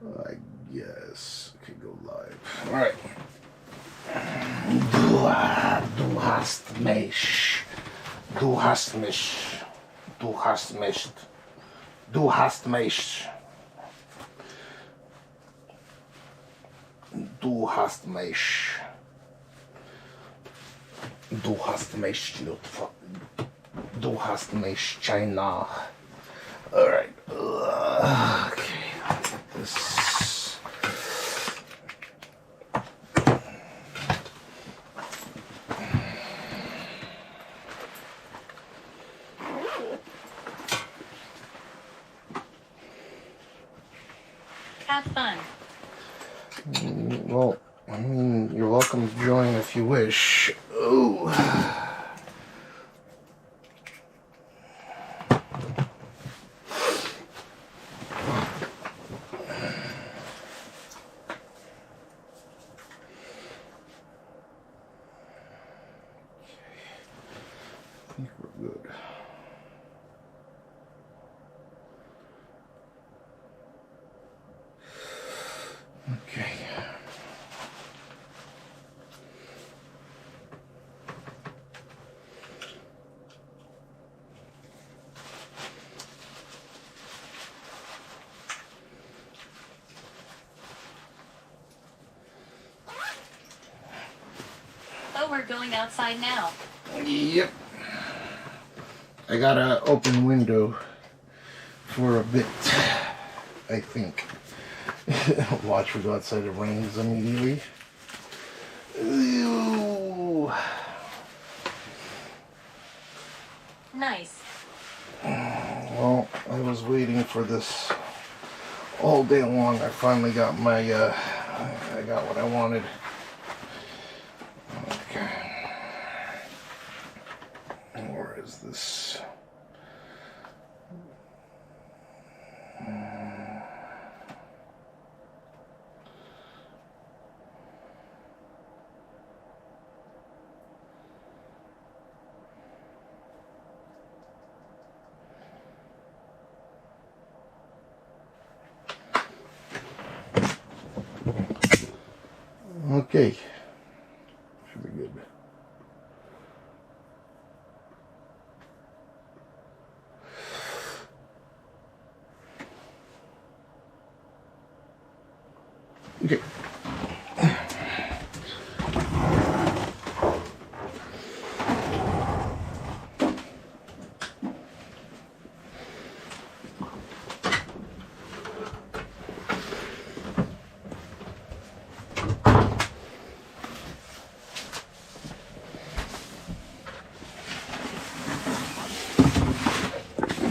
I guess I can go live. All right. Du hast mich. Du hast mich. Du hast mich. Du hast mich. Du hast mich. Du hast mich, du hast mich, China. All right. Okay. This. Have fun. Well, I mean, you're welcome to join if you wish. Ooh. I think we're good. Okay. Oh, we're going outside now. Yep. I got an open window for a bit, I think. Watch, we go outside, it rains immediately. Ew. Nice. Well, I was waiting for this all day long. I finally got my, I got what I wanted. Okay. Where is this? Okay, should be good. Okay.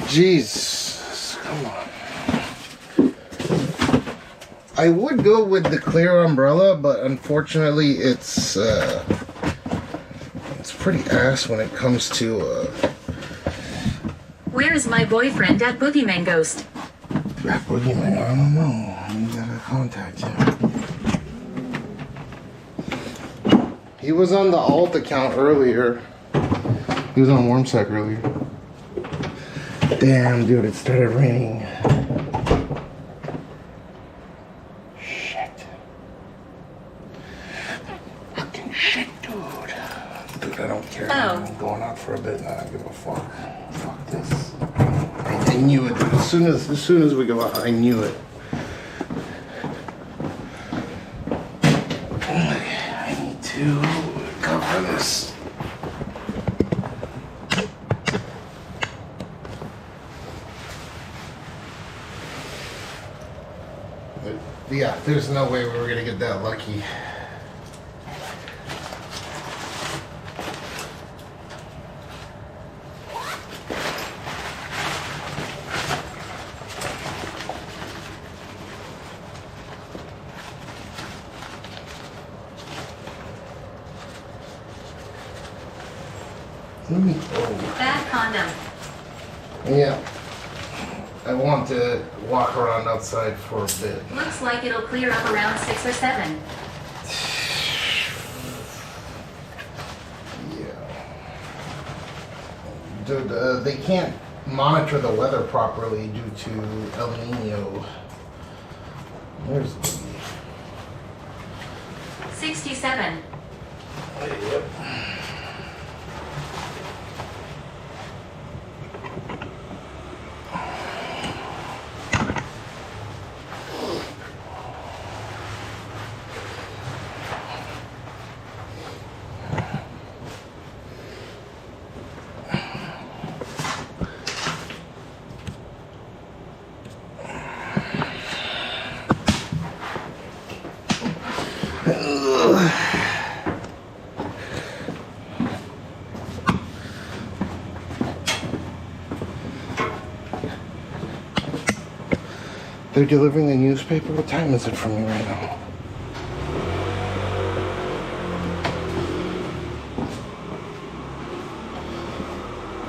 Jesus, come on. I would go with the clear umbrella, but unfortunately it's pretty ass when it comes to Where is my boyfriend at Boogeyman Ghost? that boogeyman. I don't know. You gotta contact him. He was on the alt account earlier. He was on WarmSec earlier. Damn, dude, it started raining. Shit. Fucking shit, dude. Dude, I don't care. Oh. I'm going out for a bit and I don't give a fuck. Fuck this. I knew it, dude. As soon as we go out, I knew it. I need to cover this. Yeah, there's no way we were gonna get that lucky. Oh. Bad condom. Yeah. I want to walk around outside for a bit. Looks like it'll clear up around 6 or 7. Yeah. Dude, they can't monitor the weather properly due to El Nino. Where's 67. Yep. They're delivering the newspaper? What time is it for me right now?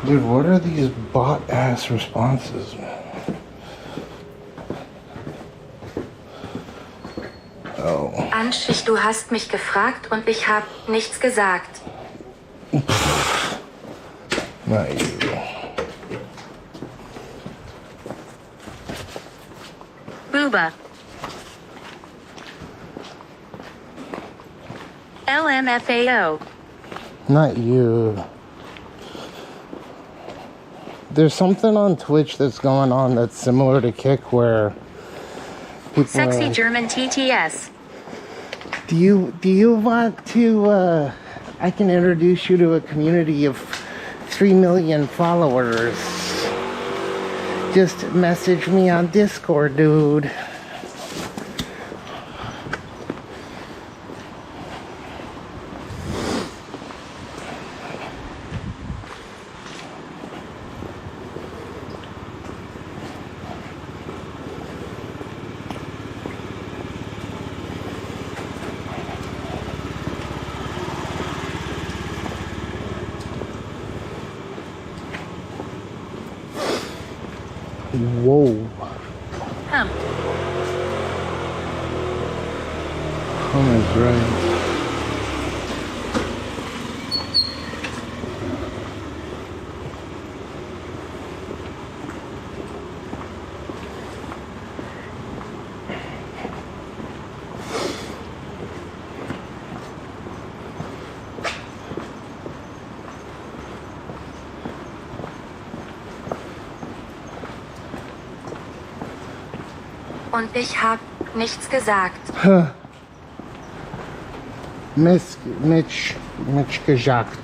Dude, what are these bot-ass responses, man? Oh. Anschicht, du hast mich gefragt und ich hab nichts gesagt. Not you. Booba. LMFAO. Not you. There's something on Twitch that's going on that's similar to Kick where people Sexy German TTS. Do you want to I can introduce you to a community of 3 million followers. Just message me on Discord, dude. Whoa. Oh, that's right. Und ich hab nichts gesagt. Mitch gesagt.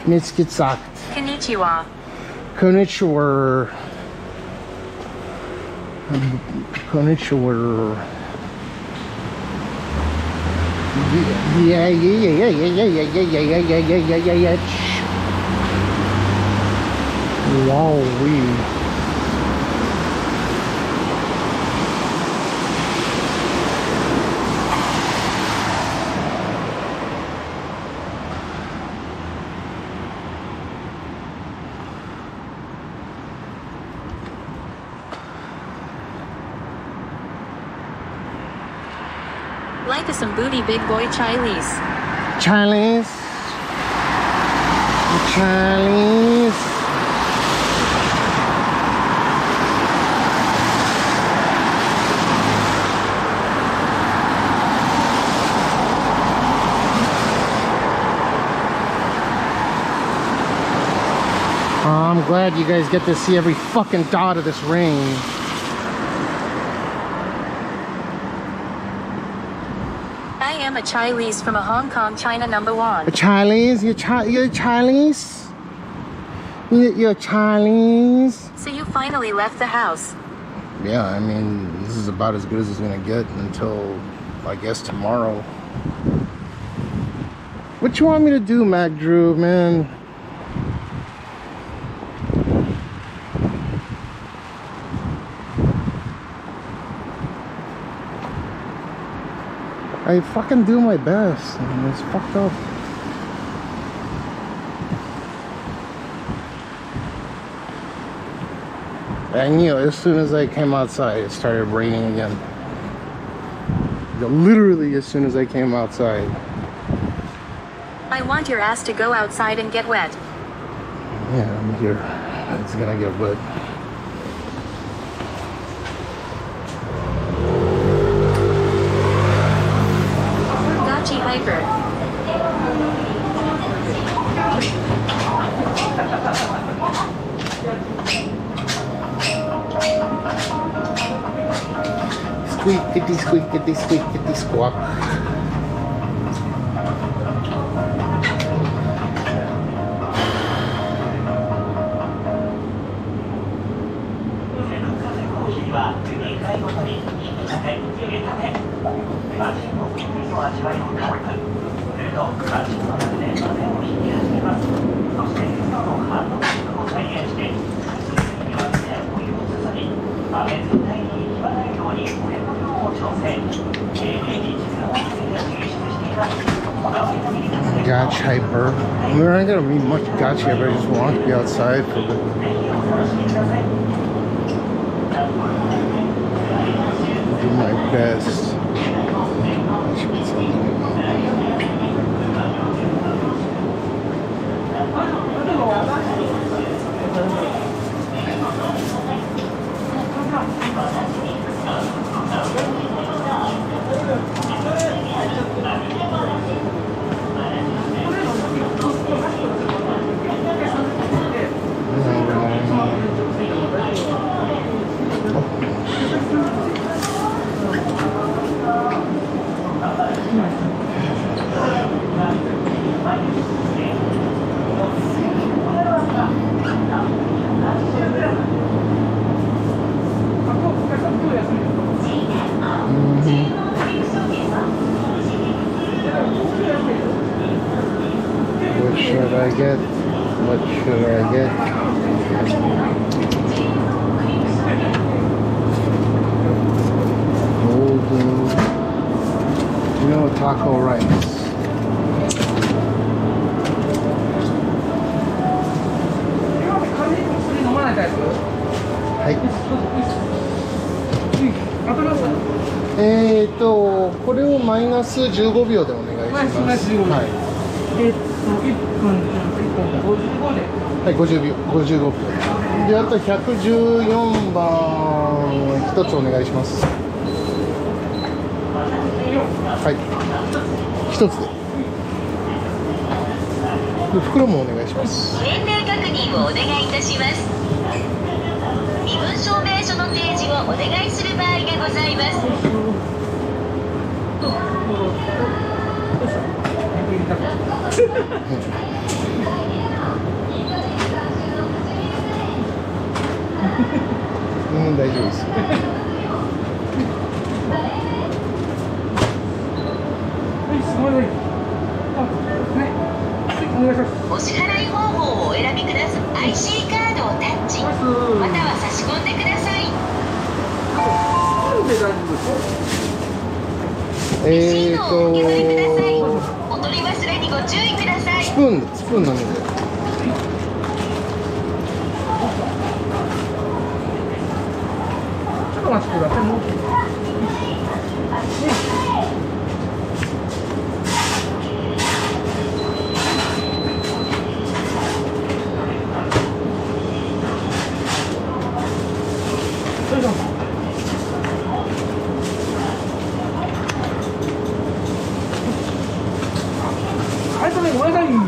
Mitch gesagt. Konnichiwa. Konnichiwa. Konnichiwa. Yeah. Wow, Like some booty big boy Chinese. Chinese. I'm glad you guys get to see every fucking dot of this ring. I am a Chinese from a Hong Kong, China #1. A Chinese? You're Chinese? You're Chinese? So you finally left the house. Yeah, I mean, this is about as good as it's gonna get until, I guess, tomorrow. What you want me to do, Mac Drew, man? I fucking do my best, and it's fucked up. And you know, as soon as I came outside, it started raining again. Literally, as soon as I came outside. I want your ass to go outside and get wet. Yeah, I'm here. It's gonna get wet. Typhoon. Squeakity, squeakity, squeakity, squawk. Gotch hyper. We're not gonna read much gotcha, but I just want to be outside for the. Do my best. What should I get? What should I get? Golden. You know, taco rice. Hi. これをマイナス15秒でお願いします。はい。1分55で。はい、55秒。で、あと114番一つお願いします。はい。一つで。で、袋もお願いします。年齢確認をお願いいたします。身分証明書の提示をお願いする場合がございます。大丈夫です。お支払い方法をお選びください。IC カードをタッチ、または差し込んでください。レシートをお受け取りください。お取り忘れにご注意ください。スプーンなので。ちょっとお待ちください。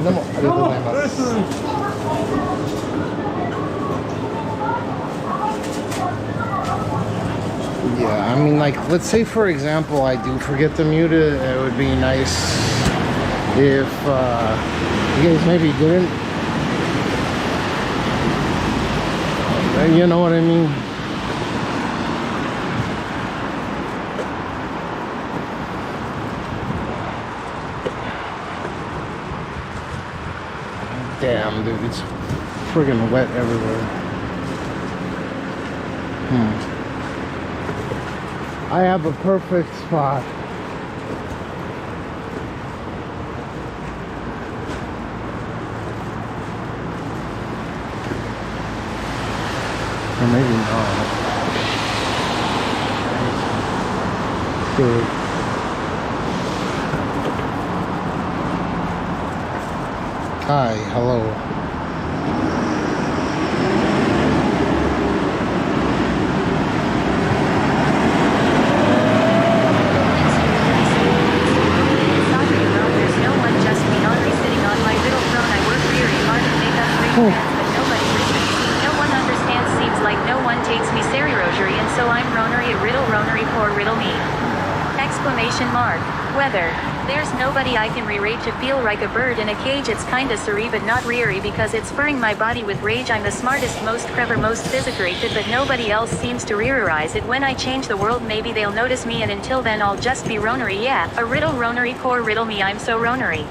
どうもありがとうございます。Yeah, I mean, like, let's say for example, I do forget to mute it. It would be nice if you guys maybe didn't. You know what I mean? Damn, dude, it's friggin' wet everywhere. I have a perfect spot. Or maybe not. Good. Hi, hello. I'm ronery a riddle ronery poor riddle me. Exclamation mark. Weather. There's nobody I can re-rate to feel like a bird in a cage. It's kinda surry but not reary because it's spurring my body with rage. I'm the smartest, most clever, most physicated, but nobody else seems to rearize it. When I change the world maybe they'll notice me, and until then I'll just be ronery. Yeah, a riddle ronery poor riddle me. I'm so ronery.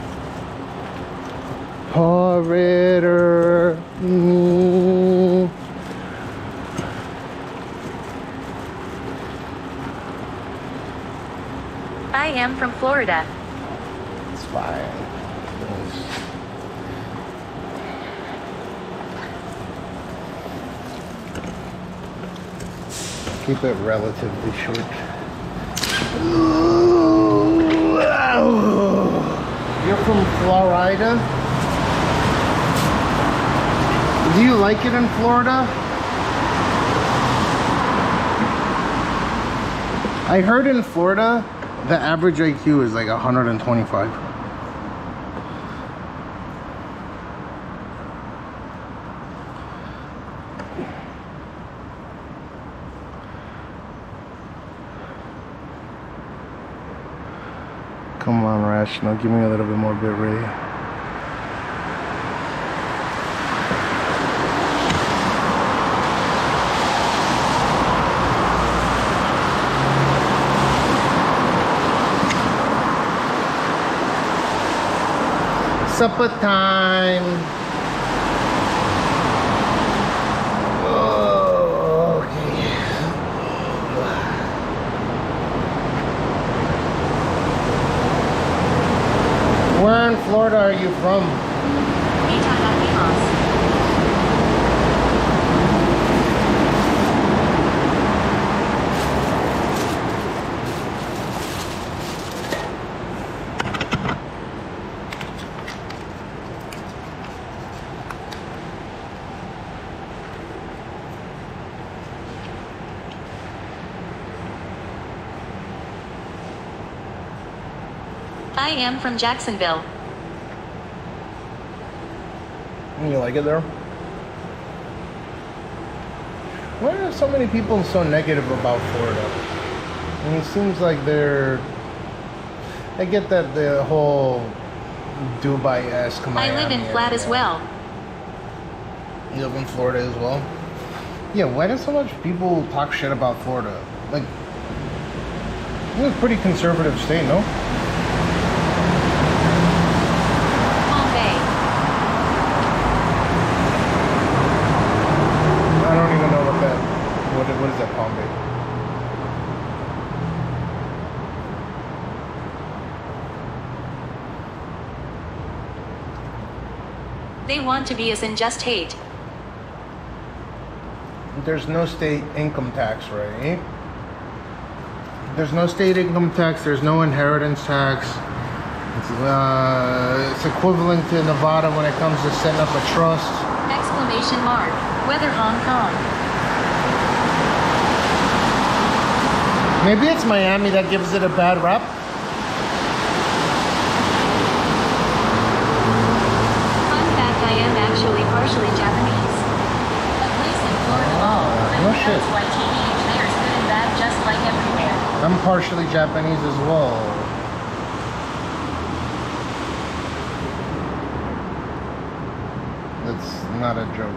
Poor riddle me. I am from Florida. It's fine. Keep it relatively short. You're from Florida? Do you like it in Florida? I heard in Florida the average IQ is like 125. Come on, Rational, give me a little bit more bit rate. Supper time. Oh, okay. Where in Florida are you from? I am from Jacksonville. You like it there? Why are so many people so negative about Florida? I mean, it seems like they're... I get that the whole Dubai-esque Miami. I live in Flat as well. You live in Florida as well? Yeah, why do so much people talk shit about Florida? Like, it's a pretty conservative state, no? I don't even know what is that, Palm Bay? They want to be as in just hate. There's no state income tax, right? There's no state income tax, there's no inheritance tax. It's equivalent to Nevada when it comes to setting up a trust. Exclamation mark. Weather Hong Kong. Maybe it's Miami that gives it a bad rap. Fun fact, I am actually partially Japanese. A place in Florida. No shit. Why teenage there's good and bad just like everywhere. I'm partially Japanese as well. That's not a joke.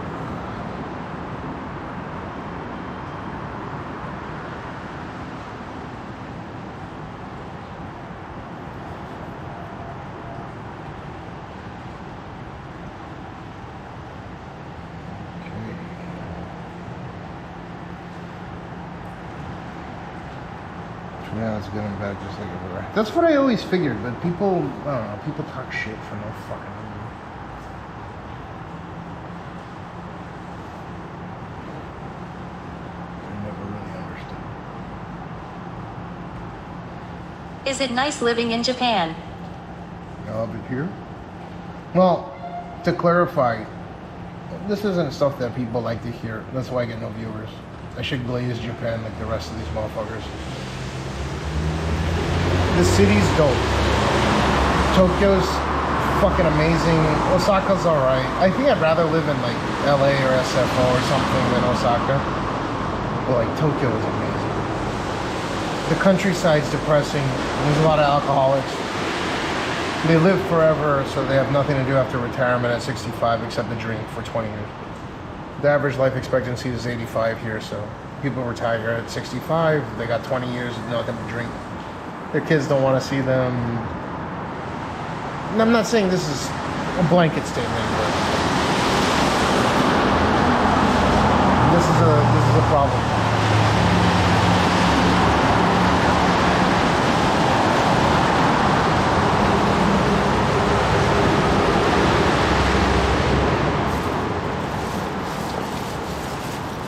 Yeah, it's good and bad just like everywhere. That's what I always figured, but people, I don't know, people talk shit for no fucking reason. I never really understood. Is it nice living in Japan? I'll be here. Well, to clarify, this isn't stuff that people like to hear. That's why I get no viewers. I should glaze Japan like the rest of these motherfuckers. The city's dope. Tokyo's fucking amazing. Osaka's alright. I think I'd rather live in like LA or SFO or something than Osaka. But like Tokyo is amazing. the countryside's depressing. There's a lot of alcoholics. They live forever, so they have nothing to do after retirement at 65 except to drink for 20 years. The average life expectancy is 85 here, so people retire at 65. They got 20 years with nothing to drink. Their kids don't want to see them. And I'm not saying this is a blanket statement, but this is a problem.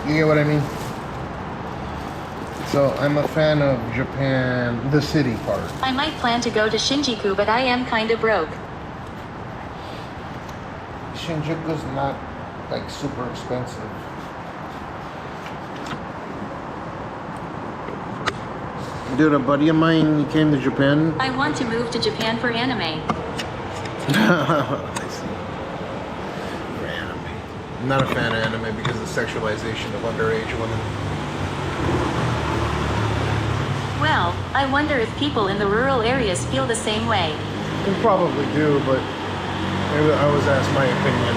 You get what I mean? So I'm a fan of Japan, the city part. I might plan to go to Shinjuku, but I am kinda broke. Shinjuku's not like super expensive. Dude, a buddy of mine, he came to Japan. I want to move to Japan for anime. I see. For anime. I'm not a fan of anime because of the sexualization of underage women. Well, I wonder if people in the rural areas feel the same way. They probably do, but I was asked my opinion.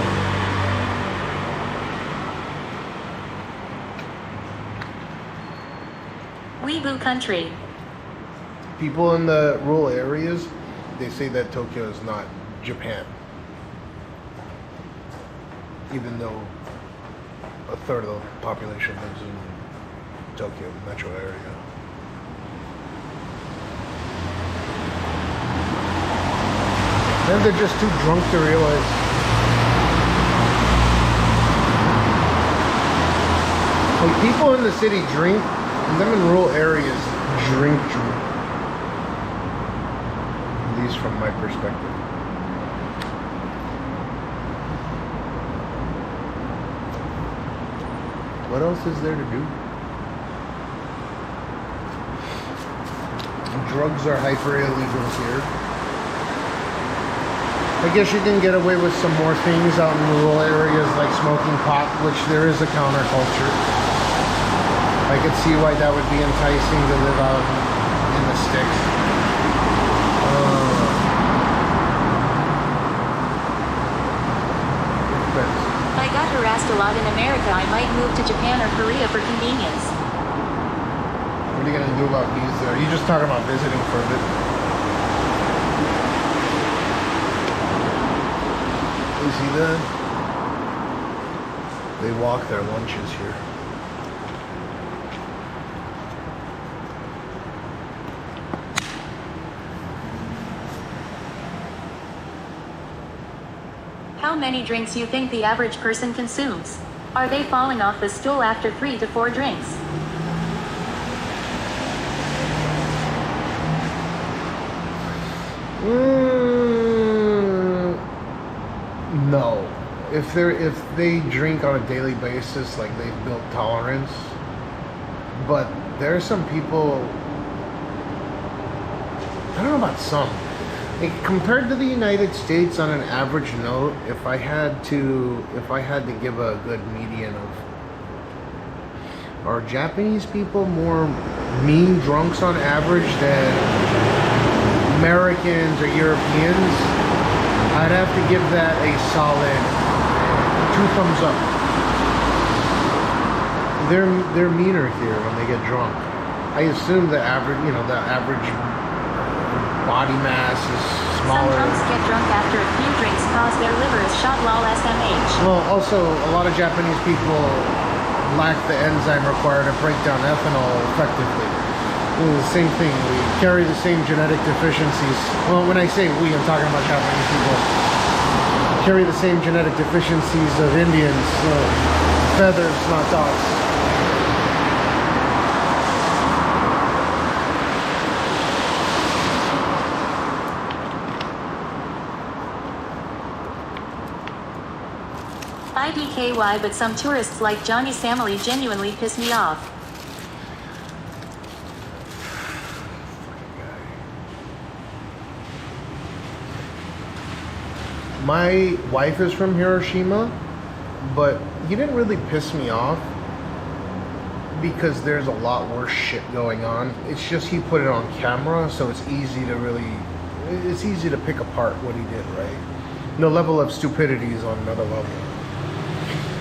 Weeboo country. People in the rural areas, they say that Tokyo is not Japan. Even though a third of the population lives in Tokyo metro area. And they're just too drunk to realize. Like, people in the city drink, and them in rural areas drink. At least from my perspective. What else is there to do? Drugs are hyper illegal here. I guess you can get away with some more things out in rural areas like smoking pot, which there is a counterculture. I could see why that would be enticing to live out in the sticks. I got harassed a lot in America. I might move to Japan or Korea for convenience. What are you gonna do about visa? Are you just talking about visiting for a bit? You see that? They walk their lunches here. How many drinks you think the average person consumes? Are they falling off the stool after 3 to 4 drinks? No. If they drink on a daily basis, like, they've built tolerance. But there are some people, I don't know about some. Like, compared to the United States on an average note, if I had to give a good median of, are Japanese people more mean drunks on average than Americans or Europeans? I'd have to give that a solid 2 thumbs up. They're meaner here when they get drunk. I assume the average body mass is smaller. Some drunks get drunk after a few drinks cause their liver is shot lol SMH. Well, also, a lot of Japanese people lack the enzyme required to break down ethanol effectively. The same thing, we carry the same genetic deficiencies. Well, when I say we, I'm talking about Japanese people. Carry the same genetic deficiencies of Indians. Feathers, not dogs. IDKY, but some tourists like Johnny Samily genuinely piss me off. My wife is from Hiroshima, but he didn't really piss me off because there's a lot worse shit going on. It's just he put it on camera, so it's easy to pick apart what he did, right? The level of stupidity is on another level.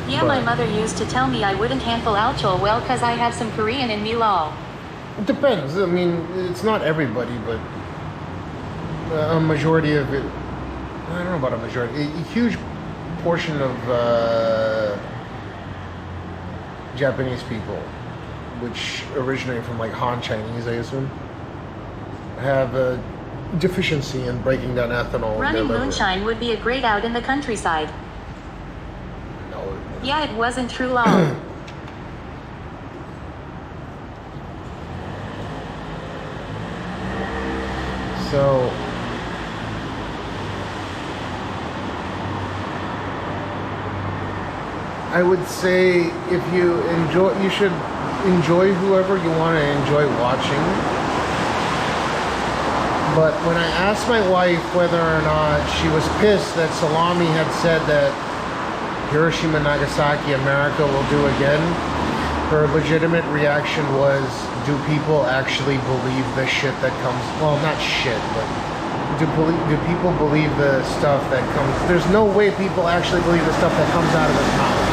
Yeah, my mother used to tell me I wouldn't handle alcohol well because I have some Korean in me lol. It depends. I mean, it's not everybody, but a majority of it, I don't know about a majority, a huge portion of Japanese people, which originate from like Han Chinese, I assume, have a deficiency in breaking down ethanol. Running moonshine would be a great out in the countryside. No. Yeah, it wasn't true lol. So I would say if you should enjoy whoever you want to enjoy watching. But when I asked my wife whether or not she was pissed that Salami had said that Hiroshima, Nagasaki, America will do again, her legitimate reaction was, do people actually believe the shit that comes, well, not shit, but do people believe the stuff that comes, there's no way people actually believe the stuff that comes out of his mouth.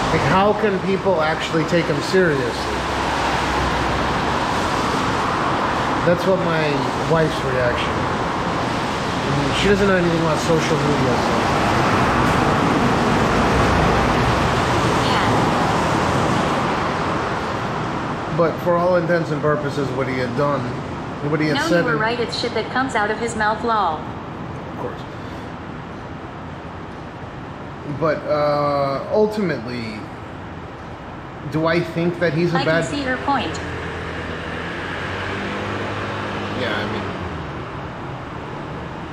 Like, how can people actually take him seriously? That's what my wife's reaction. I mean, she doesn't know anything about social media, so. Yeah. But for all intents and purposes, what he had done, what he had said. No, you were right. It's shit that comes out of his mouth, lol. Of course. But ultimately, do I think that he's a I bad? can see her point. Yeah, I mean,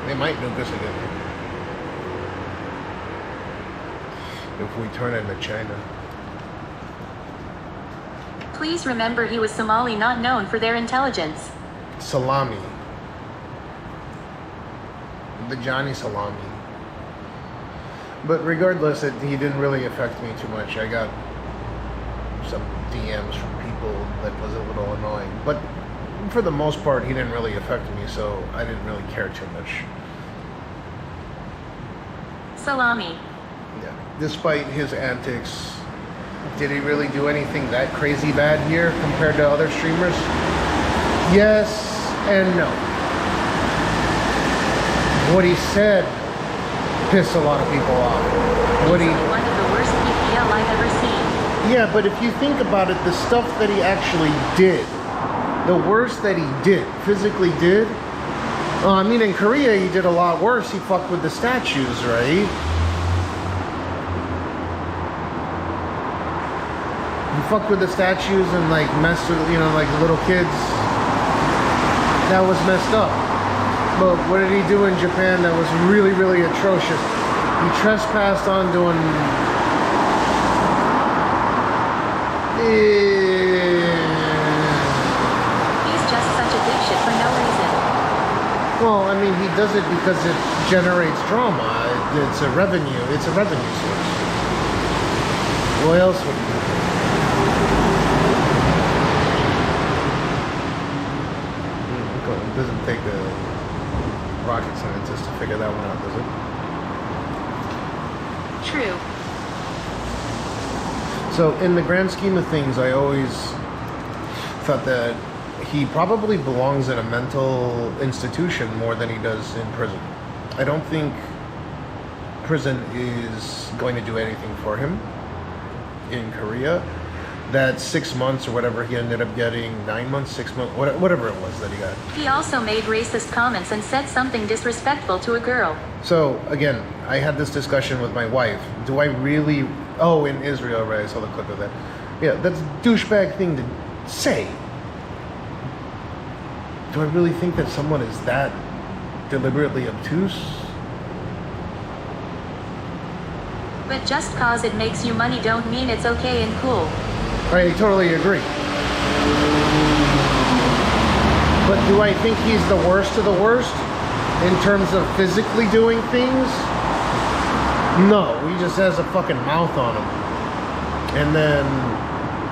they might nuke us again if we turn into China. Please remember he was Somali, not known for their intelligence. Salami, the Johnny Salami. But regardless, he didn't really affect me too much. I got some DMs from people that was a little annoying, but for the most part, he didn't really affect me, so I didn't really care too much. Salami. Yeah. Despite his antics, did he really do anything that crazy bad here compared to other streamers? Yes and no. What he said pissed a lot of people off. One of the worst PPL I've ever seen. Yeah, but if you think about it, the stuff that he actually did, the worst that he did, physically did, I mean, in Korea, he did a lot worse. He fucked with the statues, right? He fucked with the statues and, like, messed with, you know, like, little kids. That was messed up. But what did he do in Japan that was really, really atrocious? He trespassed on doing... He's just such a dipshit for no reason. Well, I mean, he does it because it generates drama. It's a revenue source. What else would he do? It doesn't take a rocket scientist to figure that one out, does it? True. So, in the grand scheme of things, I always thought that he probably belongs in a mental institution more than he does in prison. I don't think prison is going to do anything for him in Korea. That 6 months or whatever he ended up getting, 9 months, 6 months, whatever it was that he got. He also made racist comments and said something disrespectful to a girl. So, again, I had this discussion with my wife. Do I really... Oh, in Israel, right? I saw the clip of that. Yeah, that's a douchebag thing to say. Do I really think that someone is that deliberately obtuse? But just cause it makes you money don't mean it's okay and cool. I totally agree. But do I think he's the worst of the worst in terms of physically doing things? No, he just has a fucking mouth on him. And then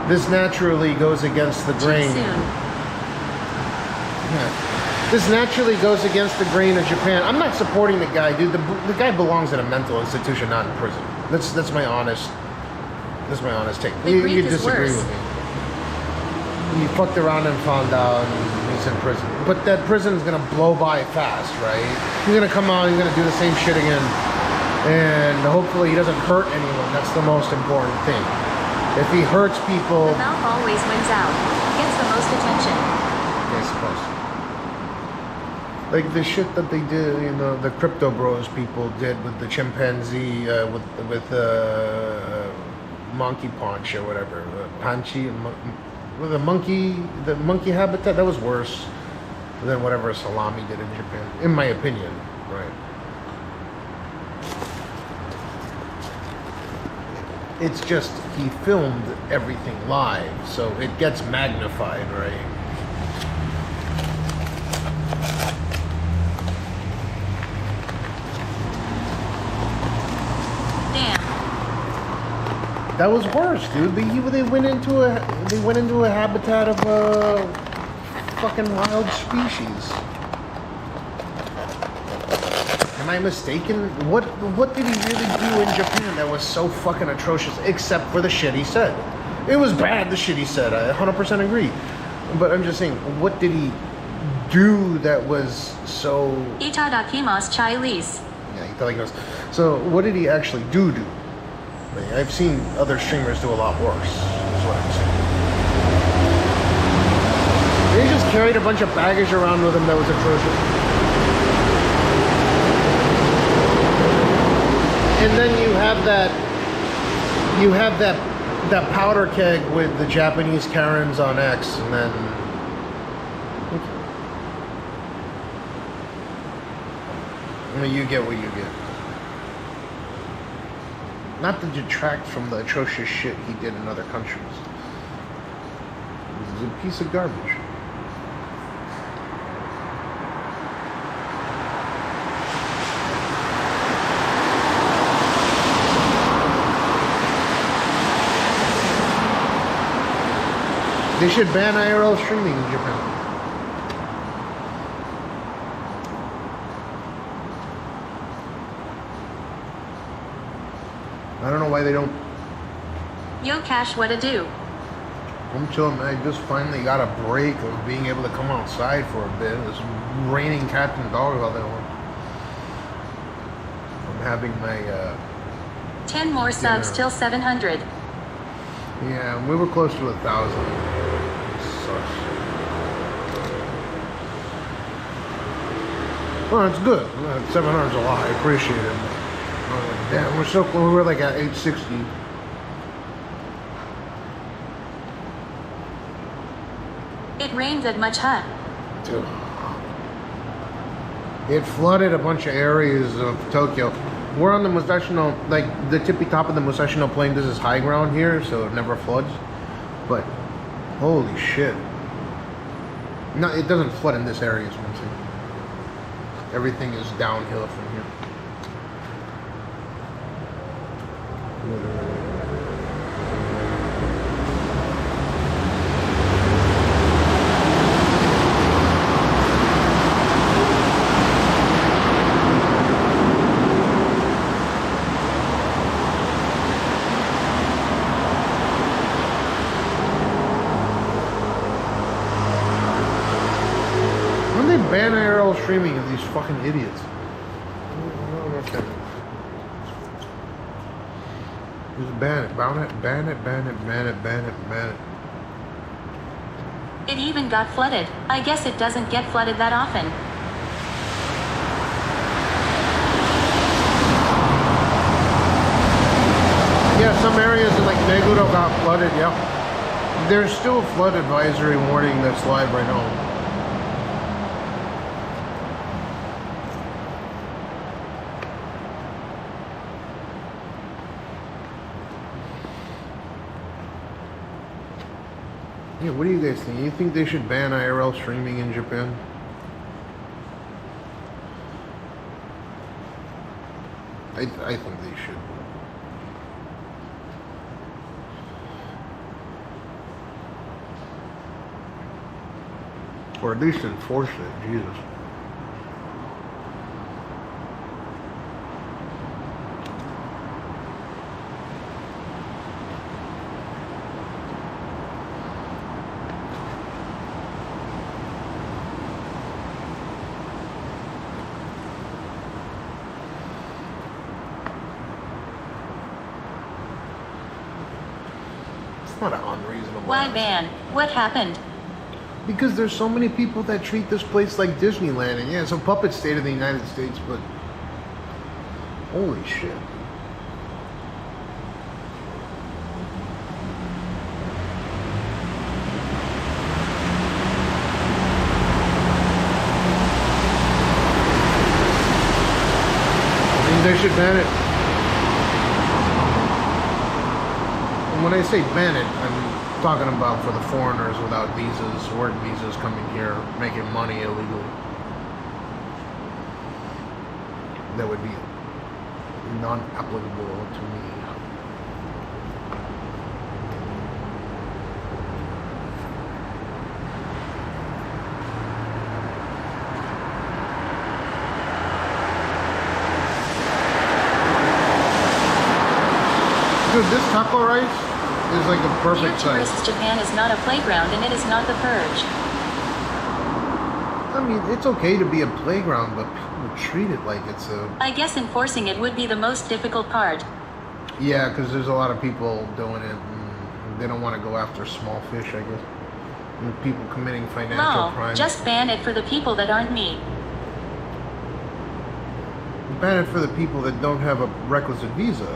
this naturally goes against the grain. Yeah. This naturally goes against the grain of Japan. I'm not supporting the guy, dude. The guy belongs in a mental institution, not in prison. That's my honest take. You disagree with me. He fucked around and found out and he's in prison. But that prison's gonna blow by fast, right? He's gonna come out, he's gonna do the same shit again. And hopefully he doesn't hurt anyone. That's the most important thing. If he hurts people... The mouth always wins out. Gets the most attention. I suppose. Like the shit that they did, you know, the crypto bros people did with the chimpanzee, with monkey punch or whatever. Panchi, with the monkey habitat, that was worse than whatever Salami did in Japan, in my opinion, right? It's just he filmed everything live, so it gets magnified, right? Damn. That was worse, dude. They went into a habitat of a fucking wild species. Am I mistaken? What did he really do in Japan that was so fucking atrocious, except for the shit he said? It was bad, the shit he said. I 100% agree. But I'm just saying, what did he do that was so... Itadakimasu Chinese. Yeah, itadakimasu. So, what did he actually do? Like, I've seen other streamers do a lot worse, is what I'm saying. They just carried a bunch of baggage around with him that was atrocious. And then you have that powder keg with the Japanese Karens on X, and then I mean, you get what you get. Not to detract from the atrocious shit he did in other countries. This is a piece of garbage. They should ban IRL streaming in Japan. I don't know why they don't. Yo, Cash, what to do? I'm chilling, man. I just finally got a break of being able to come outside for a bit. It's raining cats and dogs all day long. I'm having my 10 more subs till 700. Yeah, we were close to 1,000. Well, it's good. 700 is a lot. I appreciate it. Damn, we're so close. We were like at 860. It rained that much, huh? Dude. It flooded a bunch of areas of Tokyo. We're on the Musashino, like the tippy top of the Musashino Plain. This is high ground here, so it never floods. But holy shit! No, it doesn't flood in this area. Is what I'm saying. Everything is downhill from here. Ban IRL streaming of these fucking idiots. Just ban it, ban it, ban it, ban it, ban it, ban it, ban it. It even got flooded. I guess it doesn't get flooded that often. Yeah, some areas in like Meguro got flooded, yeah. There's still a flood advisory warning that's live right now. Yeah, what do you guys think? You think they should ban IRL streaming in Japan? I think they should. Or at least enforce it, Jesus. It's not an unreasonable. Why ban? What happened? Because there's so many people that treat this place like Disneyland, and yeah, it's a puppet state of the United States, but holy shit. I mean, they should ban it. And when I say ban it, I'm talking about for the foreigners without visas, work visas coming here, making money illegally. That would be non-applicable to me. Dude, this taco rice is like a perfect Dear size. tourists, Japan is not a playground and it is not the purge. I mean, it's okay to be a playground, but people treat it like it's a... I guess enforcing it would be the most difficult part. Yeah, because there's a lot of people doing it, and they don't want to go after small fish, I guess. And people committing financial No, crime. just ban it for the people that aren't me. Ban it for the people that don't have a requisite visa.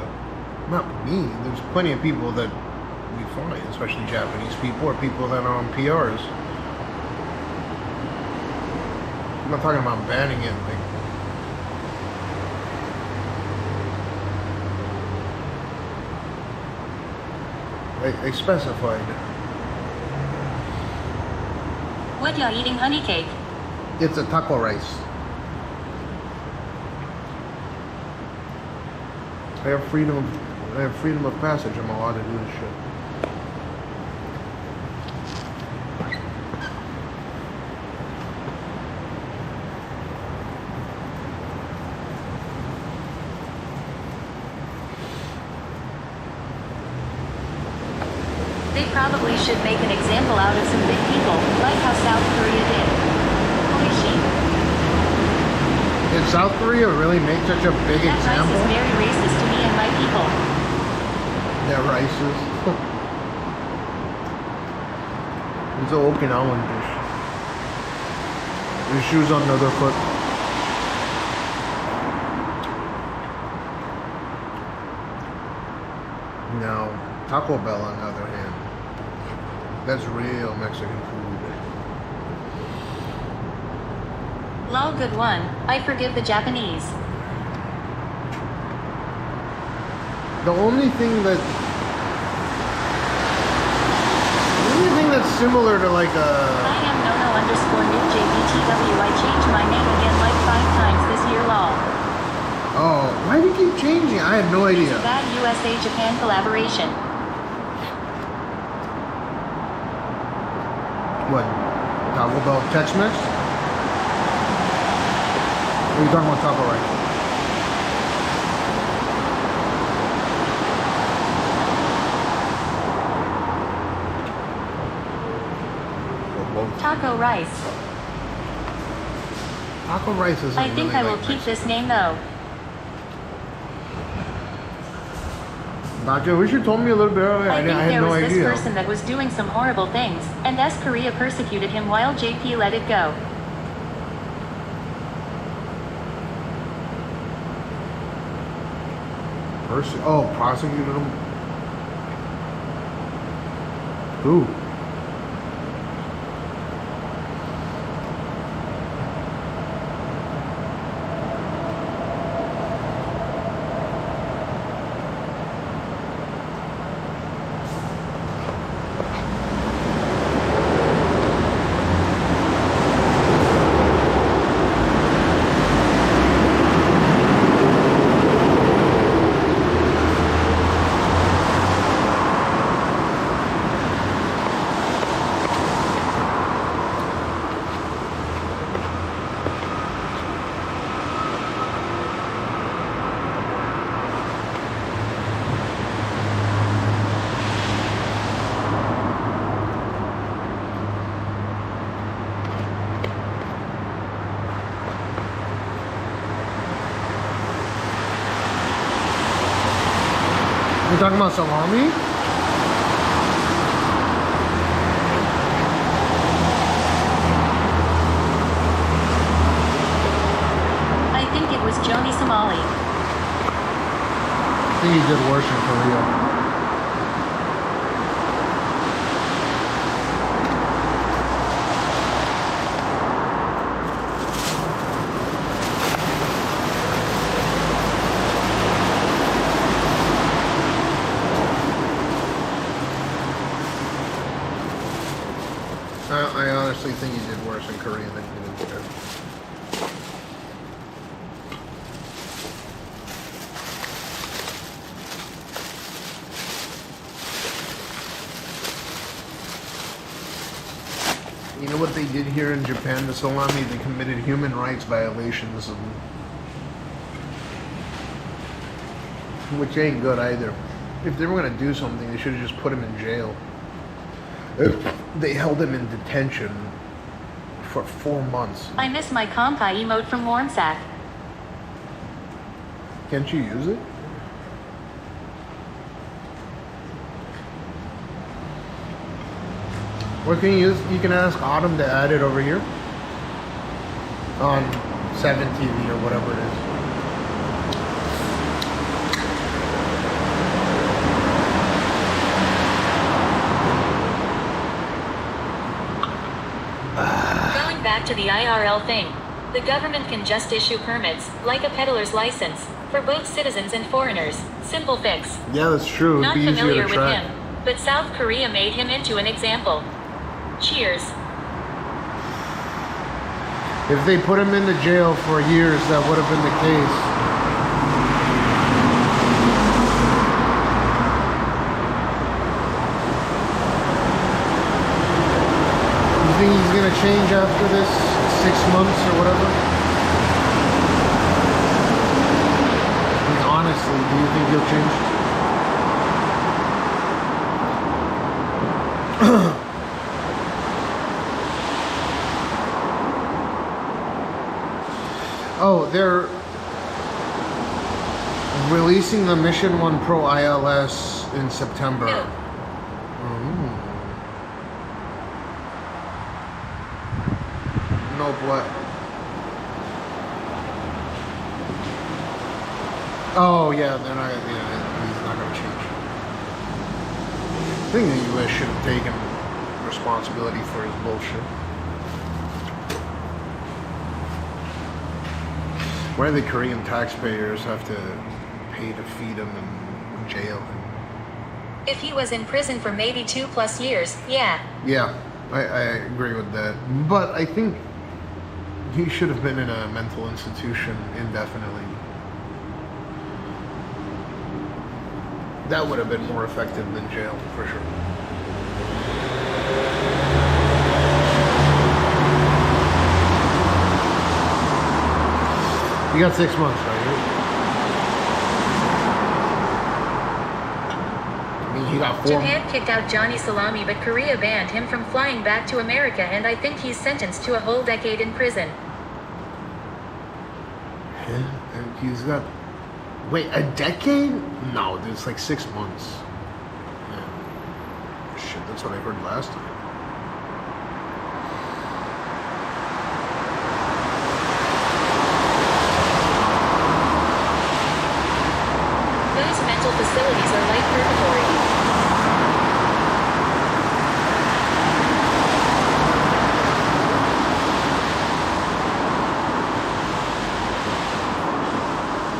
Not me. There's plenty of people that we find, especially Japanese people or people that are on PRs. I'm not talking about banning it. I specified. What ya eating honey cake? It's a taco rice. I have freedom of passage. I'm allowed to do this shit. They probably should make an example out of some big people, like how South Korea did. Holy shit. Did South Korea really make such a big That example? rice is very racist to me and my people. Yeah, rices. It's an Okinawan dish. Your shoes on the other foot. Now, Taco Bell on the other hand, that's real Mexican food. Lol, good one. I forgive the Japanese. The only thing that's similar to like a... I am Nono_new JBTW. I changed my name again like 5 times this year, lol. Oh, why do you keep changing? I had no idea. Bad USA-Japan collaboration. What? Taco Bell Tex-Mex? Or are you talking about taco rice? Taco rice. Taco rice is. I think I will keep this name though. Nacho, wish you told me a little bit earlier. I think had there no was this idea. person that was doing some horrible things, and S Korea persecuted him while JP let it go. Prosecuted him? Who? talking about salami? I think it was Joni Somali. I think he did worse in Korea. I honestly think he did worse in Korea than he did in Japan. You know what they did here in Japan to salami? They committed human rights violations, which ain't good either. If they were gonna do something, they should have just put him in jail. They held him in detention for 4 months. I miss my compa emote from Warmsack. Can't you use it? What can you use? You can ask Autumn to add it over here on 7TV or whatever it is. Going back to the IRL thing, the government can just issue permits, like a peddler's license, for both citizens and foreigners. Simple fix. Yeah, that's true. Not It'd be familiar easier to with track. him, but South Korea made him into an example. Cheers. If they put him into jail for years, that would have been the case. You think he's gonna change after this 6 months or whatever? I mean, honestly, do you think he'll change? Oh, they're releasing the Mission 1 Pro ILS in September. No. Nope, what? Oh, yeah, they're not, yeah, he's not going to change. I think the US should have taken responsibility for his bullshit. Why do the Korean taxpayers have to pay to feed him in jail? If he was in prison for maybe 2+ years, yeah. Yeah, I agree with that. But I think he should have been in a mental institution indefinitely. That would have been more effective than jail, for sure. You got 6 months, right? I mean, he got 4. Japan kicked out Johnny Salami, but Korea banned him from flying back to America, and I think he's sentenced to a whole decade in prison. Yeah, and he's got... Wait, a decade? No, it's like 6 months. Yeah. Shit, that's what I heard last time. Those mental facilities are like purgatory.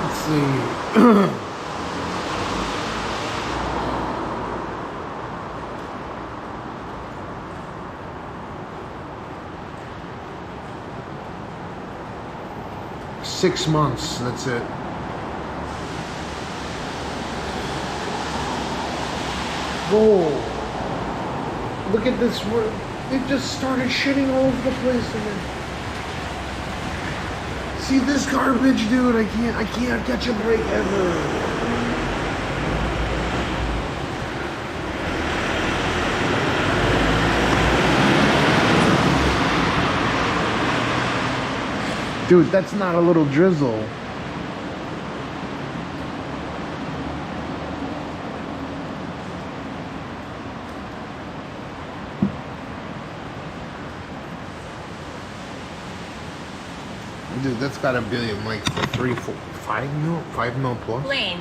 Let's see. 6 months, that's it. Whoa. Look at this. It just started shitting all over the place again. See this garbage, dude? I can't catch a break ever. Dude, that's not a little drizzle. Dude, that's gotta be in like 3, 4, 5 mil plus. Lane.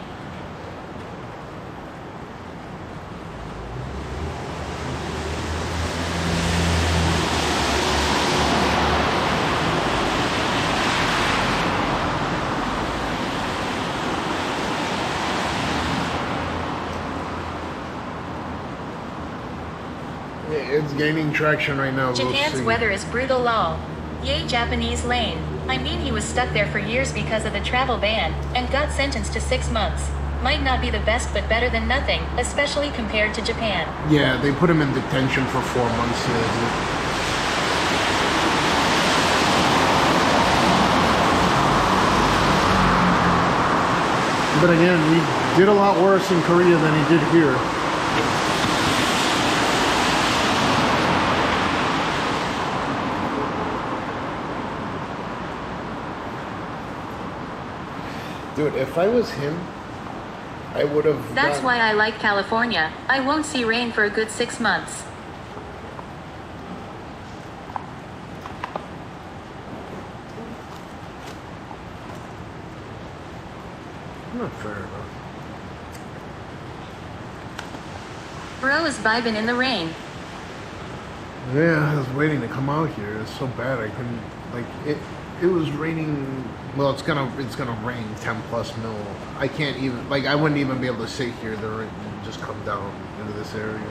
It's gaining traction right now. Japan's weather is brutal lol. Yay Japanese lane. I mean he was stuck there for years because of the travel ban, and got sentenced to 6 months. Might not be the best but better than nothing, especially compared to Japan. Yeah, they put him in detention for 4 months. But again, he did a lot worse in Korea than he did here. Dude, if I was him, I would have... That's why I like California. I won't see rain for a good 6 months. Not fair enough. Bro is vibing in the rain. Yeah, I was waiting to come out here. It's so bad I couldn't... Like, it was raining... Well, it's gonna rain 10 plus mil. I can't even... Like, I wouldn't even be able to sit here. The rain would just come down into this area.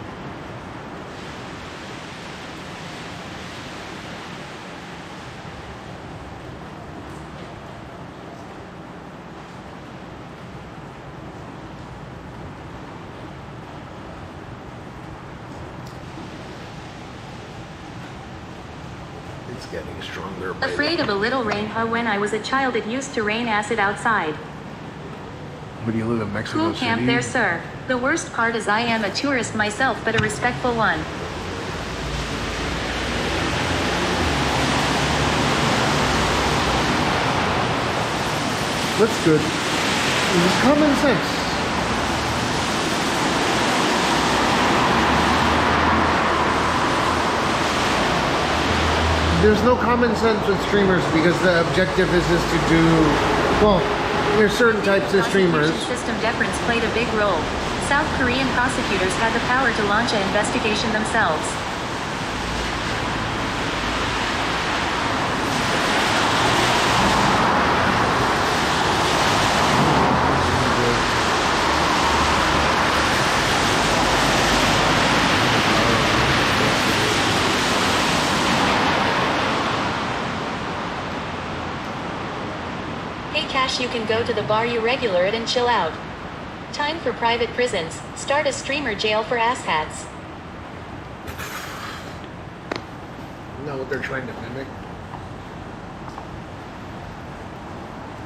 It's getting stronger. Afraid of a little rain. When I was a child, it used to rain acid outside. Where do you live in Mexico Cool City? camp there, sir. The worst part is I am a tourist myself, but a respectful one. That's good. It's common sense. There's no common sense with streamers because the objective is to do, well, there's certain types of streamers. System deference played a big role. South Korean prosecutors had the power to launch an investigation themselves. You can go to the bar you regular it and chill out. Time for private prisons. Start a streamer jail for asshats. Isn't that what they're trying to mimic?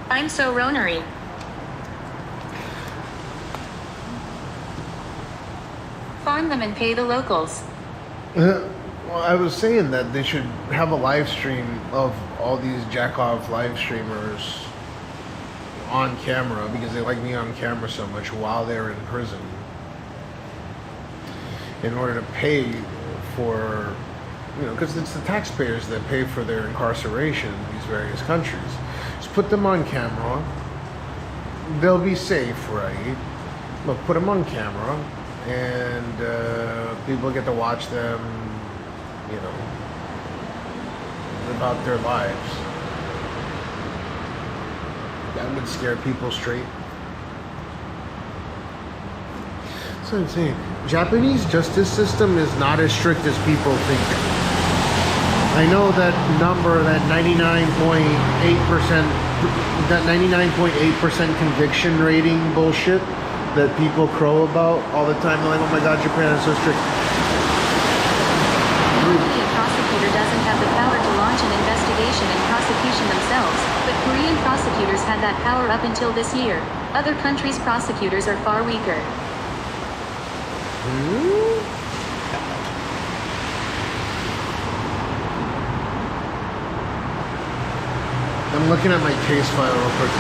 I'm so ronery. Farm them and pay the locals. Well, I was saying that they should have a live stream of all these jack-off live streamers on camera because they like me on camera so much while they're in prison in order to pay for, you know, because it's the taxpayers that pay for their incarceration in these various countries. Just put them on camera. They'll be safe, right? But put them on camera and people get to watch them, you know, live out their lives. That would scare people straight. That's what I'm saying. Japanese justice system is not as strict as people think. I know that number, that 99.8%, that 99.8% conviction rating bullshit that people crow about all the time. They're like, oh my god, Japan is so strict. Normally, a prosecutor doesn't have the power to launch an investigation and prosecution themselves, but Korean prosecutors had that power up until this year. Other countries' prosecutors are far weaker. I'm looking at my case file real quick.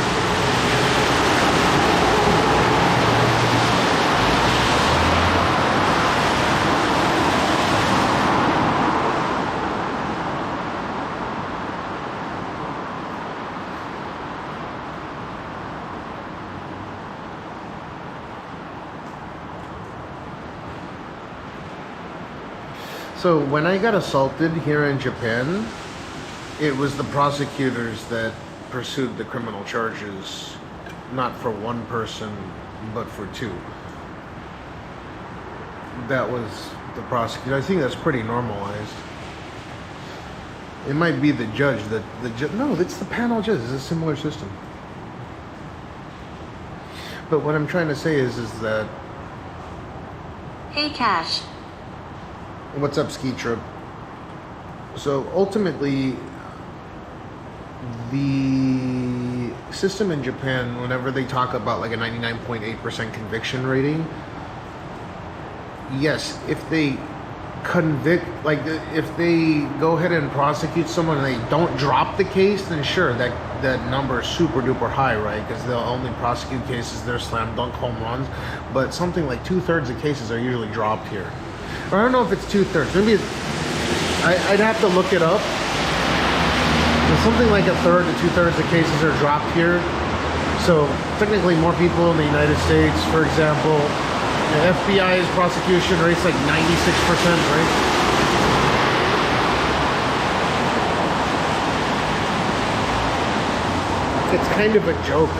So when I got assaulted here in Japan, it was the prosecutors that pursued the criminal charges, not for one person, but for two. That was the prosecutor. I think that's pretty normalized. It might be the judge that no, it's the panel judge. It's a similar system. But what I'm trying to say is that. Hey Cash. What's up, Ski Trip? So ultimately, the system in Japan, whenever they talk about like a 99.8% conviction rating, yes, if they convict, like if they go ahead and prosecute someone and they don't drop the case, then sure, that number is super duper high, right? Because they'll only prosecute cases that are slam dunk home runs. But something like 2/3 of cases are usually dropped here. Or I don't know if it's 2/3. Maybe I'd have to look it up. But something like 1/3 to 2/3 of cases are dropped here. So technically, more people in the United States, for example, the FBI's prosecution rate's like 96%, right? It's kind of a joke.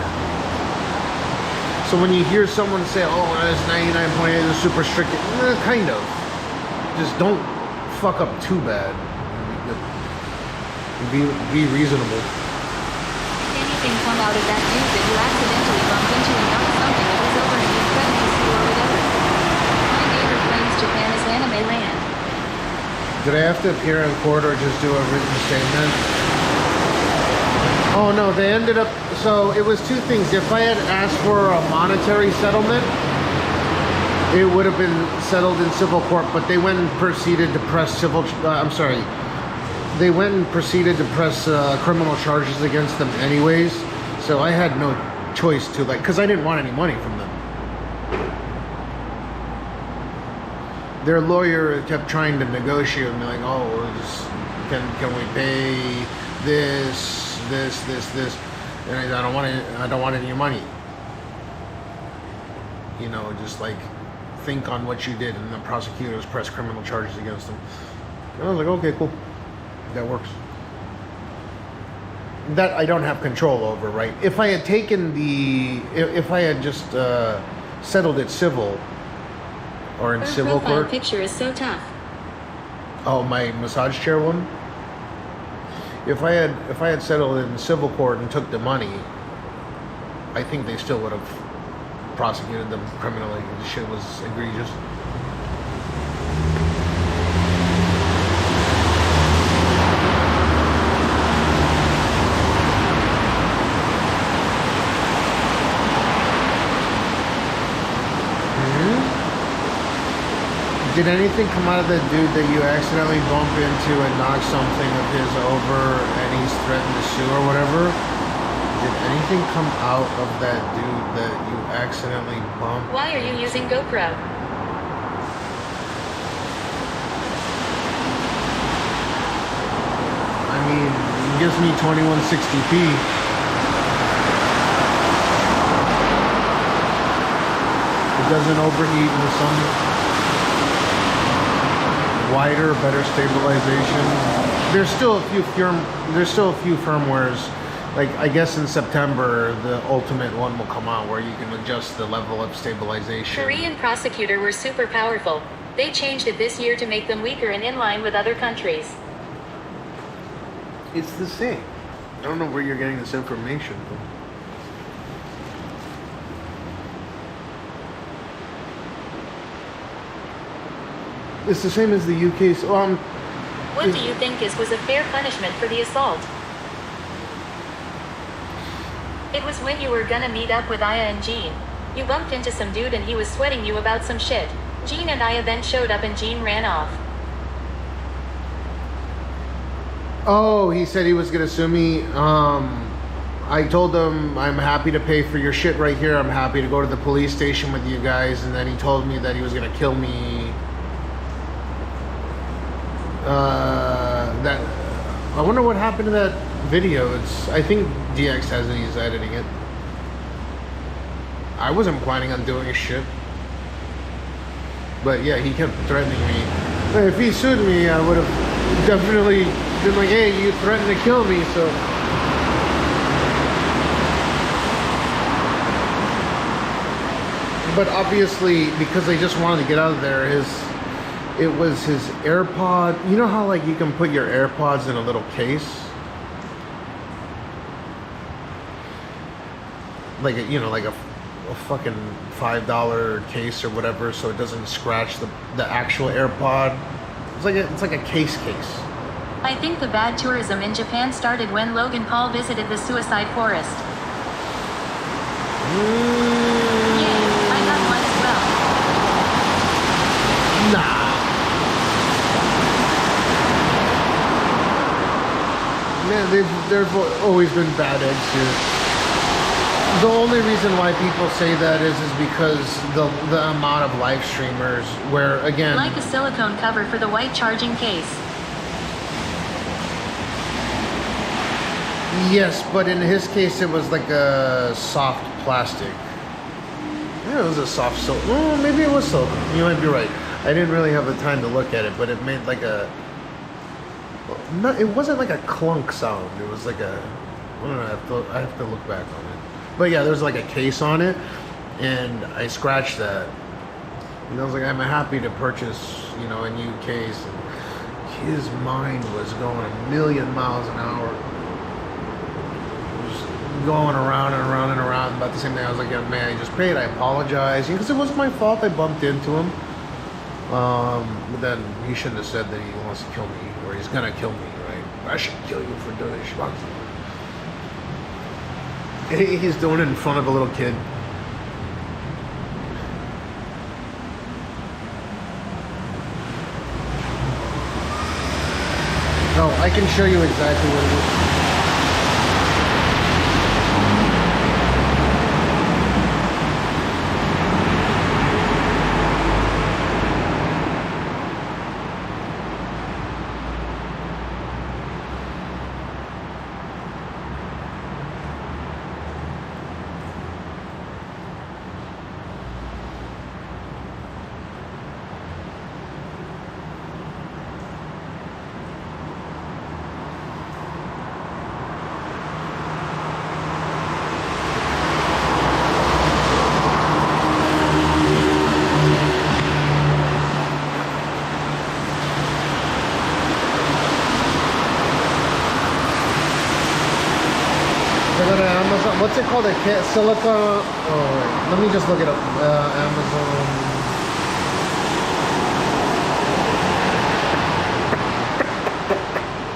So when you hear someone say, "Oh, that's 99.8, is super strict," kind of. Just don't fuck up too bad. Be reasonable. Did anything come out of that dude that you accidentally bumped into and knocked something that was over and you threatened to sue or whatever? My neighbor claims Japan is anime land. Did I have to appear in court or just do a written statement? Oh no, they ended up, so it was two things. If I had asked for a monetary settlement, it would have been settled in civil court, but they went and proceeded to press they went and proceeded to press criminal charges against them anyways. So I had no choice to, like, because I didn't want any money from them. Their lawyer kept trying to negotiate and be like, "Oh, can we pay this, and I don't want any money. You know, just like think on what you did," and the prosecutors pressed criminal charges against them. And I was like, okay, cool, that works. That I don't have control over, right? If I had taken if I had just settled it civil or in civil profile court. Picture is so tough. Oh, my massage chair one. If I had settled it in civil court and took the money, I think they still would have prosecuted them criminally. The shit was egregious. Did anything come out of the dude that you accidentally bump into and knock something of his over and he's threatened to sue or whatever? Did anything come out of that dude that you accidentally bumped? Why are you using GoPro? I mean, it gives me 2160p. It doesn't overheat in the sun. Wider, better stabilization. There's still a few firmwares. Like, I guess in September the ultimate one will come out where you can adjust the level of stabilization. Korean prosecutor were super powerful. They changed it this year to make them weaker and in line with other countries. It's the same. I don't know where you're getting this information from. It's the same as the UK's. What do you think was a fair punishment for the assault? It was when you were gonna meet up with Aya and Jean. You bumped into some dude and he was sweating you about some shit. Jean and Aya then showed up and Jean ran off. Oh, he said he was gonna sue me. I told him I'm happy to pay for your shit right here. I'm happy to go to the police station with you guys. And then he told me that he was gonna kill me. That I wonder what happened to that video. I think DX has it. He's editing it. I wasn't planning on doing shit, but yeah, he kept threatening me. If he sued me, I would have definitely been like, hey, you threatened to kill me, so. But obviously, because I just wanted to get out of there, it was his AirPod. You know how like you can put your AirPods in a little case? Like a, like a fucking $5 case or whatever, so it doesn't scratch the actual AirPod. It's like a case. I think the bad tourism in Japan started when Logan Paul visited the suicide forest. Yay, I got one as well. Nah. Man, they've always been bad eggs here. The only reason why people say that is because the amount of live streamers where, again... Like a silicone cover for the white charging case. Yes, but in his case it was like a soft plastic. Yeah, it was a soft silk. Oh, maybe it was silk. You might be right. I didn't really have the time to look at it, but it made like a... No, it wasn't like a clunk sound. It was like a... I don't know, I have to look back on it. But yeah, there's like a case on it, and I scratched that. And I was like, I'm happy to purchase, a new case. And his mind was going a million miles an hour. Just going around and around and around. About the same thing, I was like, yeah, man, I just paid, I apologize. Because it was my fault, I bumped into him. But then he shouldn't have said that he wants to kill me, or he's gonna kill me, right? I should kill you for doing this. He's doing it in front of a little kid. No, I can show you exactly what it is. What's it called? A silica? Oh, let me just look it up. Amazon.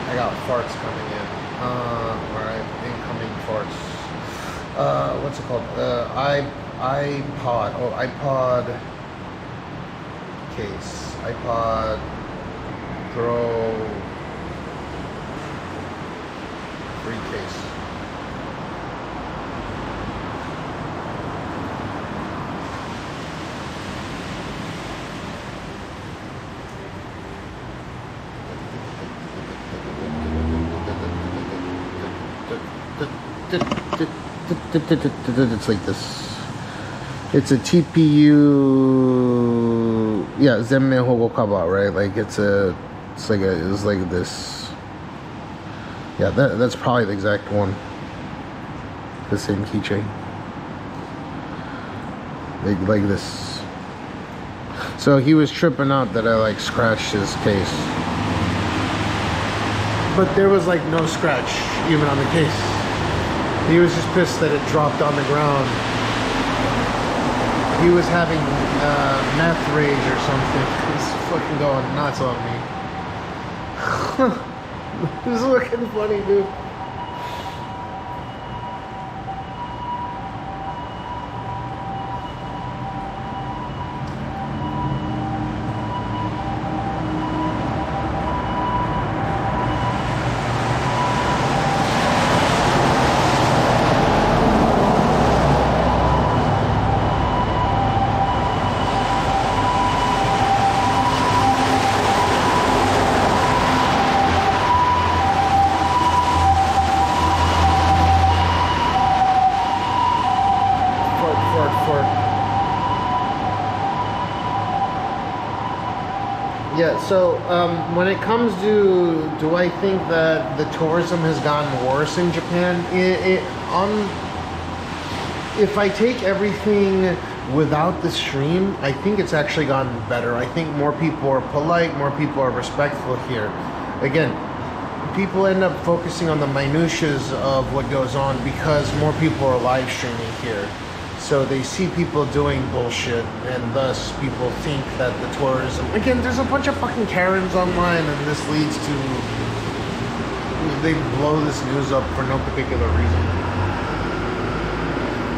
I got farts coming in. Alright, incoming farts. What's it called? iPod. Oh, iPod case. iPod Pro free case. It's like this. It's a TPU. Yeah, Zenmei Hogo Kaba, right? Like it's like this. Yeah, that's probably the exact one. The same keychain. Like this. So he was tripping out that I like scratched his case. But there was like no scratch even on the case. He was just pissed that it dropped on the ground. He was having meth rage or something. He's fucking going nuts on me. This is looking funny, dude. Yeah, so when it comes to, do I think that the tourism has gotten worse in Japan? If I take everything without the stream, I think it's actually gotten better. I think more people are polite, more people are respectful here. Again, people end up focusing on the minutiae of what goes on because more people are live streaming here. So they see people doing bullshit, and thus people think that the tourism... Again, there's a bunch of fucking Karens online, and this leads to... They blow this news up for no particular reason.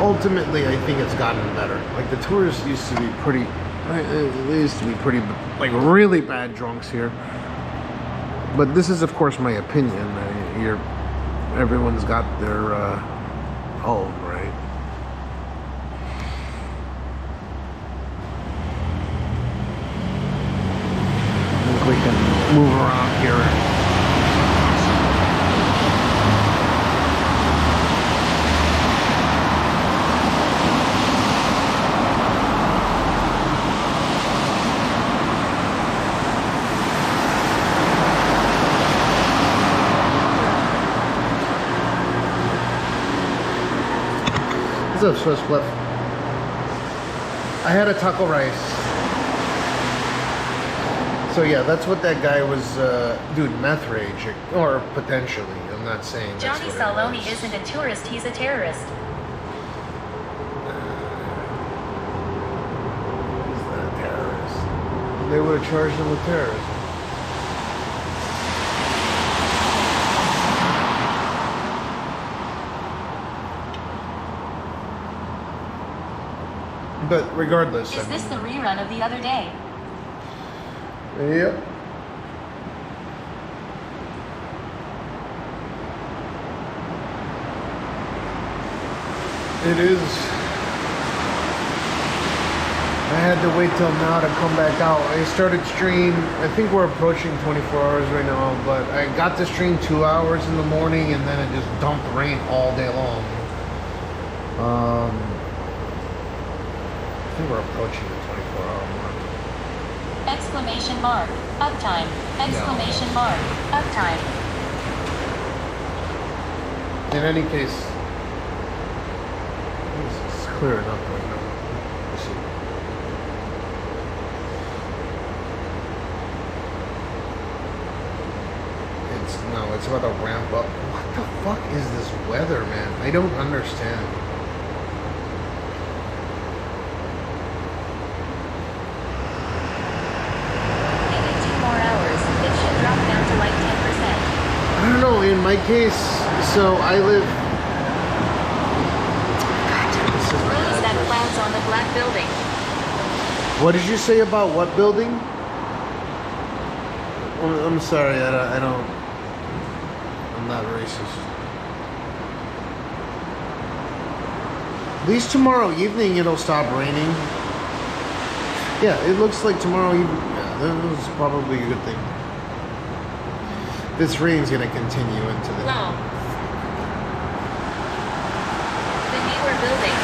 Ultimately, I think it's gotten better. Like, the tourists used to be pretty... They used to be pretty, like, really bad drunks here. But this is, of course, my opinion. Everyone's got their own, right? I think we can move around here. What's up, Swiss Flip? I had a taco rice. So yeah, that's what that guy was, dude, meth rage, or potentially, I'm not saying that's Johnny what Saloni it was. isn't a tourist, he's a terrorist. He's not a terrorist. They would have charged him with terrorism. But regardless, Is this the rerun of the other day? Yep. It is. I had to wait till now to come back out. I started stream, I think we're approaching 24 hours right now, but I got to stream 2 hours in the morning and then it just dumped rain all day long. I think we're approaching the 24-hour mark. Exclamation mark. Uptime. Exclamation mark. Uptime. In any case, it's clear enough right now. Let's see. It's about to ramp up. What the fuck is this weather, man? I don't understand. I don't know, in my case, so I live... God damn, this is Rose that clouds on the black building. What did you say about what building? I'm sorry, I don't... I'm not racist. At least tomorrow evening it'll stop raining. Yeah, it looks like tomorrow evening... Yeah, that was probably a good thing. This rain's gonna continue into the... Long. The Neewer building.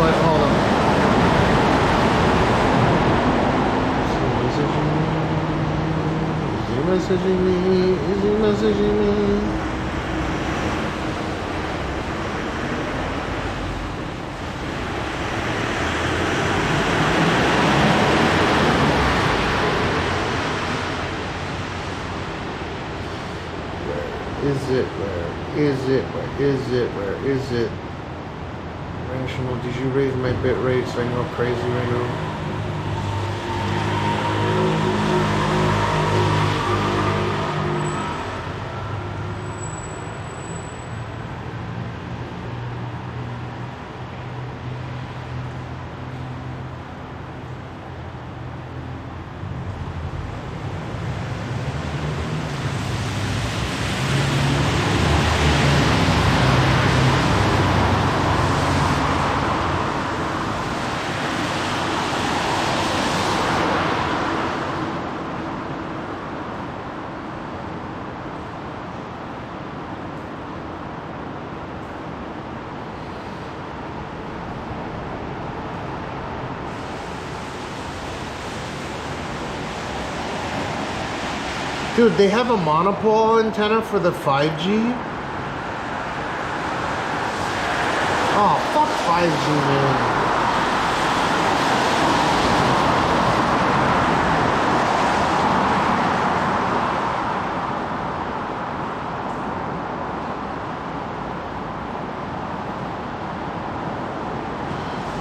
Hold on. Is he messaging me? Is he messaging me? Is it? Where is it? Where is it? Where is it? Rational, did you raise my bit rate so I go crazy right now? Dude, they have a monopole antenna for the 5G. Oh, fuck 5G, man.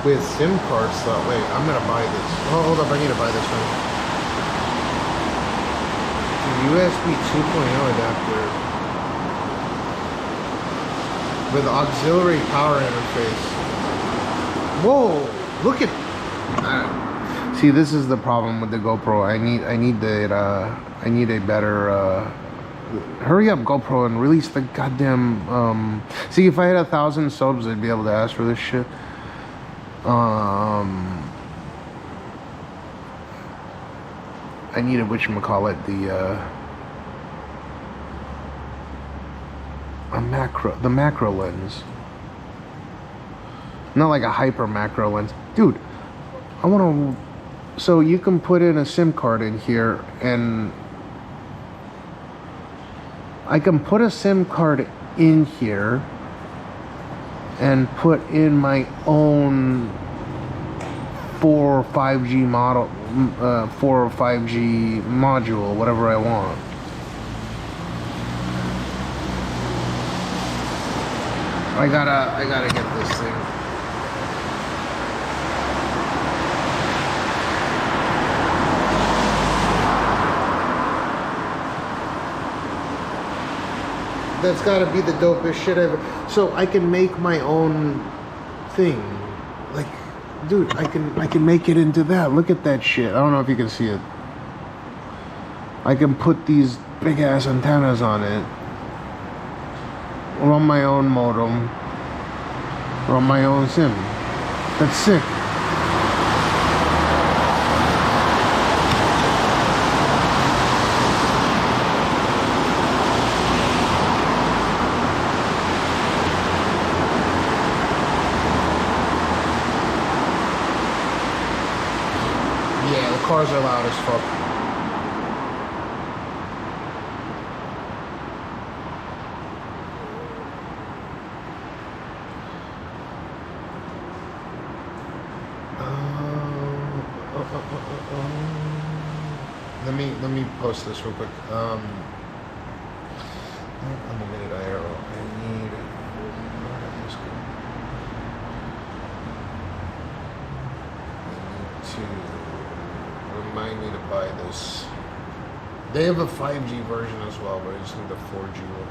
With SIM cards, though. Wait, I'm gonna buy this. Oh, hold up, I need to buy this one. USB 2.0 adapter with auxiliary power interface. Whoa! Look at. See, this is the problem with the GoPro. I need a better. Hurry up, GoPro, and release the goddamn. See, if I had 1,000 subs, I'd be able to ask for this shit. I needed whatchamacallit, the macro lens. Not like a hyper macro lens. Dude, I want to, so you can put in a SIM card in here, and I can put a SIM card in here and put in my own 4 or 5G model, 4 or 5G module, whatever I want. I gotta get this thing. That's gotta be the dopest shit ever. So I can make my own thing. Like, dude, I can make it into that. Look at that shit. I don't know if you can see it. I can put these big ass antennas on it. Run my own modem. Run my own SIM. That's sick. Cars are loud as fuck. Let me post this real quick. Unlimited IRO. I need to remind me to buy this. They have a 5G version as well, but I just need the 4G one.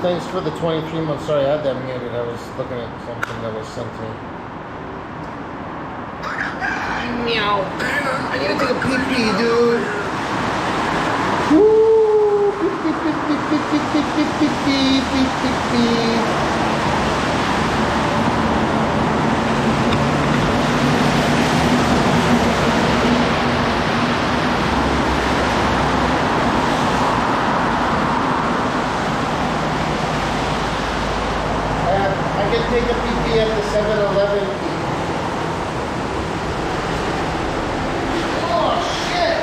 Thanks for the 23 months. Sorry, I had that muted. I was looking at something that was sent to me. Meow. I need to take a pee-pee, dude. Woo! Pee-pee-pee-pee-pee-pee-pee-pee-pee-pee. Take a pee-pee at the 7-Eleven. Oh, shit!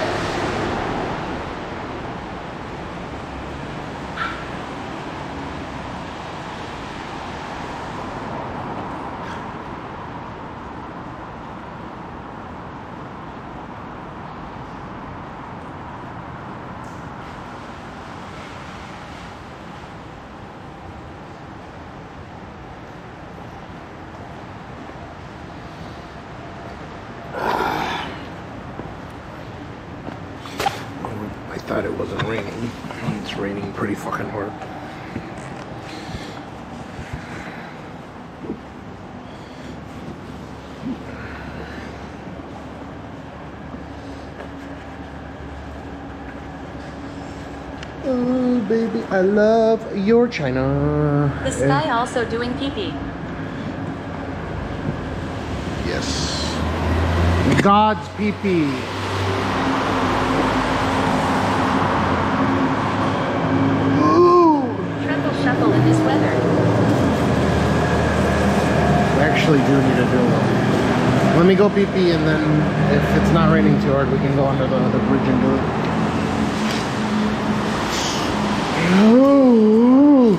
glad it wasn't raining. It's raining pretty fucking hard. Oh, baby, I love your China. The sky also doing pee-pee. Yes. God's pee-pee. Triple shuffle in this weather. I actually do need to do one. Let me go pee-pee, and then if it's not raining too hard, we can go under the bridge and do it. Ooh.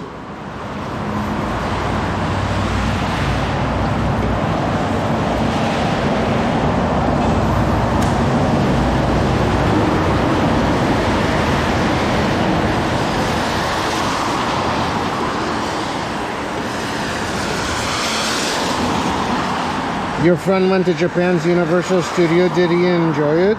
Your friend went to Japan's Universal Studio. Did he enjoy it?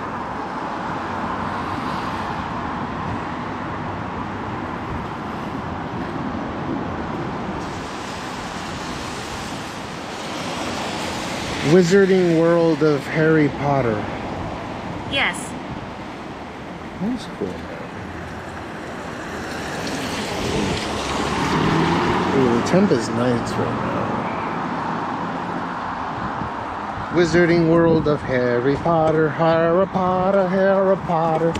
Wizarding World of Harry Potter. Yes. That's cool. Ooh, the temp is nice right now. Wizarding World of Harry Potter, Harry Potter, Harry Potter.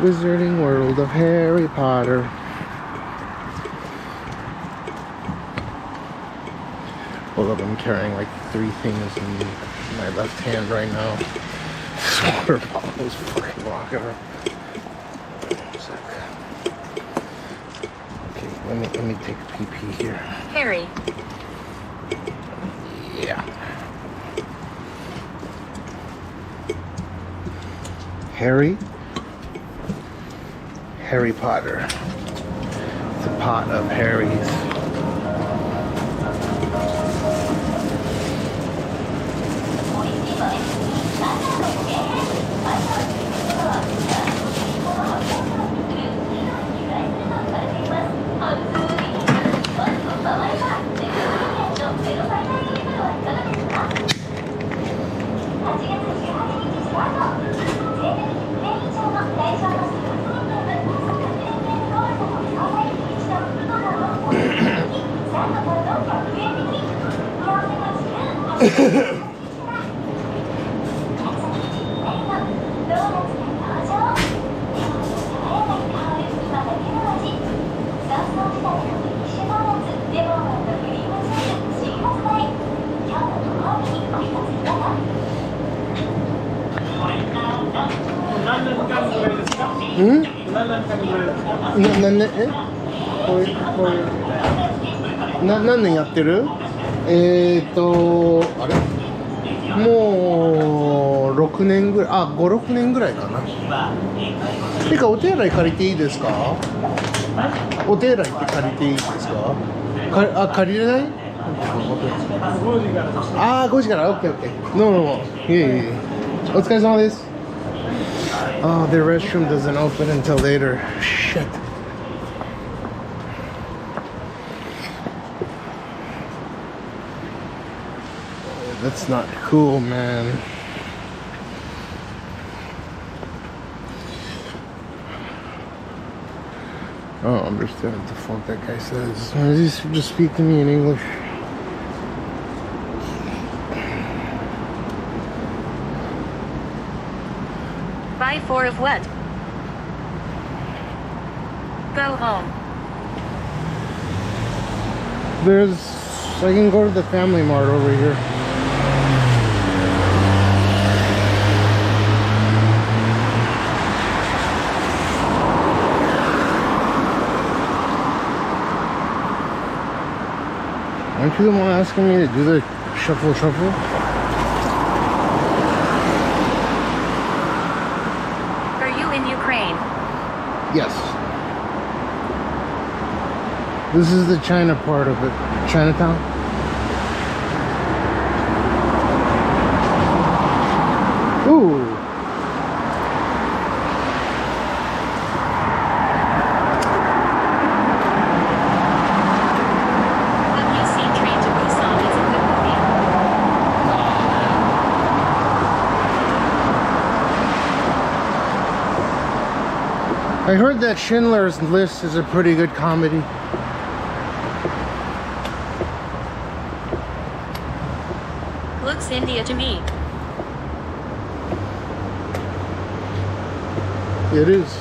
Wizarding World of Harry Potter. Hold up, I'm carrying like 3 things in my left hand right now. This water bottle is fucking rocking her. Okay, let me take a pee here. Harry. Yeah. Harry Potter. It's a pot of Harry's.何年やってる？あれ？もう6年ぐらい、5、6年ぐらいかな。てかお手洗い借りていいですか？お手洗いって借りていいですか？借りれない？あ、5時から、OK。No。いえ。お疲れ様です。Oh, the restroom doesn't open until later. Shit. That's not cool, man. I don't understand what the fuck that guy says. Just speak to me in English. Buy 4 of what? Go home. I can go to the Family Mart over here. Aren't you the one asking me to do the shuffle? Are you in Ukraine? Yes. This is the China part of it. Chinatown. Ooh. I heard that Schindler's List is a pretty good comedy. Looks India to me. It is.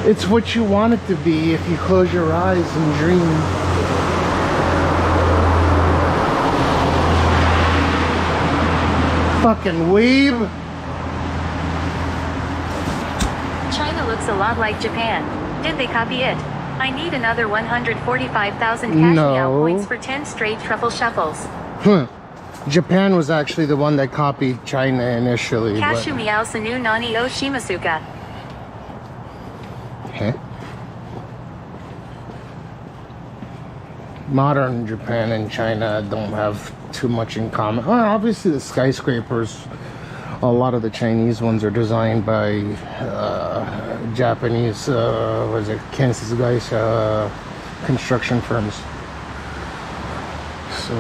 It's what you want it to be if you close your eyes and dream. Fucking weeb. China looks a lot like Japan. Did they copy it? I need another 145,000 cash meow points for 10 straight truffle shuffles. Huh. Japan was actually the one that copied China initially. Kashu meow sanu nani o shimasuka. Huh? Modern Japan and China don't have too much in common. Well, obviously the skyscrapers, a lot of the Chinese ones are designed by Japanese, what is it, Kansas guys, construction firms. So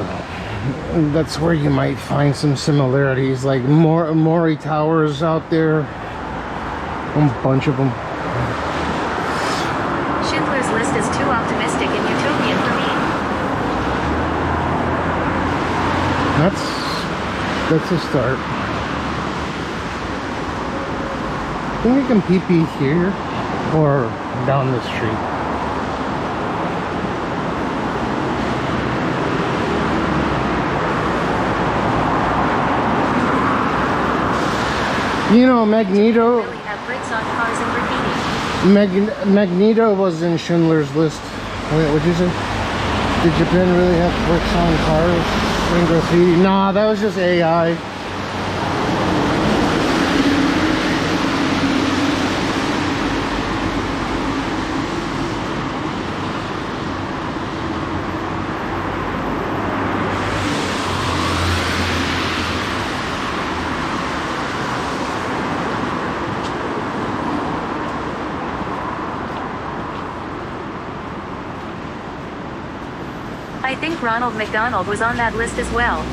that's where you might find some similarities, like Mori Towers out there, a bunch of them. Schindler's List is too optimistic and utopian for me. That's a start. I think we can pee here or down the street. You know, Magneto. Really have bricks on cars and graffiti. Magneto was in Schindler's List. Wait, what'd you say? Did Japan really have bricks on cars and graffiti? Nah, that was just AI. I think Ronald McDonald was on that list as well.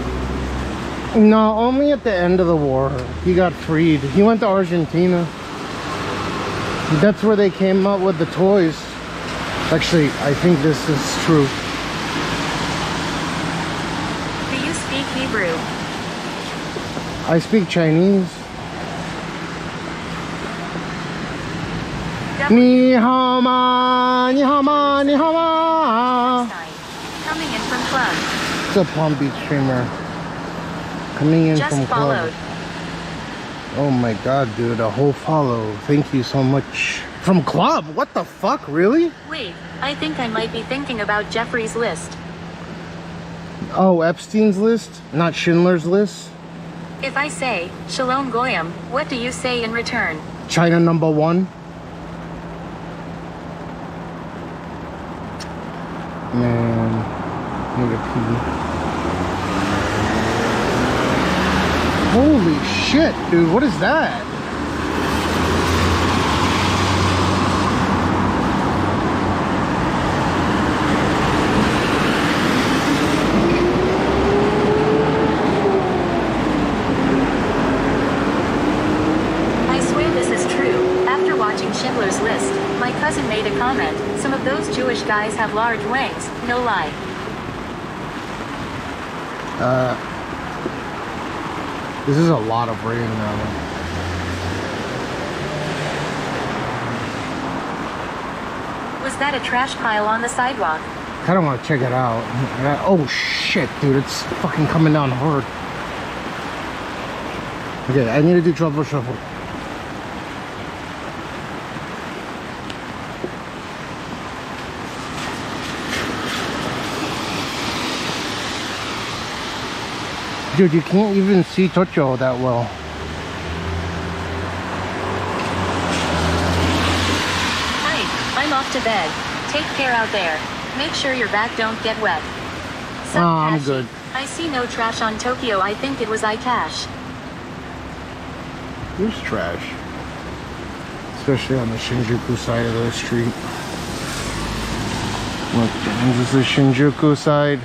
No, only at the end of the war. He got freed. He went to Argentina. That's where they came up with the toys. Actually, I think this is true. Do you speak Hebrew? I speak Chinese. Ni hao ma, ni hao ma, ni hao ma. Coming in from club. It's a Palm Beach streamer. Coming in Just from followed. club. Oh my god, dude, a whole follow. Thank you so much. From club? What the fuck? Really? Wait, I think I might be thinking about Jeffrey's List. Oh, Epstein's List? Not Schindler's List? If I say, Shalom Goyim, what do you say in return? China #1? Man, need a pee. Holy shit, dude, what is that? I swear this is true. After watching Schindler's List, my cousin made a comment. Some of those Jewish guys have large wangs, no lie. This is a lot of rain now. Was that a trash pile on the sidewalk? I kinda wanna check it out. Oh shit, dude, it's fucking coming down hard. Okay, I need to do truffle shuffle. Dude, you can't even see Tocho that well. Hi, I'm off to bed. Take care out there. Make sure your back don't get wet. So I'm catchy. good. I see no trash on Tokyo. I think it was iCash. There's trash. Especially on the Shinjuku side of the street. Look, this is the Shinjuku side.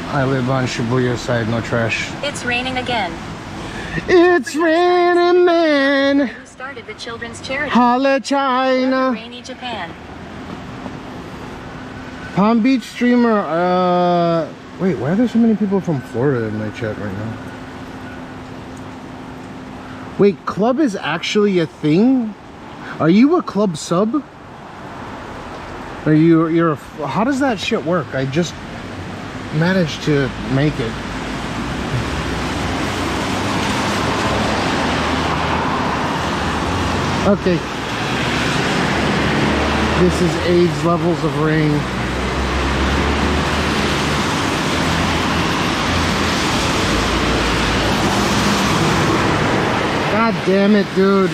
I live on Shibuya side, no trash. It's raining again. It's raining, man! Who started started the children's charity. Holla Love China. rainy Japan. Palm Beach streamer. Wait, why are there so many people from Florida in my chat right now? Wait, club is actually a thing? Are you a club sub? Are you're a, how does that shit work? I just managed to make it. Okay. This is AIDS levels of rain. God damn it, dude.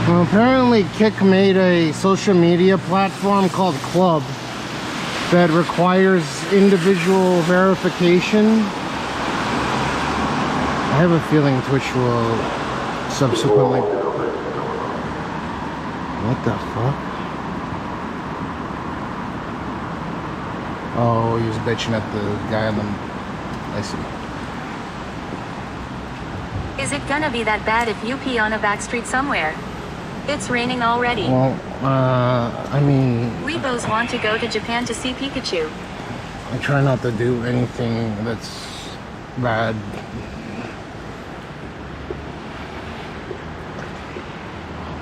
Well, apparently Kik made a social media platform called Club that requires individual verification. I have a feeling Twitch will subsequently... What the fuck? Oh, he was bitching at the guy on the... I see. Is it gonna be that bad if you pee on a back street somewhere? It's raining already. Well, I mean... Weebos want to go to Japan to see Pikachu. I try not to do anything that's bad.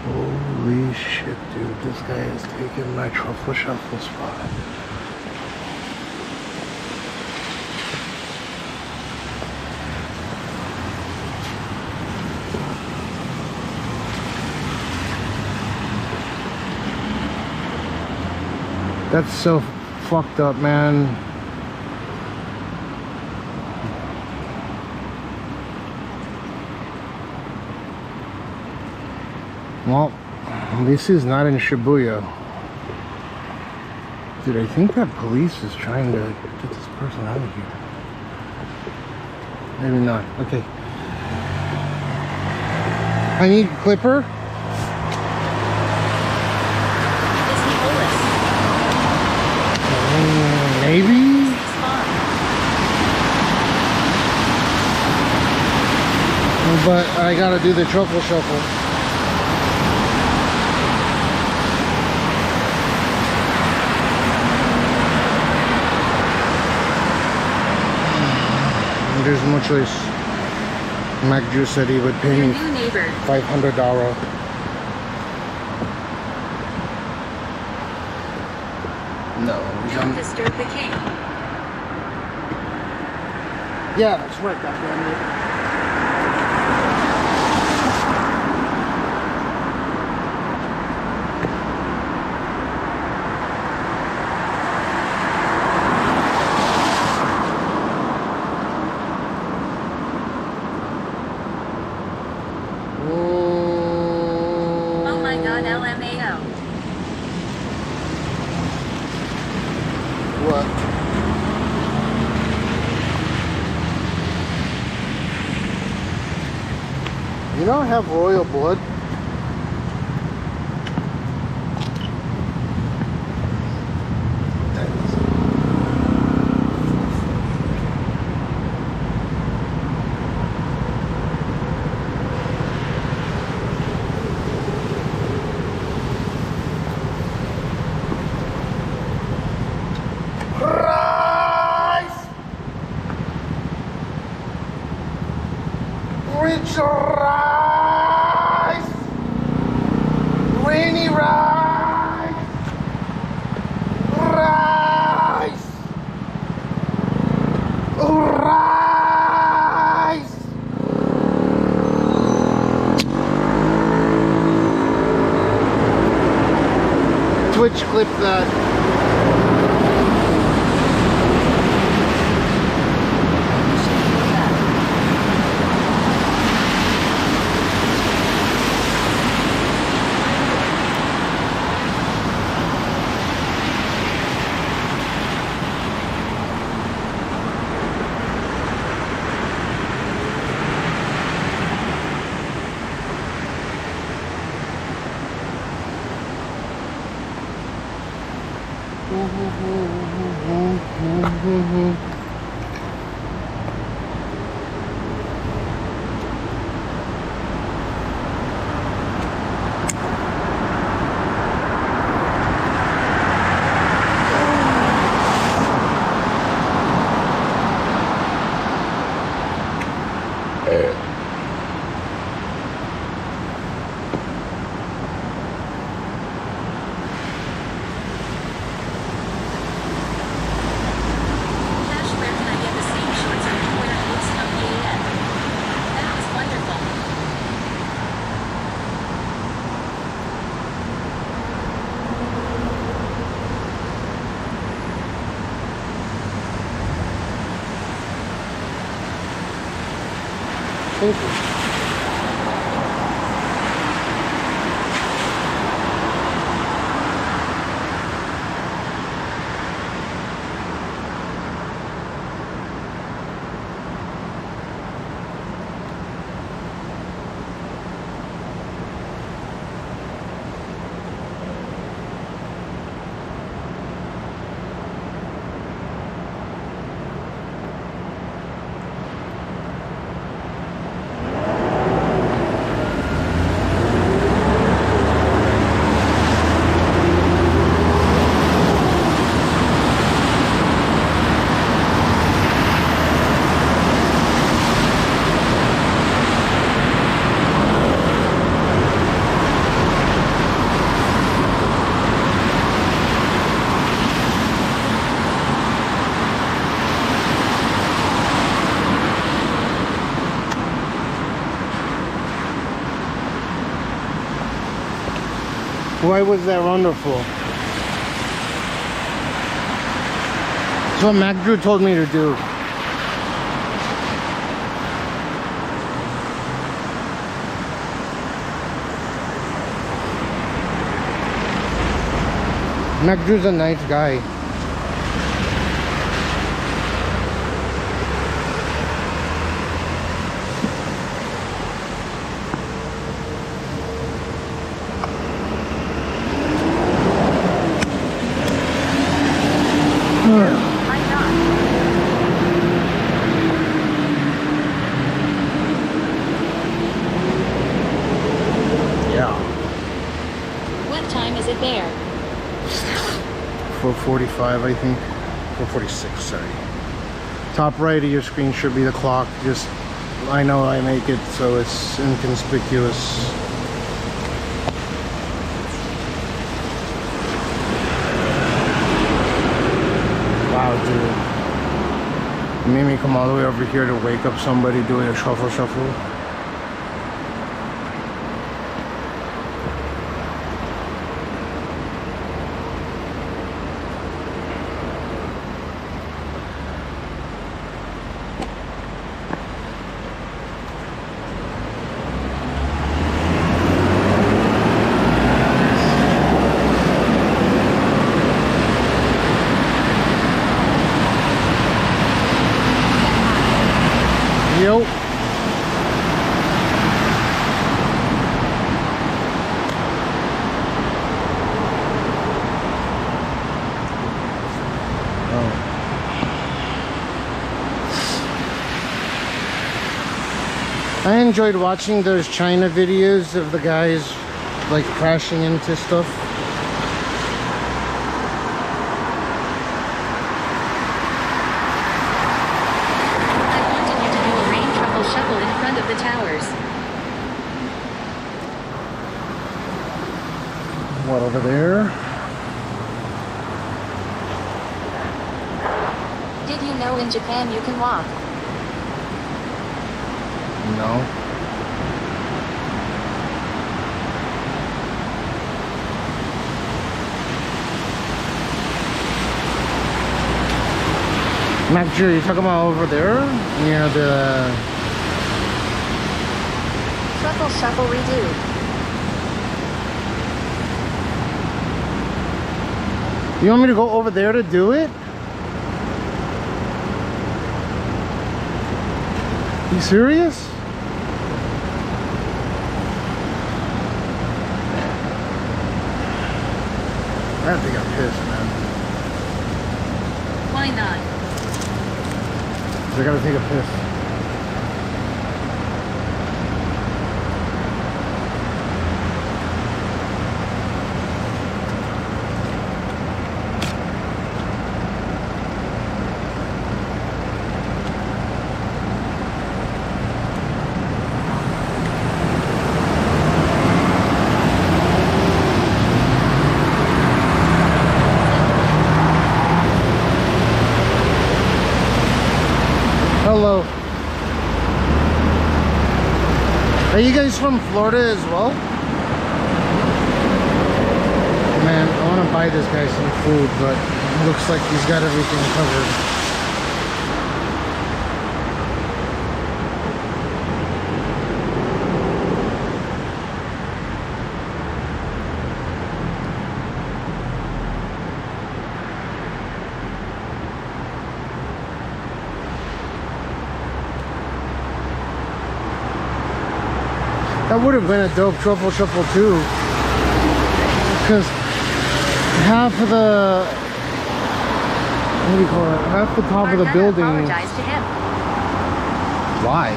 Holy shit, dude. This guy is taking my truffle shuffle spot. That's so fucked up, man. Well, this is not in Shibuya. Dude, I think that police is trying to get this person out of here. Maybe not. Okay. I need Clipper. Maybe? But I gotta do the truffle shuffle. There's no choice. Mac Juice said he would pay me $500. No. Don't disturb the king. Yeah, that's right, goddammit. Oh my god, LMAO. What? You don't have royal blood? Twitch clip that. Cash, where can I get the same shorts and underwear boots from BAF? That was wonderful. Thank you. Why was that wonderful? That's what Mac Drew told me to do. Mac Drew's a nice guy. I'm not. Yeah. What time is it there? 4:45, I think. 4:46, sorry. Top right of your screen should be the clock. Just, I know I make it so it's inconspicuous. Wow, dude. You made me come all the way over here to wake up somebody doing a shuffle. Yo. I enjoyed watching those China videos of the guys like crashing into stuff. I wanted you to do a rain truffle shuffle in front of the towers. What, over there? Did you know in Japan you can walk? No. Mac Drew, you talking about over there? Near the... Truffle shuffle redo. You want me to go over there to do it? You serious? I think I'm pissed, man. Why Why not? I gotta take a piss. Hello. Are you guys from Florida as well? Man, I want to buy this guy some food, but it looks like he's got everything covered. That would have been a dope truffle shuffle too, because half of the, what do you call it? Half the top of the building. Apologize to him. Why?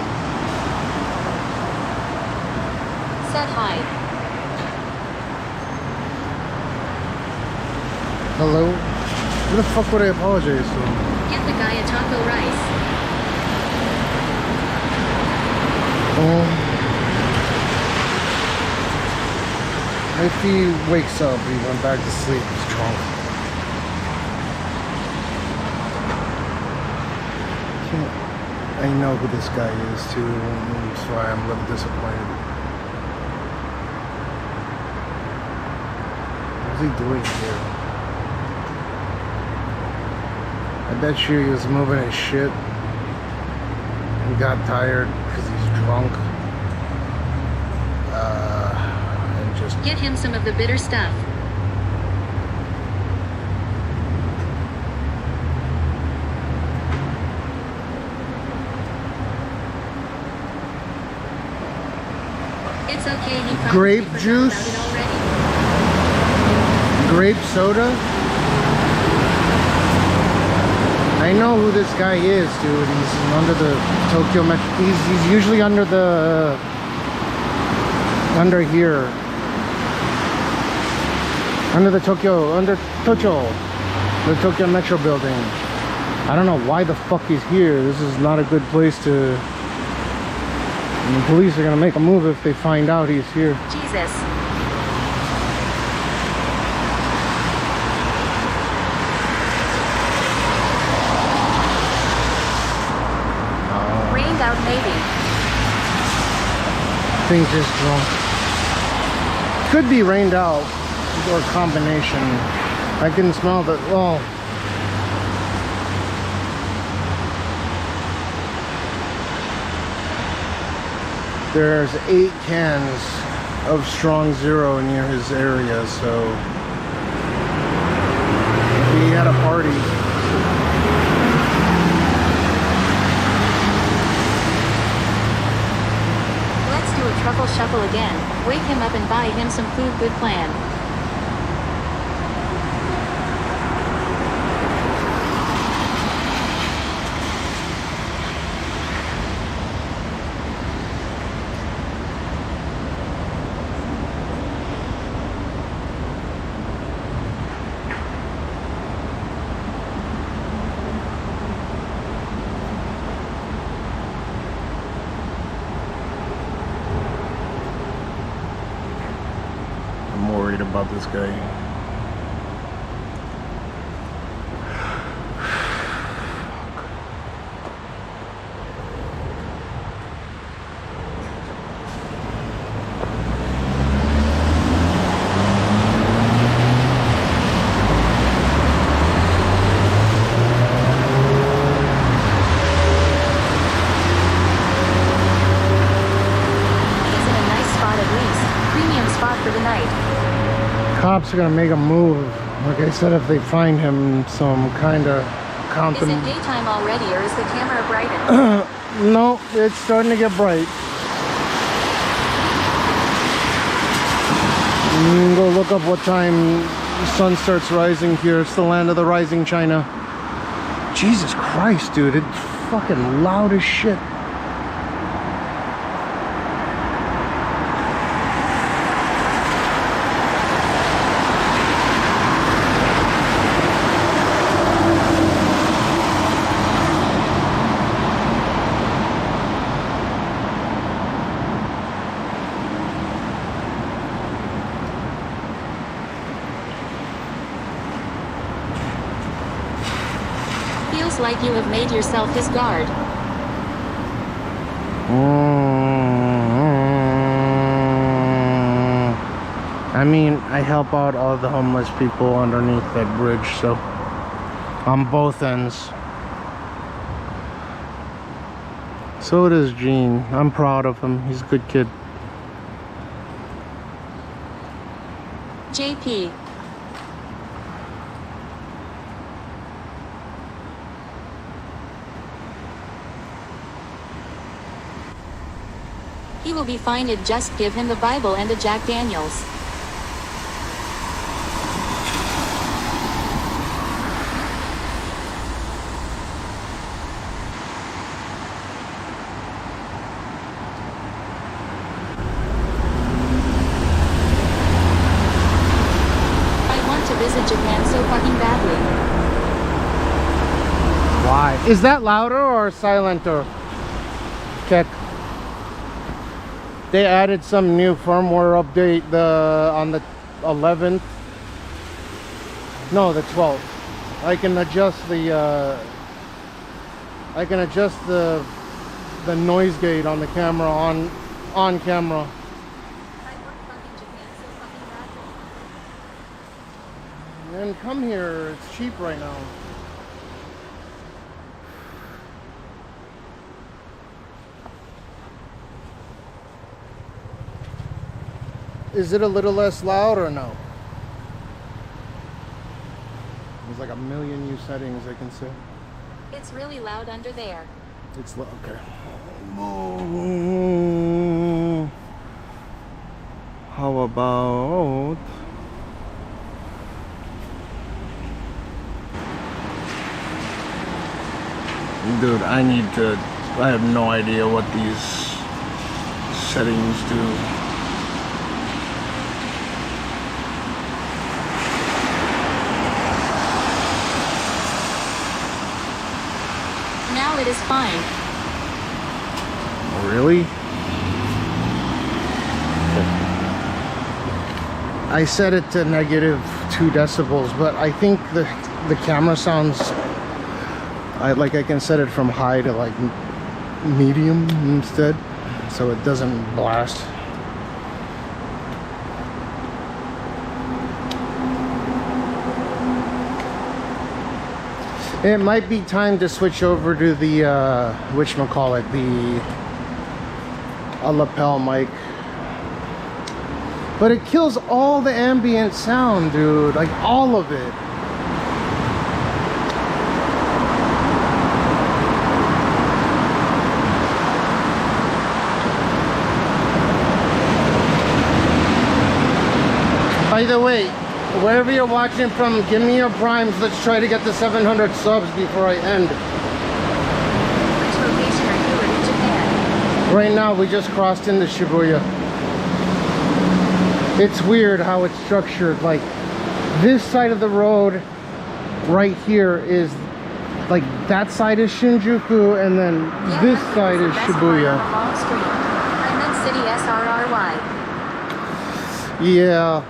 Said hi. Hello? What the fuck would I apologize to? Get the guy a taco rice. Oh. If he wakes up, he went back to sleep, he's drunk. I know who this guy is too, that's why I'm a little disappointed. What's he doing here? I bet you he was moving his shit and got tired because he's drunk. Get him some of the bitter stuff. It's okay, he probably Grape forgot juice? about it already. Grape soda? I know who this guy is, dude. He's under the Tokyo Metro. He's usually under the under here. Under the Tokyo the Tokyo Metro building. I don't know why the fuck he's here. This is not a good place to. And the police are gonna make a move if they find out he's here. Jesus. Rained out maybe. I think just drunk. Could be rained out. Or a combination. I can smell the, well, there's 8 cans of strong zero near his area, so he had a party. Let's do a truffle shuffle again. Wake him up and buy him some food. Good plan. About this guy. Cops are gonna make a move. Like I said, if they find him, some kind of Is it daytime already, or is the camera brightened? No, it's starting to get bright. You can go look up what time the sun starts rising here. It's the land of the rising China. Jesus Christ, dude, it's fucking loud as shit. Like you have made yourself his guard. I mean, I help out all the homeless people underneath that bridge, so on both ends. So does Gene. I'm proud of him. He's a good kid. JP. He will be fine. It just give him the Bible and a Jack Daniels. I want to visit Japan so fucking badly. Why? Is that louder or silenter? Check. They added some new firmware update on the 11th. No, the 12th. I can adjust the noise gate on the camera on camera. And come here, it's cheap right now. Is it a little less loud or no? There's like a million new settings I can see. It's really loud under there. It's okay. How about dude, I have no idea what these settings do. Now it is fine. Really? I set it to -2 decibels, but I think the camera sounds I can set it from high to like medium instead, so it doesn't blast. It might be time to switch over to the whatchamacallit, a lapel mic. But it kills all the ambient sound, dude, like all of it. By the way, wherever you're watching from, give me your primes. Let's try to get to 700 subs before I end. Which location are you in Japan? Right now, we just crossed into Shibuya. It's weird how it's structured. Like, this side of the road right here is, like, that side is Shinjuku, and then this side is Shibuya. I meant City SRRY. Yeah.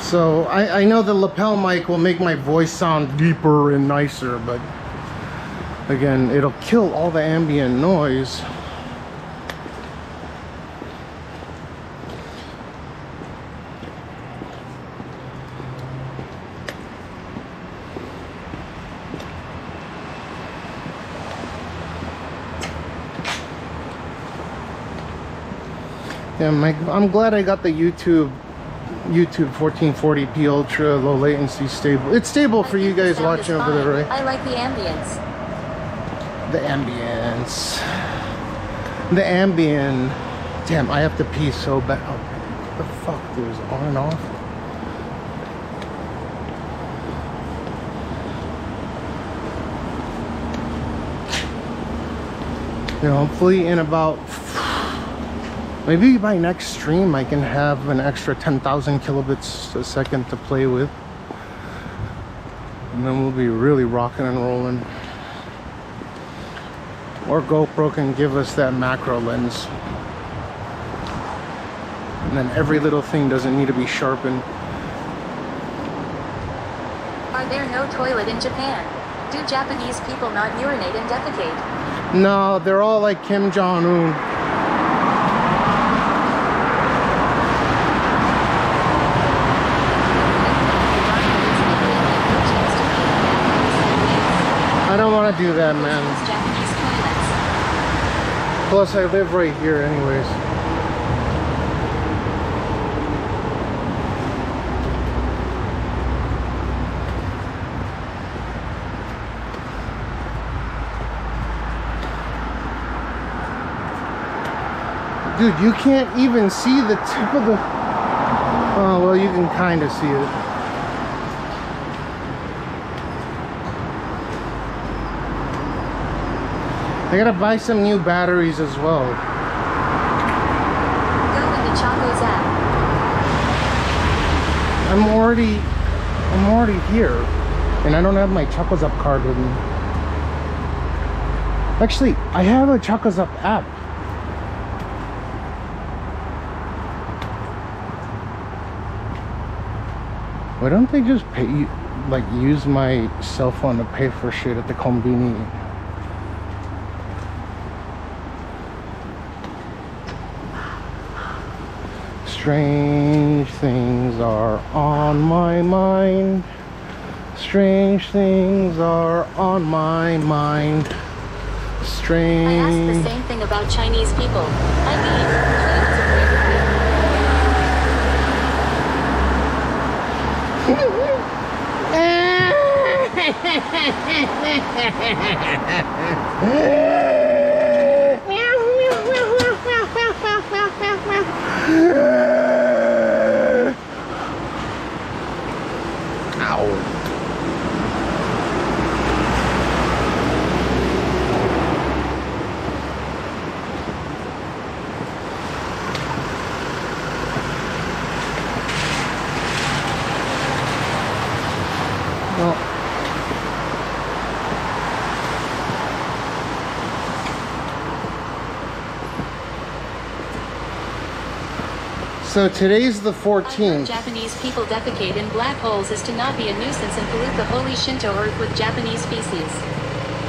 So I know the lapel mic will make my voice sound deeper and nicer, but again, it'll kill all the ambient noise. Yeah, I'm glad I got the YouTube 1440p ultra low latency stable. It's stable for you guys watching over there, right? I like the ambience. The ambience. The ambient. Damn, I have to pee so bad. Oh, what the fuck, dude? Is it on and off? You know, hopefully in about, maybe by next stream I can have an extra 10,000 kilobits a second to play with. And then we'll be really rocking and rolling. Or GoPro can give us that macro lens. And then every little thing doesn't need to be sharpened. Are there no toilet in Japan? Do Japanese people not urinate and defecate? No, they're all like Kim Jong-un. I don't want to do that, man. Japanese toilets. Plus, I live right here anyways. Dude, you can't even see the tip of the... Oh, well, you can kind of see it. I gotta buy some new batteries as well. Go in the Chacos app. I'm already here, and I don't have my Chacos Up card with me. Actually, I have a Chacos Up app. Why don't they just pay, like, use my cell phone to pay for shit at the convenience? Strange things are on my mind. Strange things are on my mind. I Strange. asked the same thing about Chinese people. I mean, So today's the I heard 14th. Japanese people defecate in black holes is to not be a nuisance and pollute the holy Shinto earth with Japanese feces.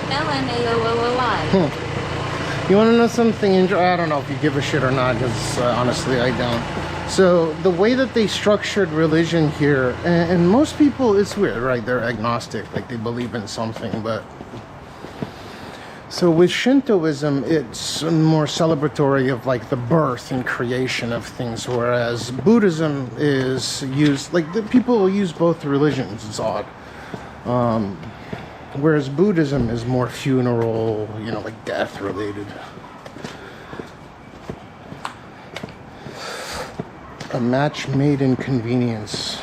LMAOOOI. You want to know something? I don't know if you give a shit or not, because honestly, I don't. So the way that they structured religion here, and most people, it's weird, right? They're agnostic, like they believe in something, but... So with Shintoism, it's more celebratory of like the birth and creation of things, whereas Buddhism is used, like the people will use both religions, it's odd. Whereas Buddhism is more funeral, you know, like death related. A match made in convenience.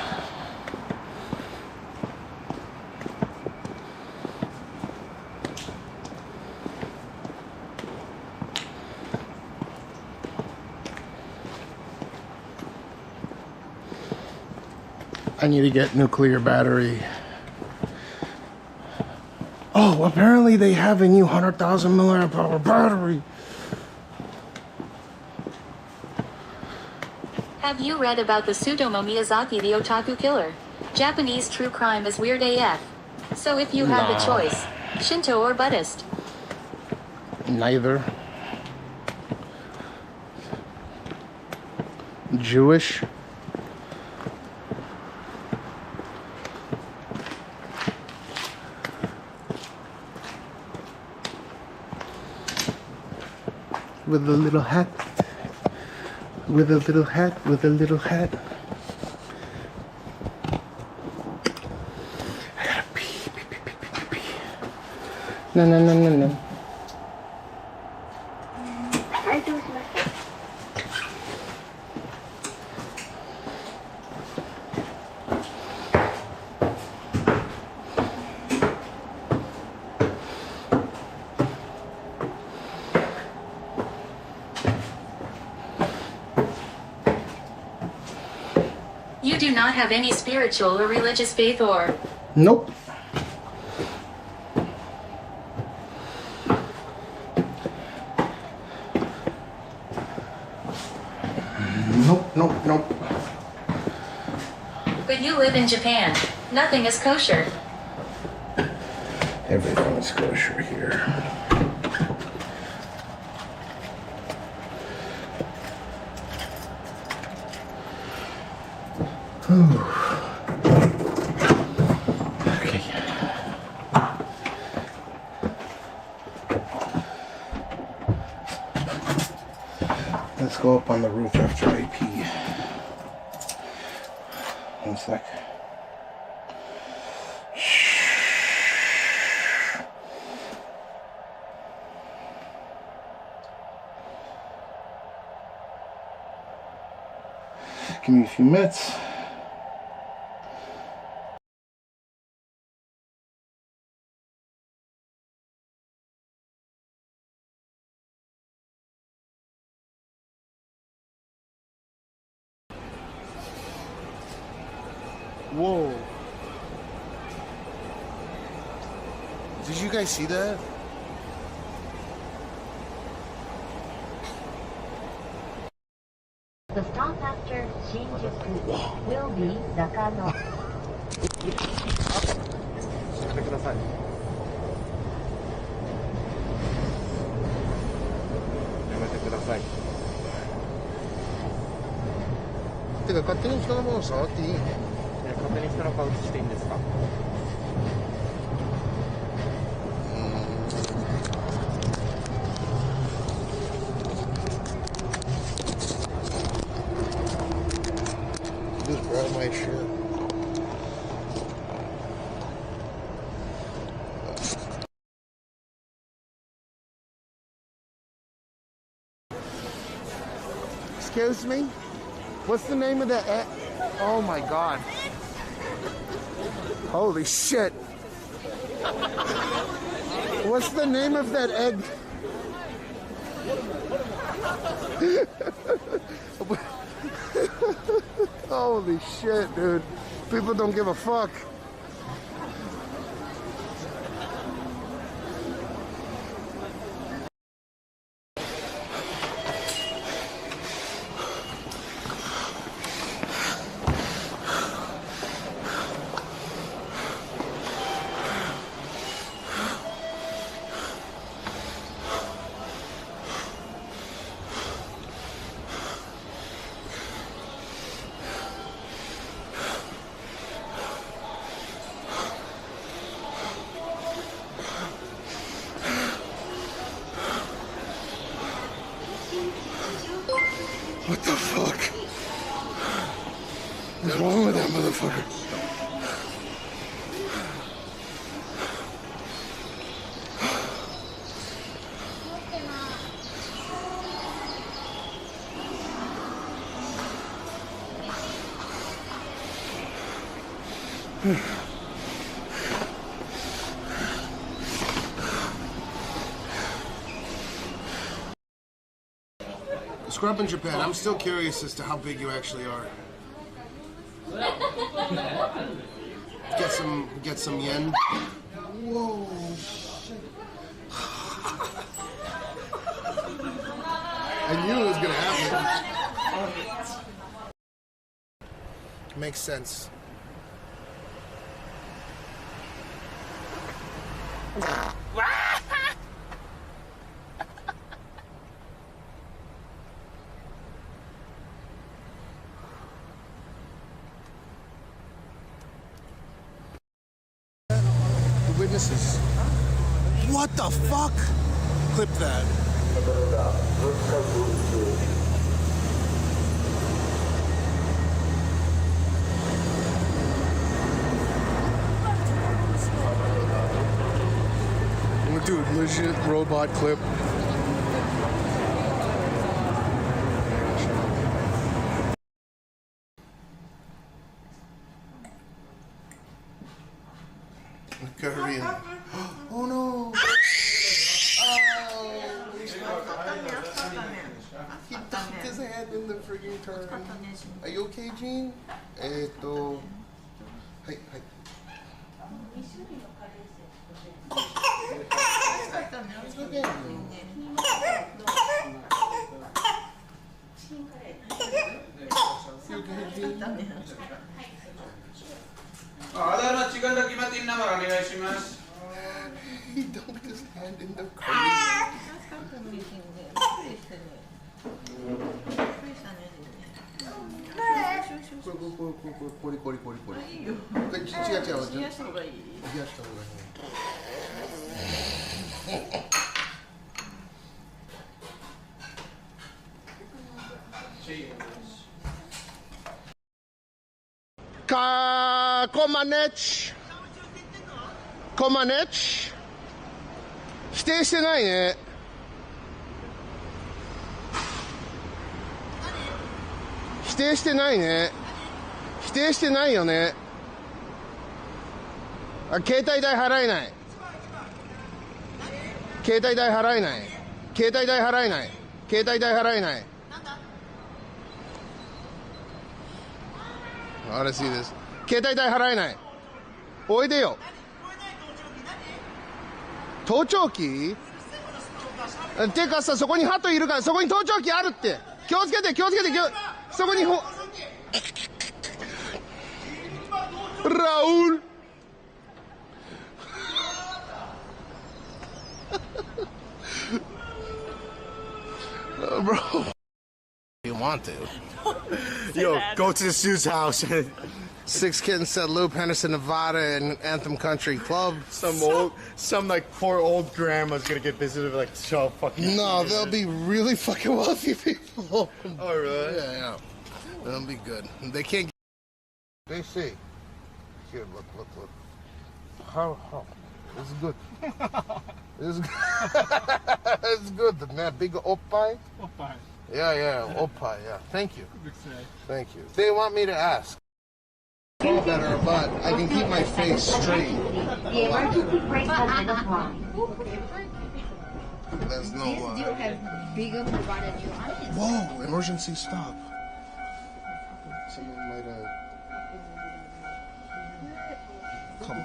I need to get nuclear battery. Oh, apparently they have a new 100,000 milliamp hour battery. Have you read about the Tsutomu Miyazaki, the otaku killer? Japanese true crime is weird AF. So if you had the choice, Shinto or Buddhist? Neither. Jewish. With a little hat. With a little hat. With a little hat. I gotta pee. Pee. No. You do not have any spiritual or religious faith or... Nope. Nope. But you live in Japan. Nothing is kosher. Everything is kosher here. Okay. Let's go up on the roof after I pee. One sec. Give me a few minutes. Whoa. Did you guys see that? The stop after Shinjuku will be Nakano. やってください。やめてください。てか勝手に人のもの触っていい？勝手に人の顔映していいんですか？Just grab my shirt. Excuse me? What's the name of the egg? Oh my god. Holy shit. What's the name of that egg? Holy shit, dude. People don't give a fuck. What the fuck? What's wrong with that motherfucker? Scrub in Japan. I'm still curious as to how big you actually are. Get some yen. Whoa, shit. I knew it was gonna happen. Makes sense. Witnesses. What the fuck? Clip that. Dude, legit robot clip. Korean. Oh no! Oh. dunked his hand in the frigging turn. Are you okay, Gene? はいはい。He dunked his hand in the curry. これ。これ違う。冷やした方がいい。コマネッチ否定してないね。否定してないね。否定してないよね。あ、携帯代払えない。携帯代払えない。携帯代払えない。携帯代払えない。あれ、see this。携帯代払えない。おいでよ。盗聴器？てかさ、そこにハトいるから、そこに盗聴器あるって。気をつけて、そこにラウルBro, you want to? Yo, go to this dude's house. Six Kittens said Luke Henderson, Nevada, and Anthem Country Club. Some like poor old grandma's gonna get visited like so fucking. No, they'll be really fucking wealthy people. Oh really? Yeah. They'll be good. They can't. They see. Here, look. How? This is good. This is good. It's good. That big oppai. Yeah, oppai. Yeah. Thank you. Thank you. They want me to ask. Feel better, but I can keep my face straight. The emergency brake has been applied. There's no. These do have bigger provided you on it. Whoa! Emergency stop. Someone might have. Come on.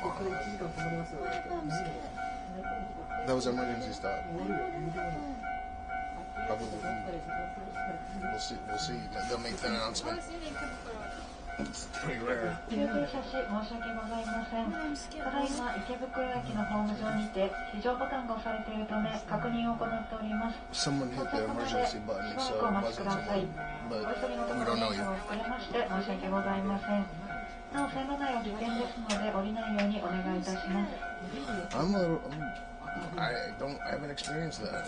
That was emergency stop. Probably. We'll see. They'll make that announcement. It's pretty rare. 救急車し申し訳ございません。ただいま池袋駅のホーム上にて非常ボタンが押されているため確認を行っております。 Someone hit the emergency button, し so ばらくお it 待ちく wasn't ださい。 someone. お But 急ぎの we ご don't know 乗 you. 車を遅れまして申し訳ございません。なお線路内は危険ですので降りないようにお願いいたします。 I haven't experienced that.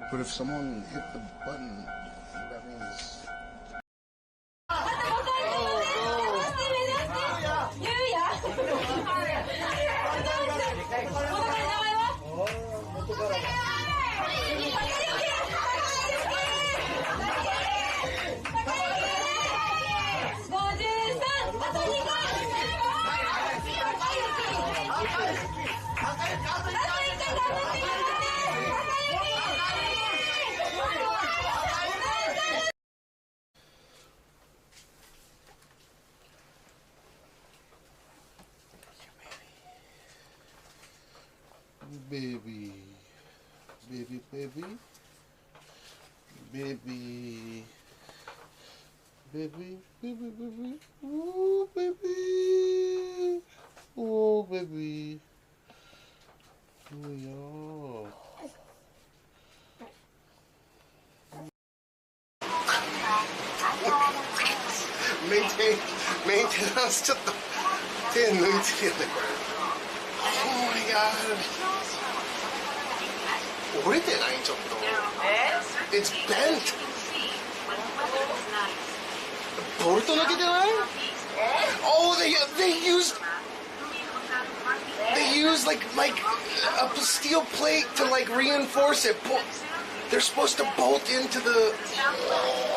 But if someone hit the button, that means. Baby. Ooh, baby. Oh, baby. Oh, yeah. Maintenance ちょっと手抜いてるねこれ。Oh my god. 折れてないちょっと。It's bent. ボルト抜けてない？ Oh, they used like a steel plate to like reinforce it. They're supposed to bolt into the.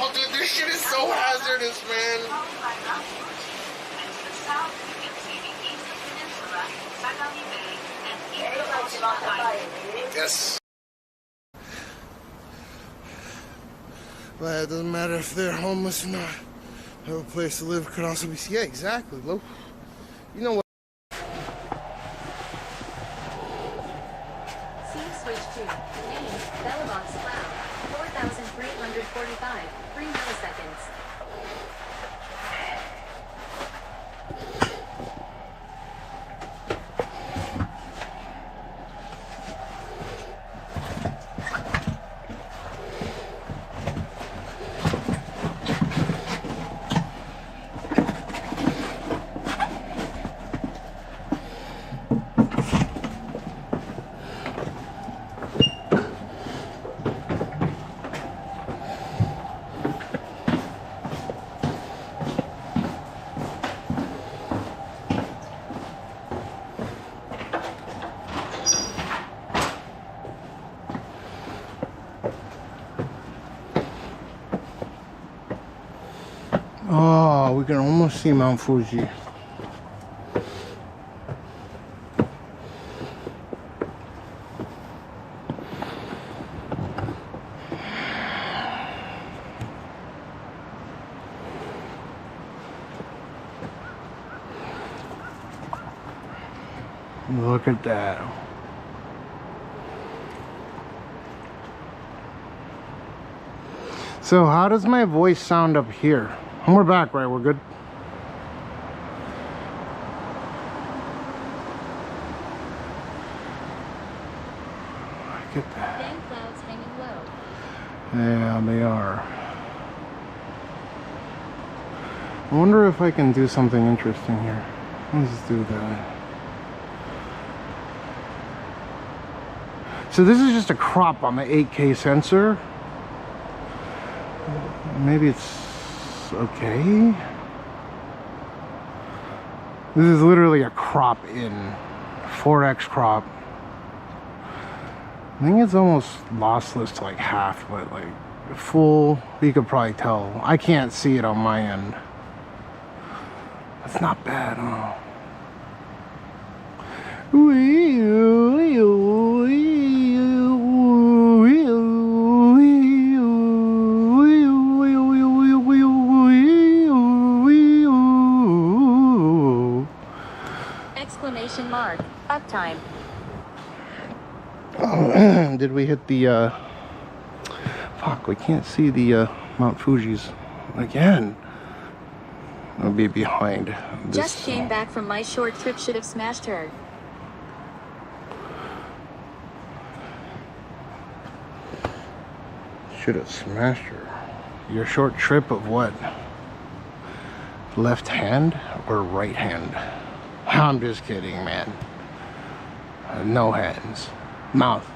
Oh, dude, this shit is so hazardous, man. Yes. But it doesn't matter if they're homeless or not. Have a place to live could also be. Yeah, exactly. Look, you know what? Scene switch to name Bellbox Cloud 4345 3 milliseconds. Oh, we can almost see Mount Fuji. Look at that. So how does my voice sound up here? And we're back, right? We're good? Look at that. Thin clouds hanging low. Yeah, they are. I wonder if I can do something interesting here. Let's do that. So this is just a crop on the 8K sensor. Maybe it's okay. This is literally a crop in 4x crop. I think it's almost lossless to like half, but like full, you could probably tell. I can't see it on my end. That's not bad, huh? Exclamation mark. Uptime. Oh, did we hit the fuck, we can't see the Mount Fuji's again. I'll be behind this. Just came back from my short trip, should have smashed her. Should have smashed her. Your short trip of what? Left hand or right hand? I'm just kidding, man. No hands. Mouth.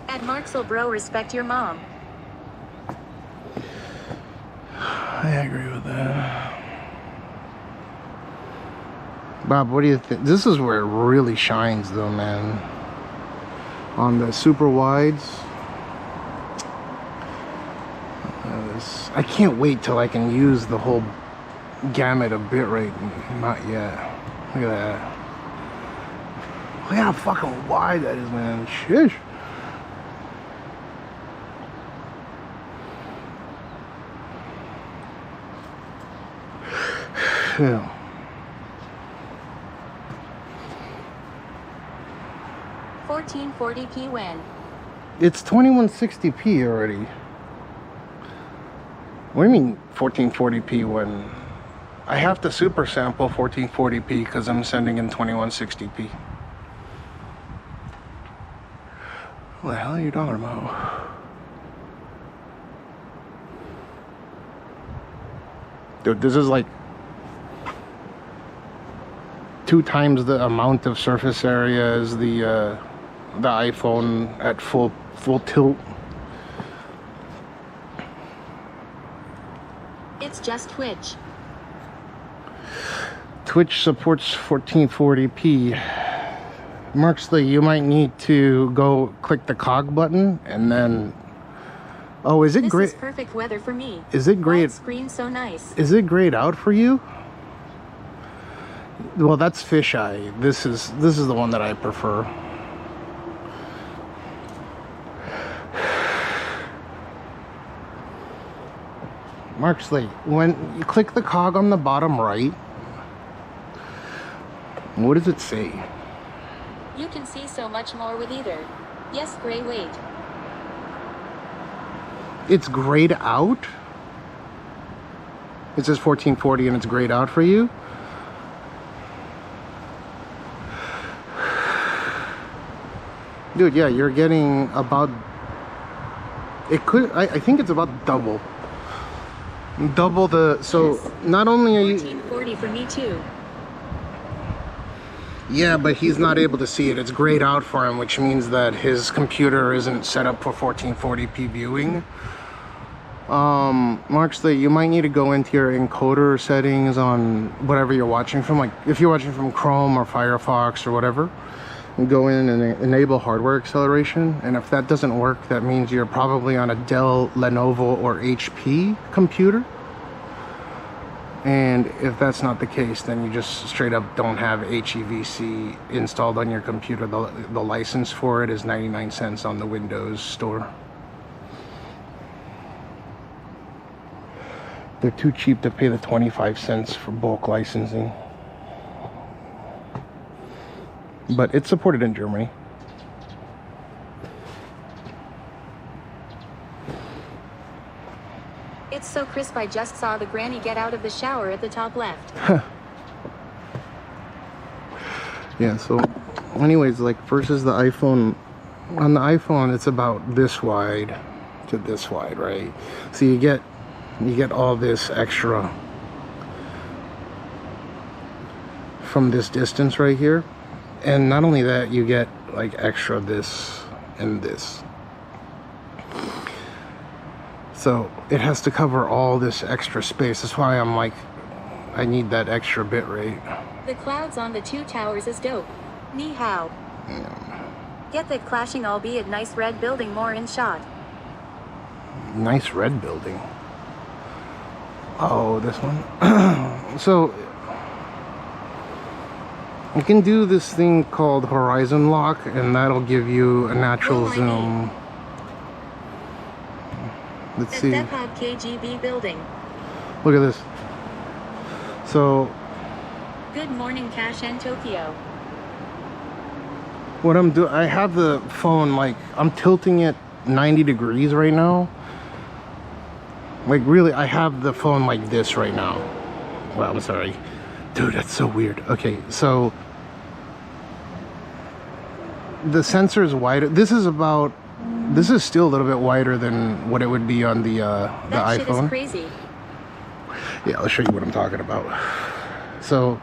At Marxel bro, respect your mom. I agree with that. Bob, what do you think? This is where it really shines though, man. On the super wides. I can't wait till I can use the whole gamut of bitrate. Not yet. Look at that. Look how fucking wide that is, man. Shish. Yeah. $1440p when? It's 2160p already. What do you mean 1440p when? I have to super sample 1440p because I'm sending in 2160p. What the hell are you talking about? Dude, this is like 2 times the amount of surface area as the iPhone at full tilt. It's just Twitch. Twitch supports 1440p. Marksley, you might need to go click the cog button and then. Oh, is it great? This is perfect weather for me. Is it great? Screen so nice. Is it grayed out for you? Well, that's fisheye. This is the one that I prefer. Mark Slate, when you click the cog on the bottom right, what does it say? You can see so much more with either. Yes, gray, wait. It's grayed out? It says 1440 and it's grayed out for you? Dude, yeah, you're getting about... It could... I think it's about double. Double the... So, yes. Not only are you... 1440 for me too. Yeah, but he's not able to see it. It's grayed out for him, which means that his computer isn't set up for 1440p viewing. Mark Slate, you might need to go into your encoder settings on whatever you're watching from. Like, if you're watching from Chrome or Firefox or whatever, and go in and enable hardware acceleration. And if that doesn't work, that means you're probably on a Dell, Lenovo, or HP computer. And if that's not the case, then you just straight up don't have HEVC installed on your computer. The license for it is 99 cents on the Windows store. They're too cheap to pay the 25 cents for bulk licensing. But it's supported in Germany. It's so crisp, I just saw the granny get out of the shower at the top left. Yeah, so anyways, like versus the iPhone, on the iPhone it's about this wide to this wide, right? So you get all this extra from this distance right here. And not only that, you get like extra this and this. So it has to cover all this extra space. That's why I'm like, I need that extra bit rate. The clouds on the two towers is dope. Ni hao. Yeah. Get that clashing albeit nice red building more in shot. Nice red building. Oh, this one. So you can do this thing called horizon lock, and that'll give you a natural zoom. Let's see. Step up KGB building. Look at this. So Good morning, Cash and Tokyo. what I'm doing, I have the phone like, I'm tilting it 90 degrees right now. Like really, I have the phone like this right now. Well, I'm sorry. Dude, that's so weird. Okay, so the sensor is wider. This is still a little bit wider than what it would be on the That shit iPhone. is crazy. Yeah, I'll show you what I'm talking about. So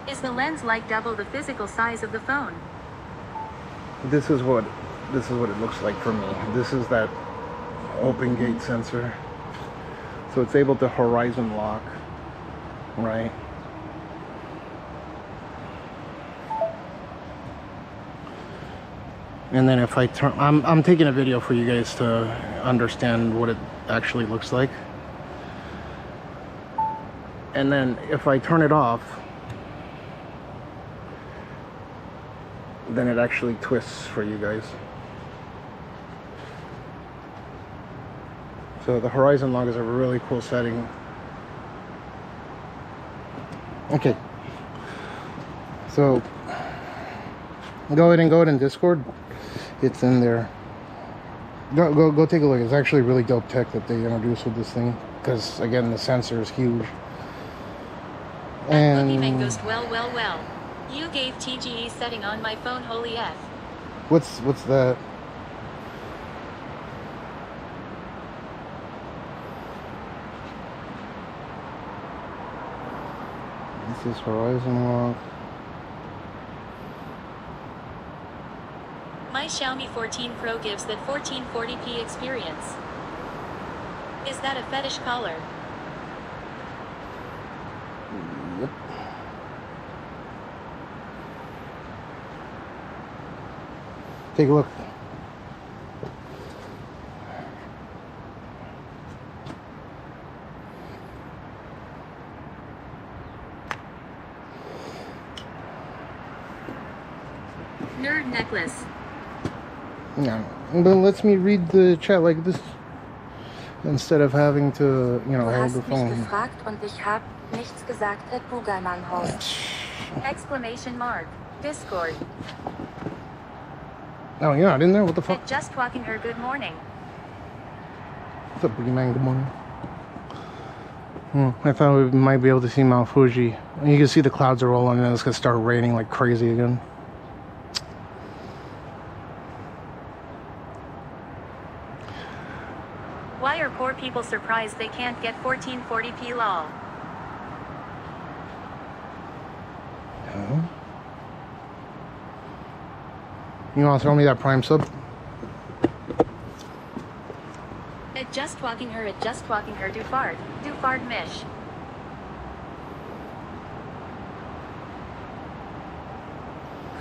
Is the lens like double the physical size of the phone? this is what it looks like for me. This is that open gate sensor. So it's able to horizon lock, right? And then if I turn, I'm taking a video for you guys to understand what it actually looks like. And then if I turn it off, then it actually twists for you guys. So the horizon lock is a really cool setting. Okay. So go ahead in Discord. It's in there. Go take a look. It's actually really dope tech that they introduced with this thing. Because again, the sensor is huge. And Boogeyman goes well. You gave TGE setting on my phone, holy F. What's that? This is horizon lock. My Xiaomi 14 Pro gives that 1440p experience. Is that a fetish collar? Yep. Take a look. Nerd necklace. Yeah, but it lets me read the chat like this instead of having to, you know, hold the phone. Gefragt und ich hab nichts gesagt at Bugelmann-Host. Exclamation mark. Discord. Oh, you're not in there? What the fuck? At Just Walking Her good morning. What's up, Boogeyman? Good morning. I thought we might be able to see Mount Fuji. You can see the clouds are rolling and it's gonna start raining like crazy again. Why are poor people surprised they can't get 1440p lol? You wanna throw me that Prime sub? At Just Walking Her, at Just Walking Her, do fart mish.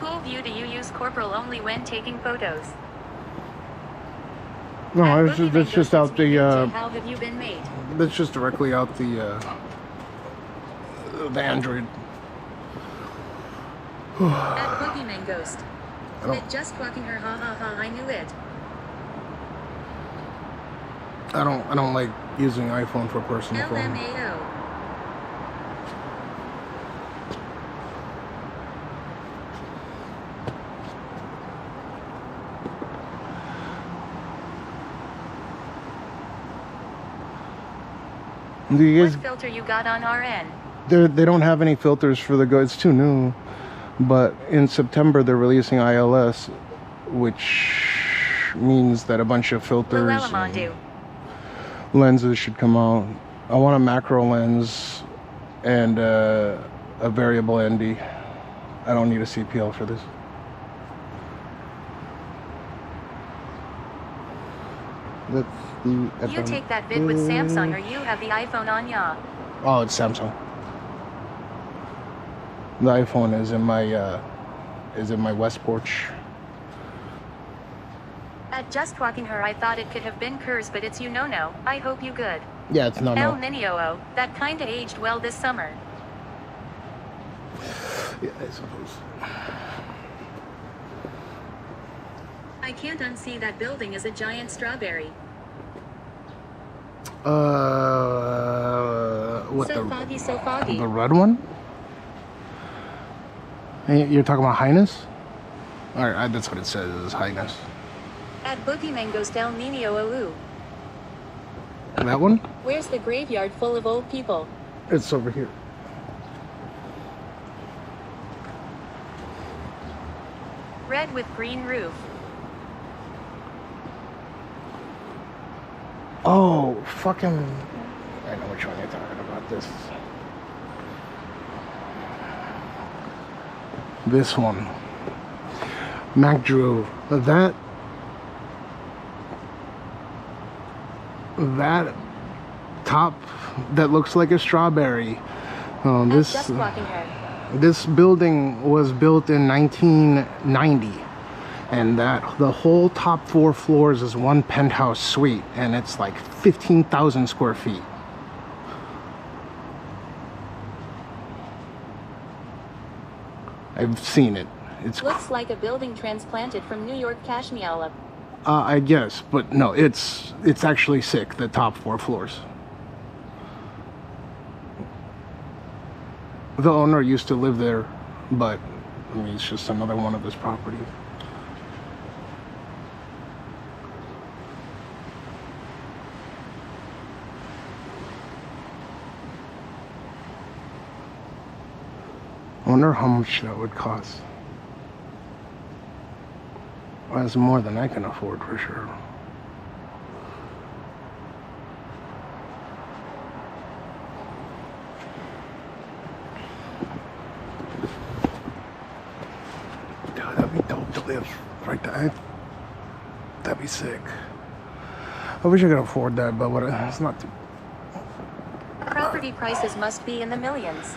Cool view. Do you use corporal only when taking photos? No, that's just out the How have you been made? that's just directly out the Android. At Boogeyman Ghost. I don't- At Just Walking Her, ha ha ha, I knew it. I don't like using iPhone for personal phone. LMAO. Do you guys? What filter you got on RN? They don't have any filters for the Go. It's too new. But in September they're releasing ILS, which means that a bunch of filters and lenses should come out. I want a macro lens and a variable ND. I don't need a CPL for this. That's the. You take that vid with Samsung or you have the iPhone on ya. Oh, it's Samsung. The iPhone is in my west porch. At Just Walking Her, I thought it could have been Kurz, but it's you no. I hope you good. Yeah, it's no. El Ninio, that kinda aged well this summer. Yeah, I suppose. I can't unsee that building is a giant strawberry. What So foggy. The red one? You're talking about Highness? Alright, that's what it says, is Highness. At Boogeyman Ghost El Nino Olu. That one? Where's the graveyard full of old people? It's over here. Red with green roof. Oh, fucking... I know which one you're talking about. This one. Mac Drew. That top that looks like a strawberry. This building was built in 1990, and the whole top 4 floors is one penthouse suite, and it's like 15,000 square feet. I've seen it. It looks like a building transplanted from New York Kashmir. I guess, but no, it's actually sick, the top 4 floors. The owner used to live there, but I mean, it's just another one of his properties. I wonder how much that would cost. Well, that's more than I can afford for sure. Dude, that'd be dope to live right there. That'd be sick. I wish I could afford that, but it's not too... Property prices must be in the millions.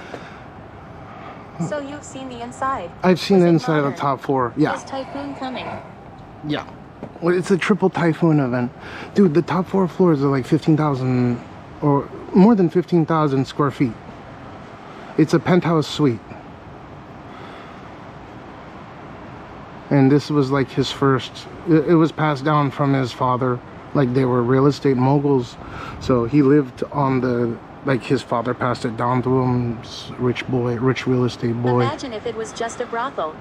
So you've seen the inside? I've seen the inside of the top 4. Yeah. Is Typhoon coming? Yeah. Well, it's a triple Typhoon event. Dude, the top 4 floors are like 15,000 or more than 15,000 square feet. It's a penthouse suite. And this was like his first, it was passed down from his father. Like they were real estate moguls. So he lived on the, like his father passed it down to him. Rich boy, rich real estate boy. Imagine if it was just a brothel.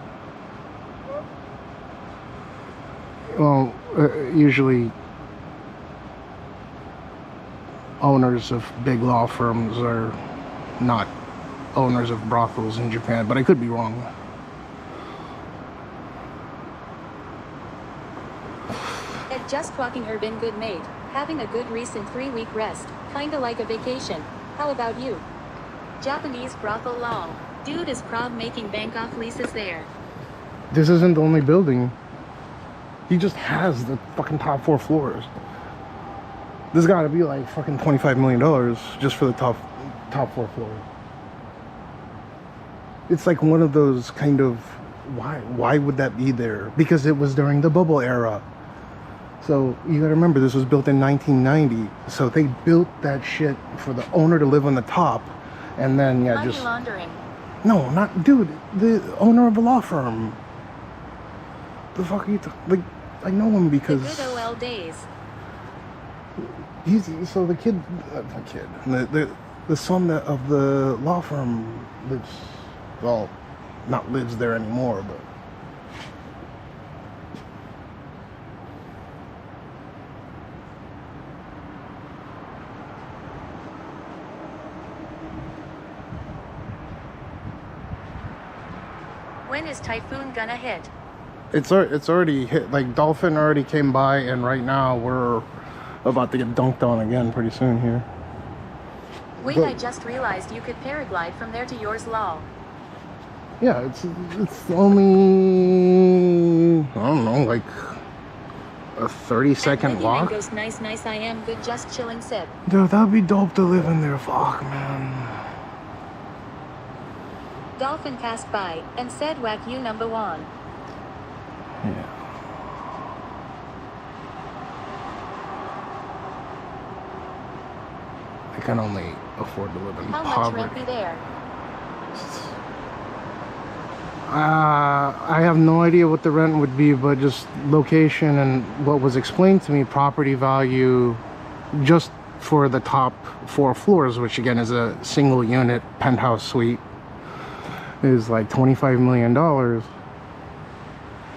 Well, usually owners of big law firms are not owners of brothels in Japan, but I could be wrong. At Just Walking Urban Good Mate, having a good recent 3-week rest, kinda like a vacation. How about you? Japanese brothel long. Dude is prob making bank off leases there. This isn't the only building. He just has the fucking top 4 floors. This gotta be like fucking $25 million just for the top 4 floors. It's like one of those kind of, why would that be there? Because it was during the bubble era. So you gotta remember, this was built in 1990. So they built that shit for the owner to live on the top, and then yeah, Money just laundering. no, not dude, the owner of a law firm. The fuck are you like? I know him because The good OL days. he's so the kid, the son of the law firm lives, well, not lives there anymore, but. When is Typhoon gonna hit? It's already hit. Like Dolphin already came by, and right now we're about to get dunked on again pretty soon here. Wait, But- I just realized you could paraglide from there to yours law. Yeah, it's only, I don't know, like a 30-second And walk. goes nice, I am good, just chilling sip. Dude, that'd be dope to live in there. Fuck, man. Dolphin passed by and said, "Whack you number 1." Yeah. I can only afford to live in How much poverty. rent be there? I have no idea what the rent would be, but just location and what was explained to me, property value just for the top 4 floors, which again is a single unit penthouse suite, is like $25 million.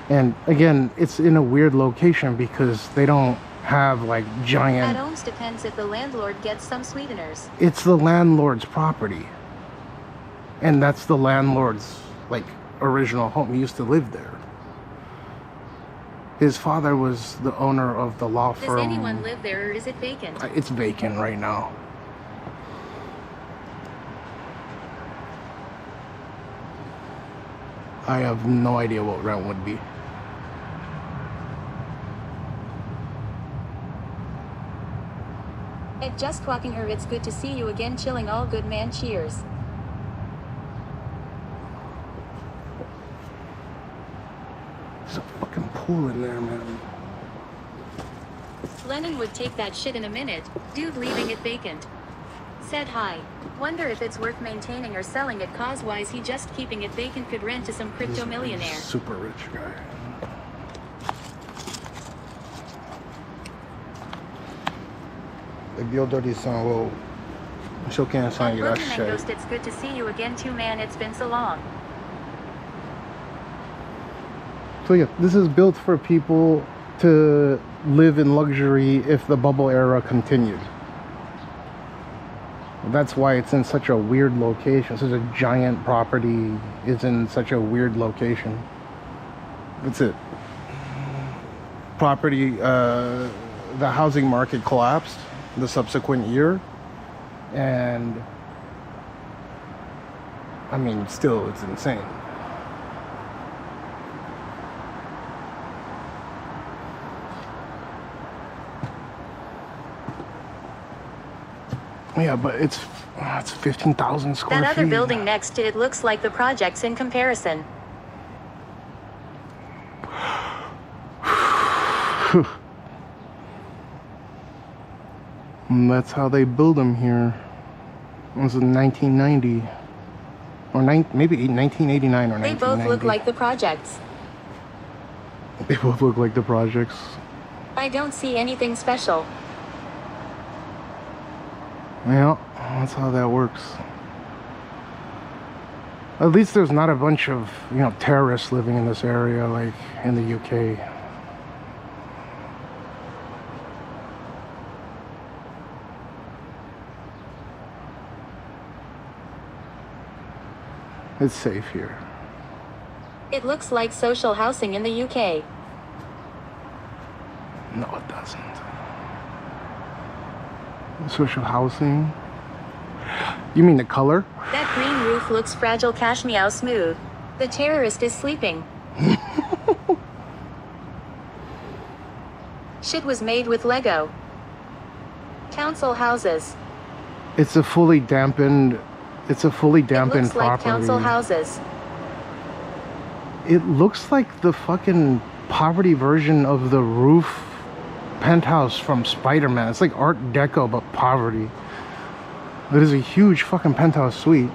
And again, it's in a weird location because they don't have like That giant, owns depends if the landlord gets some sweeteners. it's the landlord's property. And that's the landlord's like original home. He used to live there. His father was the owner of the law firm. Does anyone live there or is it vacant? It's vacant right now. I have no idea what rent would be. At Just Walking Her, it's good to see you again, chilling, all good, man, cheers. There's a fucking pool in there, man. Lennon would take that shit in a minute. Dude leaving it vacant. Said hi. Wonder if it's worth maintaining or selling it, cause-wise he just keeping it vacant could rent to some crypto millionaire. Super rich guy. The Gyodori-san will shoken-san And William and irashai. Ghost, it's good to see you again too, man, it's been so long. So yeah, this is built for people to live in luxury if the bubble era continued. That's why it's in such a weird location. Such a giant property is in such a weird location. That's it. Property, the housing market collapsed the subsequent year, and I mean, still, it's insane. Yeah, but it's 15,000 square That feet. other building next to it looks like the projects in comparison. And that's how they build them here. It was in 1990. Or maybe 1989 or 1990. They both look like the projects. They both look like the projects. I don't see anything special. Yeah, that's how that works. At least there's not a bunch of, you know, terrorists living in this area like in the UK. It's safe here. It looks like social housing in the UK. No, it doesn't. Social housing? You mean the color? That green roof looks fragile cashmere smooth. The terrorist is sleeping. Shit was made with Lego. Council houses. It's a fully dampened. It's a fully dampened It looks like property. council houses. It looks like the fucking poverty version of the roof penthouse from Spider-Man. It's like Art Deco but poverty. It is a huge fucking penthouse suite.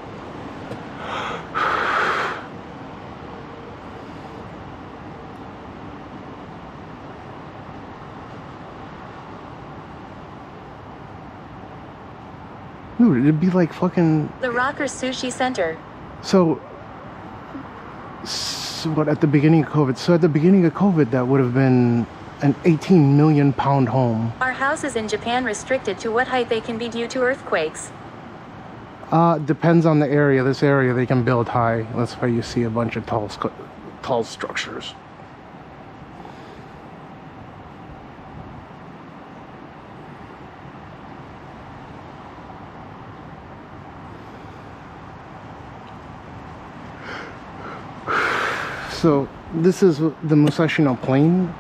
Dude, it'd be like fucking... The Rocker Sushi Center. So what, at the beginning of COVID? So at the beginning of COVID, that would have been an 18 million pound home. Are houses in Japan restricted to what height they can be due to earthquakes? Depends on the area. This area they can build high. That's why you see a bunch of tall structures. So this is the Musashino Plain,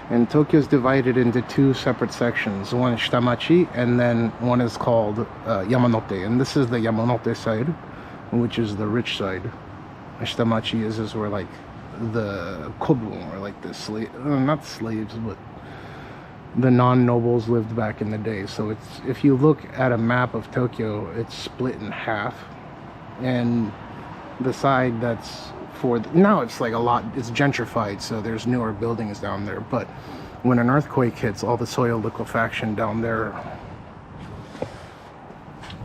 and Tokyo is divided into two separate sections. One is Shitamachi, and then one is called Yamanote, and this is the Yamanote side, which is the rich side. Shitamachi is where like the kobun, or like the slave, not slaves, but the non-nobles lived back in the day. So it's, if you look at a map of Tokyo, it's split in half, and the side that's for now, it's like a lot, it's gentrified, so there's newer buildings down there. But when an earthquake hits, all the soil liquefaction down there.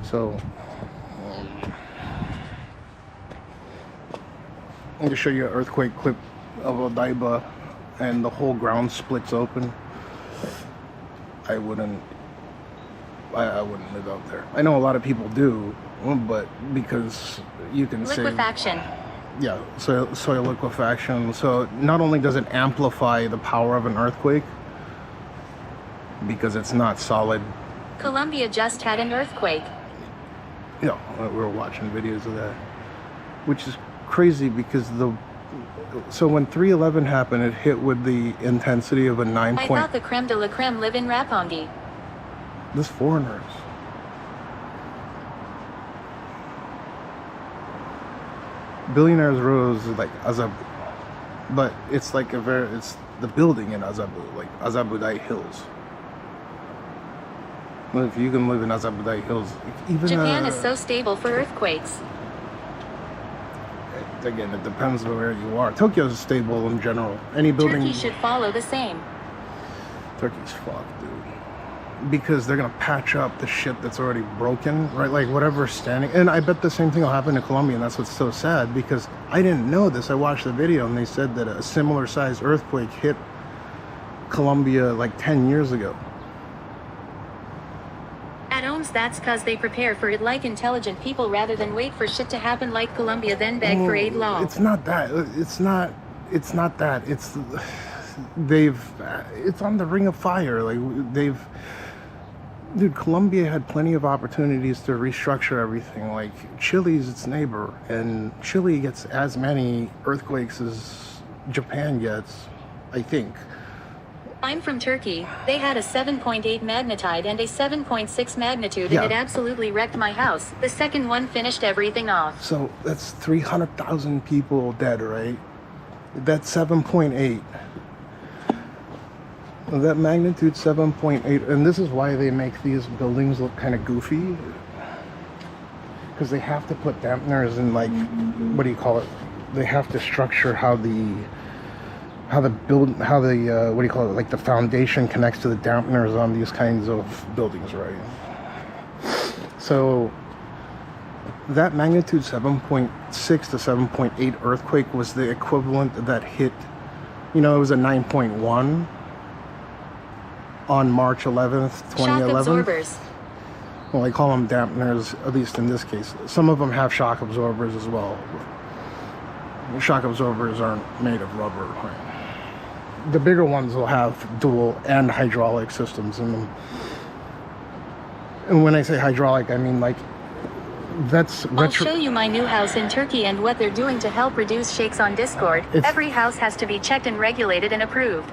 So I'm going to show you an earthquake clip of Odaiba, and the whole ground splits open. I wouldn't live out there. I know a lot of people do, but because you can say Liquefaction. yeah, soil liquefaction. So not only does it amplify the power of an earthquake, because it's not solid. Colombia just had an earthquake. Yeah, we were watching videos of that, which is crazy because so when 3/11 happened, it hit with the intensity of a 9 I point. thought the creme de la creme live in Roppongi. This foreigners. Billionaires Row is like Azabu, but it's like it's the building in Azabu, like Azabudai Hills. Well, if you can live in Azabudai Hills, even Japan is so stable for earthquakes. Again, it depends on where you are. Tokyo is stable in general. Any building. Turkey should follow the same. Turkey's fucked, dude. Because they're gonna patch up the shit that's already broken, right? Like whatever's standing. And I bet the same thing will happen to Colombia, and that's what's so sad, because I didn't know this. I watched the video and they said that a similar sized earthquake hit Colombia like 10 years ago. At OMS, that's cause they prepare for it like intelligent people rather than wait for shit to happen like Colombia then beg for aid law. It's not that. It's not that. It's on the ring of fire. Like dude, Colombia had plenty of opportunities to restructure everything. Like Chile's its neighbor, and Chile gets as many earthquakes as Japan gets, I think. I'm from Turkey. They had a 7.8 magnitude and a 7.6 magnitude, Yeah. and it absolutely wrecked my house. The second one finished everything off. So that's 300,000 people dead, right? That's 7.8. That magnitude 7.8, and this is why they make these buildings look kind of goofy, because they have to put dampeners in, like, what do you call it? They have to structure how how the what do you call it, like the foundation connects to the dampeners on these kinds of buildings, right? So that magnitude 7.6 to 7.8 earthquake was the equivalent that hit, you know, it was a 9.1 on March 11th, 2011. Shock absorbers. Well, they call them dampeners, at least in this case. Some of them have shock absorbers as well. Shock absorbers aren't made of rubber, right? The bigger ones will have dual and hydraulic systems in them. And when I say hydraulic, I mean like that's I'll show you my new house in Turkey and what they're doing to help reduce shakes on Discord. Every house has to be checked and regulated and approved.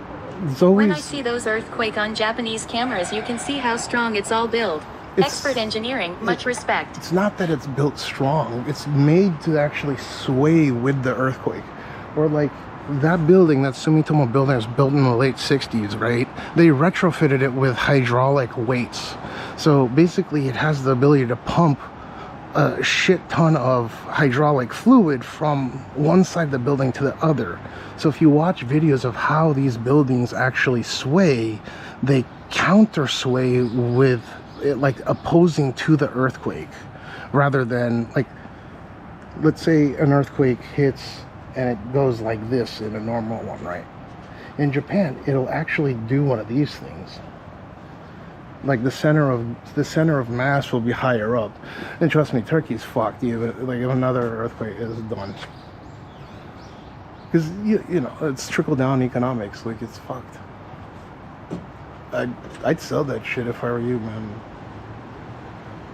When I see those earthquake on Japanese cameras, you can see how strong it's all built. Expert engineering, much respect. It's not that it's built strong. It's made to actually sway with the earthquake. Or like that building, that Sumitomo building, was built in the late 60s, right? They retrofitted it with hydraulic weights. So basically it has the ability to pump a shit ton of hydraulic fluid from one side of the building to the other. So if you watch videos of how these buildings actually sway, they counter sway with it, like opposing to the earthquake, rather than like, let's say an earthquake hits and it goes like this in a normal one, right? In Japan, it'll actually do one of these things. Like the center of mass will be higher up. And trust me, Turkey's fucked. Like if another earthquake is done, because you know it's trickle down economics. Like it's fucked. I'd sell that shit if I were you, man.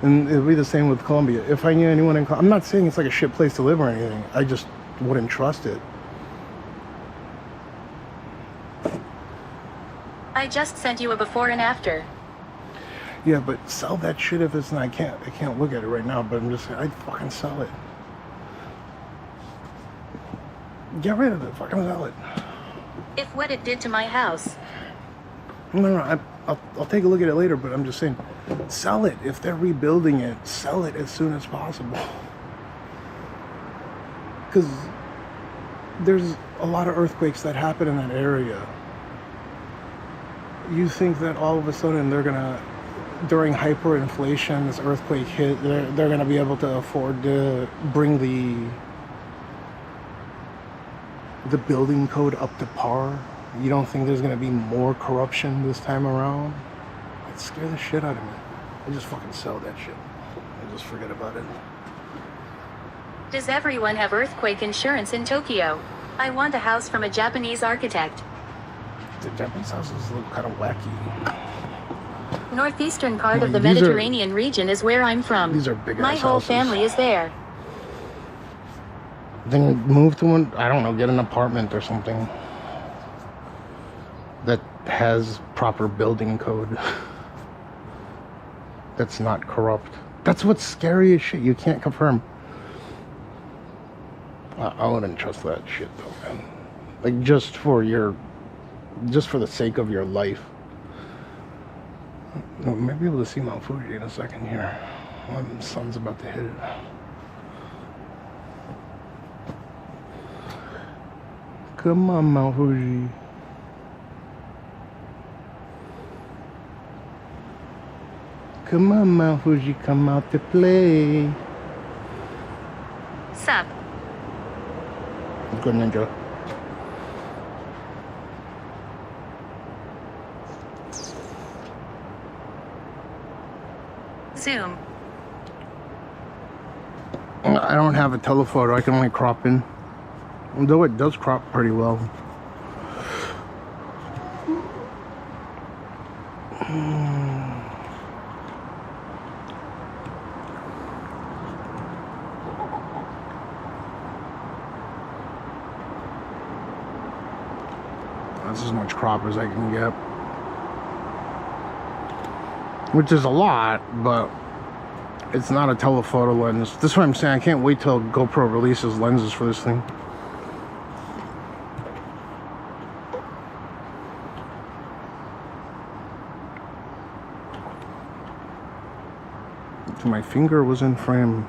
And it'd be the same with Colombia. If I knew anyone in Colombia, I'm not saying it's like a shit place to live or anything. I just wouldn't trust it. I just sent you a before and after. Yeah, but sell that shit if it's not. I can't look at it right now, but I'm just saying, I'd fucking sell it. Get rid of it. Fucking sell it. If what it did to my house. No, I'll take a look at it later, but I'm just saying, sell it. If they're rebuilding it, sell it as soon as possible. Because there's a lot of earthquakes that happen in that area. You think that all of a sudden they're gonna, during hyperinflation, this earthquake hit, they're gonna be able to afford to bring the building code up to par? You don't think there's gonna be more corruption this time around? It'd scare the shit out of me. I just fucking sell that shit. I just forget about it. Does everyone have earthquake insurance in Tokyo? I want a house from a Japanese architect. The Japanese houses look kind of wacky. Northeastern part of the Mediterranean region is where I'm from. These are big ass My whole houses. family is there. Then move to one, I don't know, get an apartment or something that has proper building code. That's not corrupt. That's what's scary as shit. You can't confirm. I wouldn't trust that shit though, man. Like just for the sake of your life. No, maybe be able to see Mount Fuji in a second here. The sun's about to hit it. Come on, Mount Fuji. Come on, Mount Fuji, come out to play. Sup? Good ninja. Zoom. I don't have a telephoto. I can only crop in. Although it does crop pretty well. That's as much crop as I can get. Which is a lot, but it's not a telephoto lens. That's what I'm saying. I can't wait till GoPro releases lenses for this thing. My finger was in frame.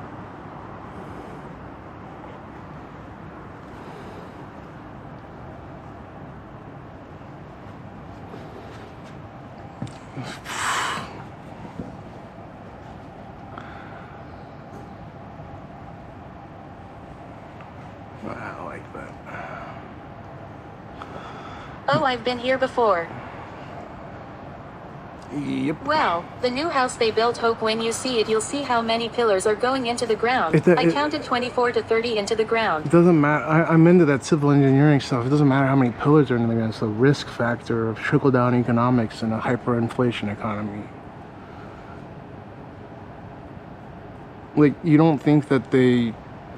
I've been here before. Yep. Well, the new house they built, hope when you see it you'll see how many pillars are going into the ground. I counted 24 to 30 into the ground. It doesn't matter. I'm into that civil engineering stuff. It doesn't matter how many pillars are in the ground. It's a risk factor of trickle-down economics in a hyperinflation economy. Like, you don't think that they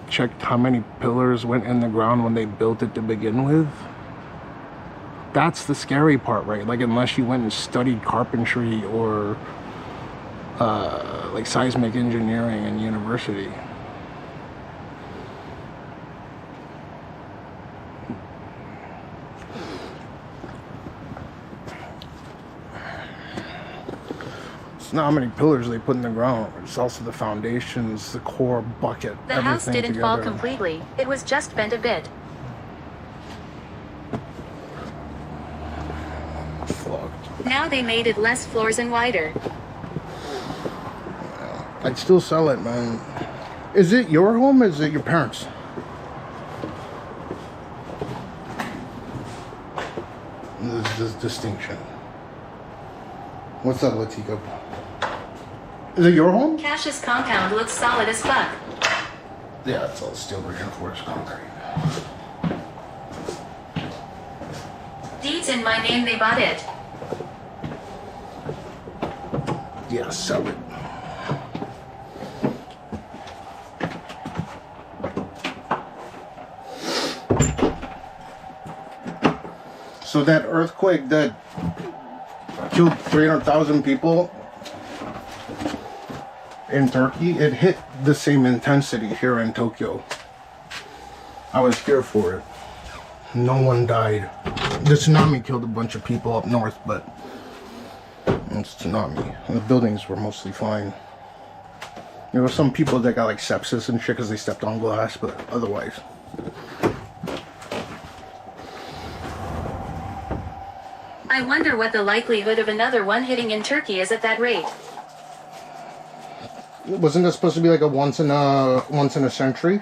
checked how many pillars went in the ground when they built it to begin with? That's the scary part, right? Like, unless you went and studied carpentry or like seismic engineering in university. It's not how many pillars they put in the ground. It's also the foundations, the core, bucket. The house didn't fall completely. It was just bent a bit. Now they made it less floors and wider. I'd still sell it, man. Is it your home or is it your parents'? There's this distinction. What's up, Latika? Is it your home? Cash's compound looks solid as fuck. Yeah, it's all steel reinforced concrete. Deeds in my name, they bought it. Yeah, sell it. So that earthquake that killed 300,000 people in Turkey, it hit the same intensity here in Tokyo. I was here for it. No one died. The tsunami killed a bunch of people up north, but it's tsunami. The buildings were mostly fine. There were some people that got like sepsis and shit because they stepped on glass, but otherwise. I wonder what the likelihood of another one hitting in Turkey is at that rate. Wasn't that supposed to be like a once in a century?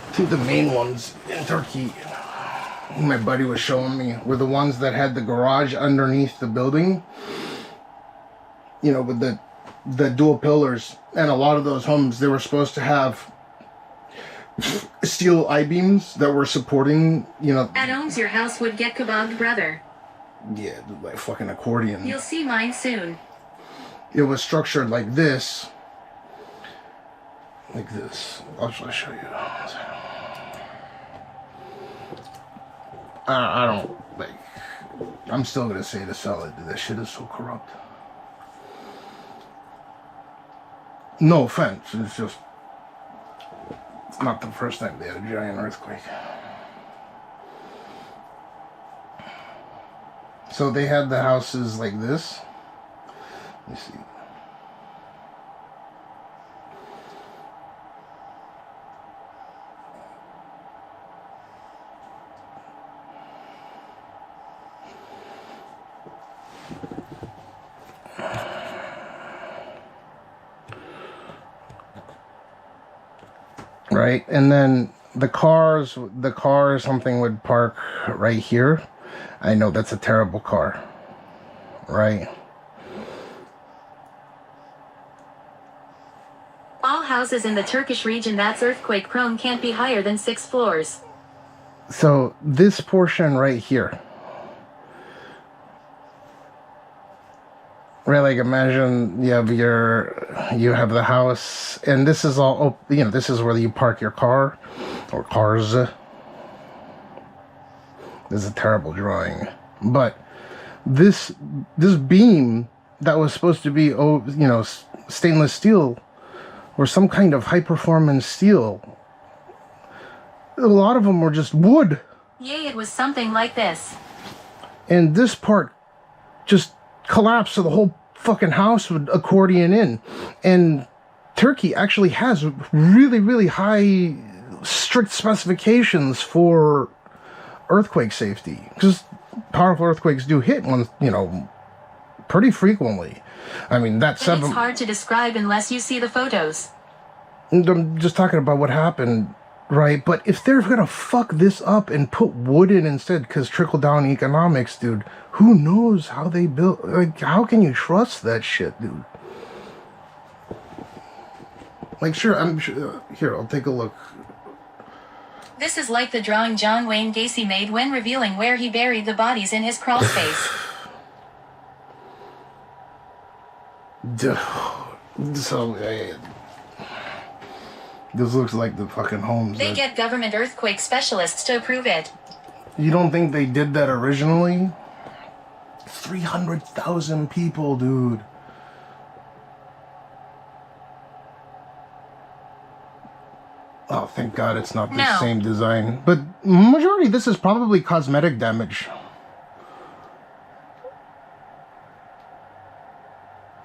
I think the main ones in Turkey, my buddy was showing me, were the ones that had the garage underneath the building. You know, with the dual pillars. And a lot of those homes, they were supposed to have steel I-beams that were supporting, you know. At owns your house would get kebabbed, brother. Yeah, like fucking accordion. You'll see mine soon. It was structured like this. Like this. I'll just show you. I don't, like, I'm still gonna say to sell it. This shit is so corrupt. No offense, it's just, it's not the first time they had a giant earthquake. So they had the houses like this. Let me see. Right, and then the car or something would park right here. I know that's a terrible car, right? All houses in the Turkish region that's earthquake prone can't be higher than 6 floors. So this portion right here, right? Like imagine you have the house, and this is all, you know, this is where you park your car or cars. This is a terrible drawing, but this beam that was supposed to be, you know, stainless steel or some kind of high performance steel, a lot of them were just wood. Yay, it was something like this. And this part just collapsed, so the whole fucking house would accordion in. And Turkey actually has really, really high, strict specifications for earthquake safety, because powerful earthquakes do hit one, you know, pretty frequently. I mean, that But it's hard to describe unless you see the photos. I'm just talking about what happened, right? But if they're gonna fuck this up and put wood in instead, because trickle-down economics, dude, who knows how they built? Like, how can you trust that shit, dude? Like, sure, I'm sure. Here, I'll take a look. This is like the drawing John Wayne Gacy made when revealing where he buried the bodies in his crawl space. So, this looks like the fucking homes. They get government earthquake specialists to approve it. You don't think they did that originally? 300,000 people, dude. Oh, thank God it's not the same design. But majority of this is probably cosmetic damage.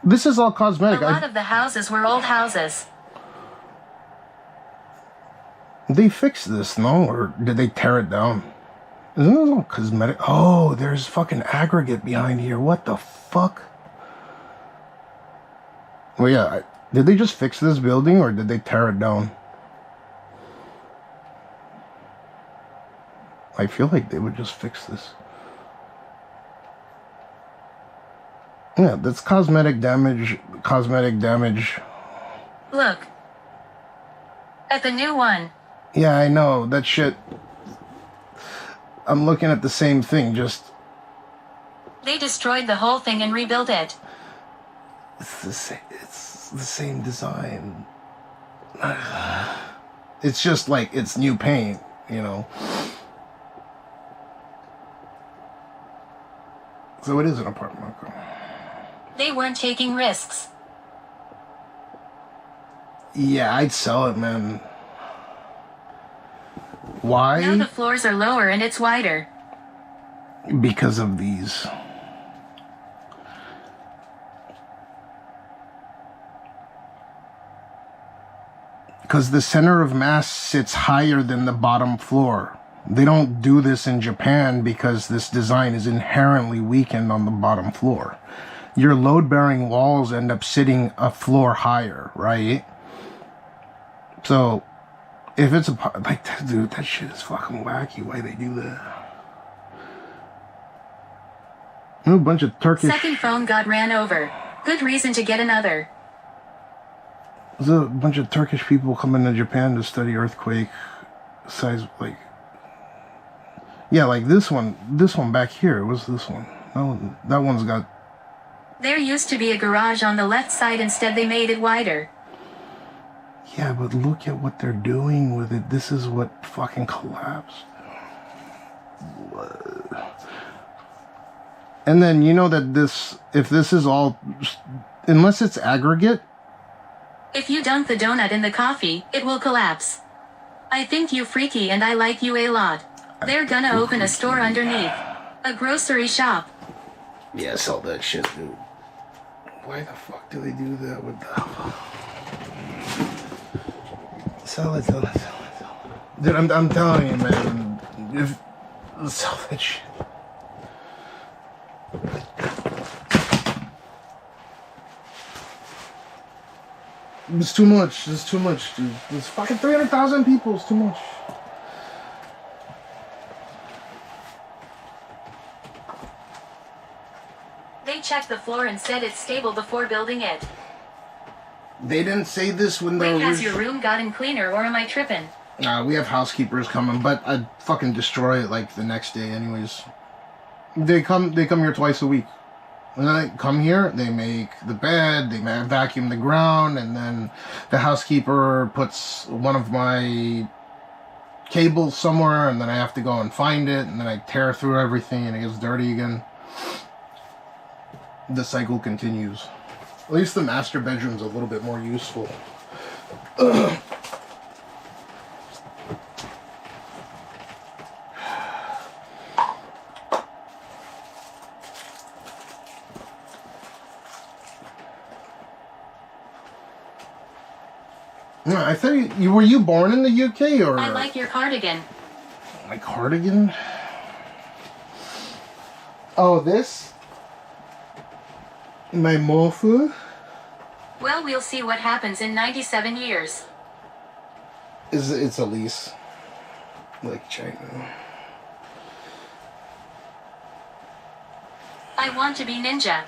This is all cosmetic. A lot of the houses were old houses. They fixed this, no? Or did they tear it down? Isn't this all cosmetic? Oh, there's fucking aggregate behind here. What the fuck? Well, yeah. Did they just fix this building or did they tear it down? I feel like they would just fix this. Yeah, that's cosmetic damage. Cosmetic damage. Look. At the new one. Yeah, I know. That shit. I'm looking at the same thing, just... They destroyed the whole thing and rebuilt it. It's the same design. It's just like, it's new paint, you know? So it is an apartment. They weren't taking risks. Yeah, I'd sell it, man. Why? Now the floors are lower and it's wider. Because of these. Because the center of mass sits higher than the bottom floor. They don't do this in Japan because this design is inherently weakened on the bottom floor. Your load-bearing walls end up sitting a floor higher, right? So, if it's a... Like, dude, that shit is fucking wacky. Why they do that? A bunch of Turkish... Second phone got ran over. Good reason to get another. There's a bunch of Turkish people coming to Japan to study earthquake size, like... Yeah, like this one back here. What's this one? That one's got... There used to be a garage on the left side, instead they made it wider. Yeah, but look at what they're doing with it. This is what fucking collapsed. And then, you know that this... If this is all... Unless it's aggregate... If you dunk the donut in the coffee, it will collapse. I think you freaky and I like you a lot. They're gonna open a store underneath. A grocery shop. Yeah, sell that shit, dude. Why the fuck do they do that with the... Sell it. Dude, I'm telling you, man. Sell that shit. It's too much. It's too much, dude. It's fucking 300,000 people. It's too much. They checked the floor and said it's stable before building it. They didn't say this when they Wait, were... has your room gotten cleaner or am I tripping? We have housekeepers coming, but I'd fucking destroy it like the next day anyways. They come here twice a week. When they come here, they make the bed, they vacuum the ground, and then the housekeeper puts one of my cables somewhere, and then I have to go and find it, and then I tear through everything, and it gets dirty again. The cycle continues. At least the master bedroom's a little bit more useful. I thought were you born in the UK or? I like your cardigan. My cardigan? Oh, this? My Mofu? Well, we'll see what happens in 97 years. It's a lease. Like China. I want to be ninja.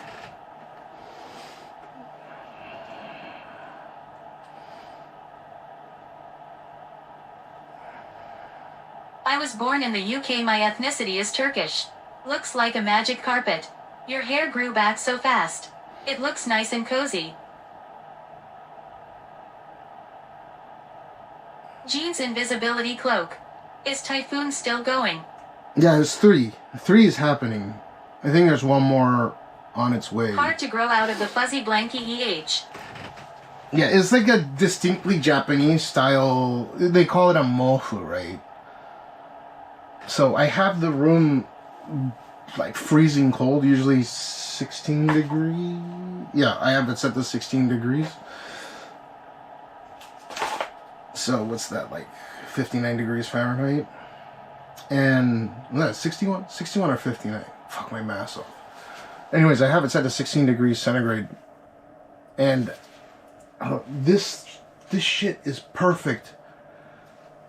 I was born in the UK. My ethnicity is Turkish. Looks like a magic carpet. Your hair grew back so fast. It looks nice and cozy. Jean's invisibility cloak. Is Typhoon still going? Yeah, it's 3. 3 is happening. I think there's one more on its way. Hard to grow out of the fuzzy blanky EH. Yeah, it's like a distinctly Japanese style. They call it a mofu, right? So I have the room like freezing cold, usually 16 degrees. Yeah, I have it set to 16 degrees. So what's that, like 59 degrees Fahrenheit? And no, 61 or 59. Fuck my math off. Anyways, I have it set to 16 degrees centigrade. And this shit is perfect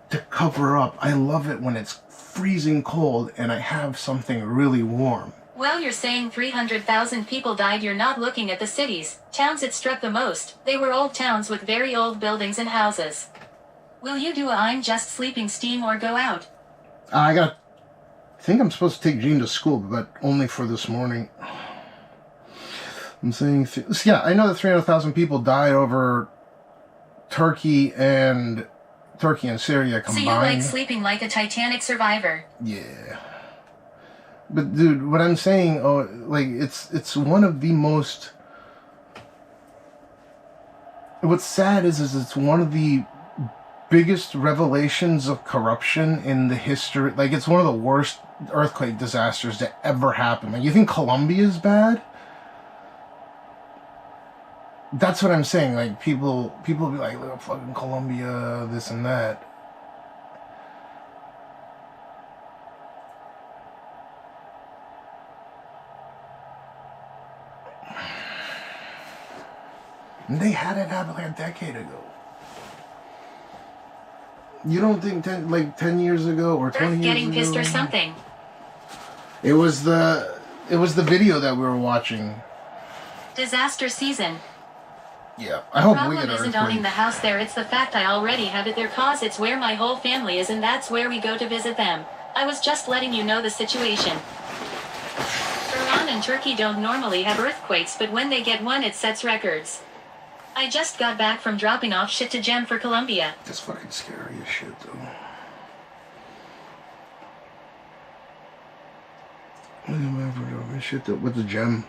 to cover up. I love it when it's freezing cold and I have something really warm. Well, you're saying 300,000 people died. You're not looking at the cities, towns it struck the most. They were old towns with very old buildings and houses. Will you do a I'm just sleeping steam or go out? I think I'm supposed to take Jean to school, but only for this morning. I'm saying, yeah, I know that 300,000 people died over Turkey and Syria combined. So you like sleeping like a Titanic survivor? Yeah. But dude, what I'm saying, like it's one of the most. What's sad is it's one of the biggest revelations of corruption in the history. Like, it's one of the worst earthquake disasters to ever happen. Like, you think Colombia is bad? That's what I'm saying. Like, people be like, look at fucking Colombia, this and that. And they had it happen like a decade ago. You don't think 10 years ago or 20 years ago? Getting pissed or something. It was the video that we were watching. Disaster season. Yeah, I hope we Problem get an isn't earthquake. owning the house there, it's the fact I already have it there cause it's where my whole family is and that's where we go to visit them. I was just letting you know the situation. Iran and Turkey don't normally have earthquakes, but when they get one it sets records. I just got back from dropping off shit to Gem for Colombia. That's fucking scary as shit, though. What's a gem?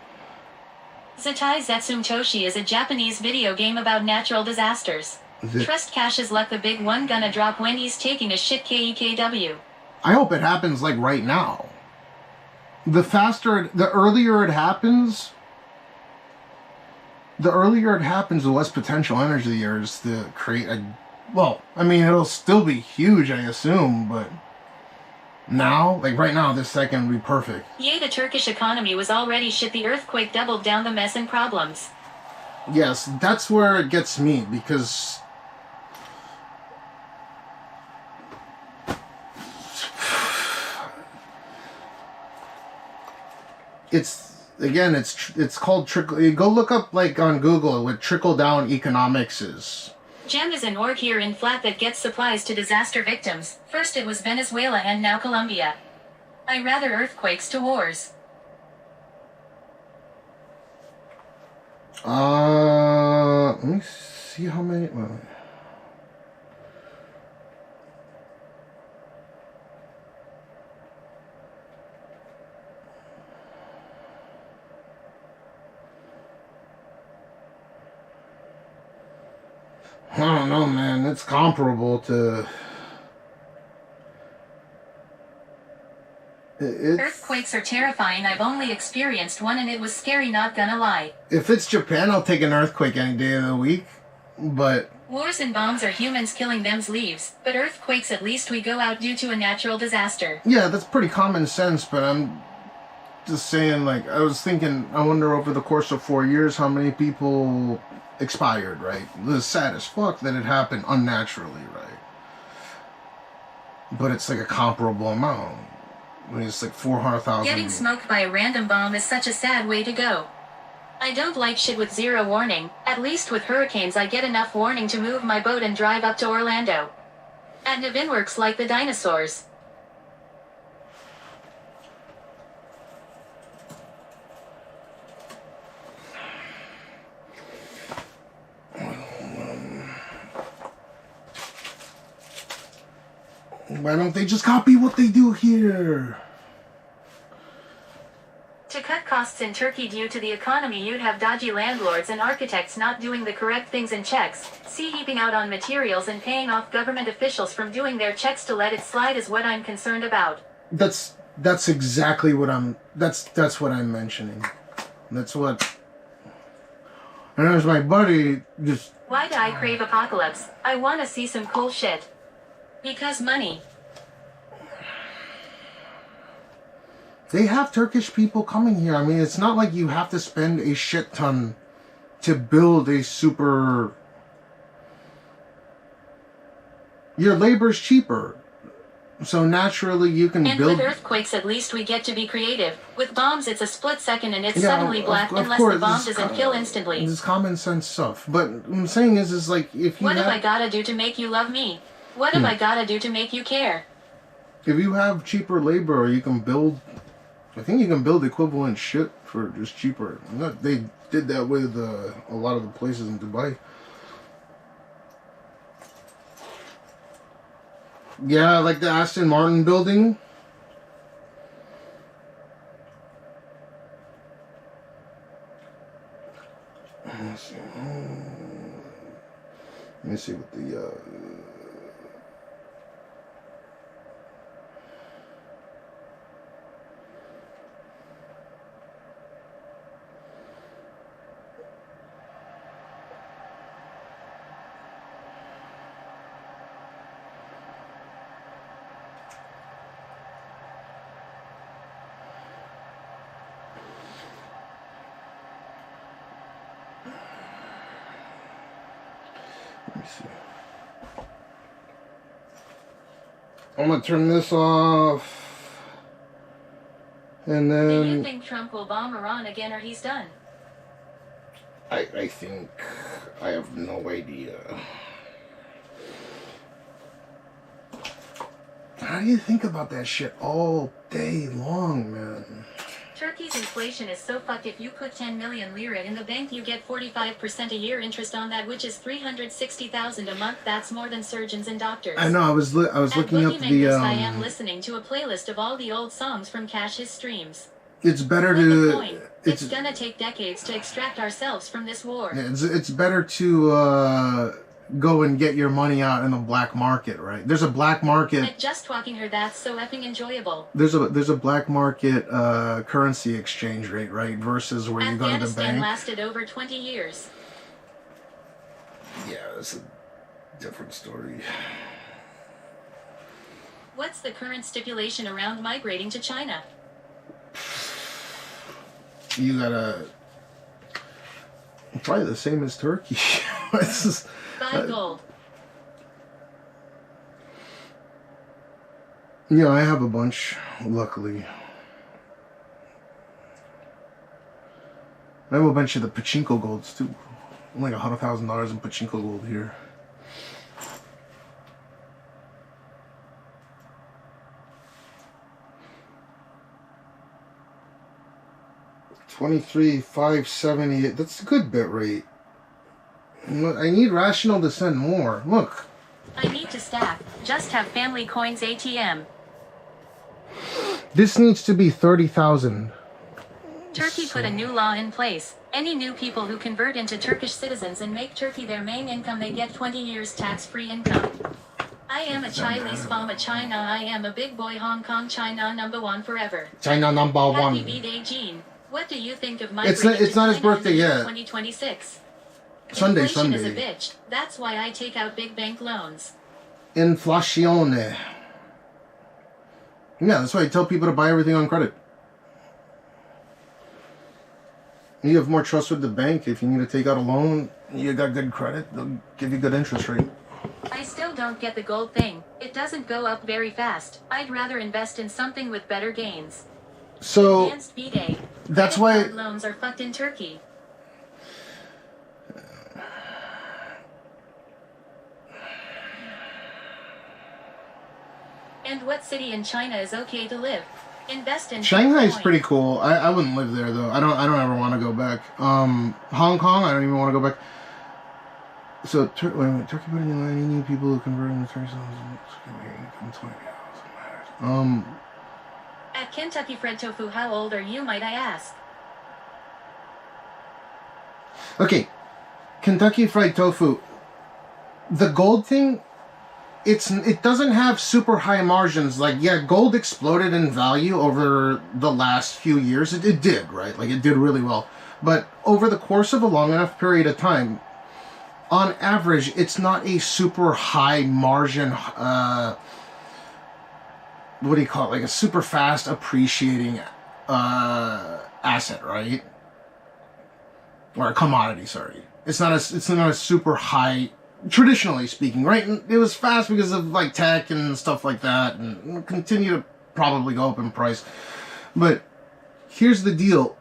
Zatai Zetsum Toshi is a Japanese video game about natural disasters. Trust Cash's luck, the big one gonna drop when he's taking a shit KEKW. I hope it happens like right now. The earlier it happens, the less potential energy there is to create a... Well, I mean, it'll still be huge, I assume, but... Now, like right now, this second would be perfect. Yay, the Turkish economy was already shit. The earthquake doubled down the mess and problems. Yes, that's where it gets me, because... It's called trickle... Go look up, like, on Google what trickle-down economics is. Gem is an org here in Flat that gets supplies to disaster victims. First it was Venezuela and now Colombia. I rather earthquakes to wars. Let me see how many... Well, I don't know, man. It's comparable to... Earthquakes are terrifying. I've only experienced one and it was scary, not gonna lie. If it's Japan, I'll take an earthquake any day of the week, but... Wars and bombs are humans killing them's leaves, but earthquakes at least we go out due to a natural disaster. Yeah, that's pretty common sense, but just saying, like, I was thinking, I wonder over the course of 4 years how many people expired, right? It's sad as fuck that it happened unnaturally, right? But it's like a comparable amount. I mean, it's like 400,000. Getting smoked by a random bomb is such a sad way to go. I don't like shit with zero warning. At least with hurricanes I get enough warning to move my boat and drive up to Orlando. And Nevin works like the dinosaurs. Why don't they just copy what they do here? To cut costs in Turkey due to the economy, you'd have dodgy landlords and architects not doing the correct things in checks. See, heaping out on materials and paying off government officials from doing their checks to let it slide is what I'm concerned about. That's exactly what that's what I'm mentioning. That's what. And there's my buddy just. Why do I crave apocalypse? I want to see some cool shit. Because money. They have Turkish people coming here. I mean, it's not like you have to spend a shit ton to build a super... Your labor's cheaper. So naturally you can and build... And with earthquakes at least we get to be creative. With bombs it's a split second and it's suddenly black unless the bomb doesn't kill instantly. This is common sense stuff. But what I'm saying is like if you What have I gotta do to make you love me? What have I gotta do to make you care? If you have cheaper labor, you can build... I think you can build equivalent shit for just cheaper. They did that with a lot of the places in Dubai. Yeah, like the Aston Martin building. Let me see what the... I'm gonna turn this off, and then... Do you think Trump will bomb Iran again or he's done? I think... I have no idea. How do you think about that shit all day long, man? Turkey's inflation is so fucked. If you put 10 million lira in the bank, you get 45% a year interest on that, which is 360,000 a month. That's more than surgeons and doctors. I know. I was looking up the. I am listening to a playlist of all the old songs from Cash's streams. It's better to. It's gonna take decades to extract ourselves from this war. Yeah, it's better to go and get your money out in the black market, right? There's a black market. And just walking her, that's so effing enjoyable. There's a black market currency exchange rate, right? Versus where you go to the bank. Afghanistan lasted over 20 years. Yeah, that's a different story. What's the current stipulation around migrating to China? You gotta... Probably the same as Turkey. Buy gold. Yeah, I have a bunch, luckily. I have a bunch of the pachinko golds too. Like $100,000 in pachinko gold here. $23,578. That's a good bit rate. I need Rational to send more. Look. I need to stack. Just have family coins ATM. This needs to be 30,000. Turkey put a new law in place. Any new people who convert into Turkish citizens and make Turkey their main income, they get 20 years tax-free income. I am a Chinese from China. I am a big boy. Hong Kong, China #1 forever. China #1. Happy Bday, Gene. What do you think of my? It's not his birthday yet. 2026. Sunday. Inflation is a bitch. That's why I take out big bank loans. Inflazione. Yeah, that's why I tell people to buy everything on credit. You have more trust with the bank. If you need to take out a loan, you got good credit, they'll give you good interest rate. I still don't get the gold thing. It doesn't go up very fast. I'd rather invest in something with better gains. So Advanced Bday. that's Credit why card loans are fucked in Turkey. And what city in China is okay to live? Invest in Shanghai's Bitcoin. pretty cool. I wouldn't live there though. I don't ever want to go back. Hong Kong, I don't even want to go back. So wait a minute, Turkey put in the line, you need people who convert into Turkey. At Kentucky Fried Tofu, how old are you, might I ask? Okay, Kentucky Fried Tofu. The gold thing, it doesn't have super high margins. Like, yeah, gold exploded in value over the last few years. It did, right? Like, it did really well. But over the course of a long enough period of time, on average, it's not a super high margin, what do you call it? Like a super fast appreciating asset, right? Or a commodity, sorry. It's not a super high, traditionally speaking, right? And it was fast because of like tech and stuff like that, and it'll continue to probably go up in price. But here's the deal.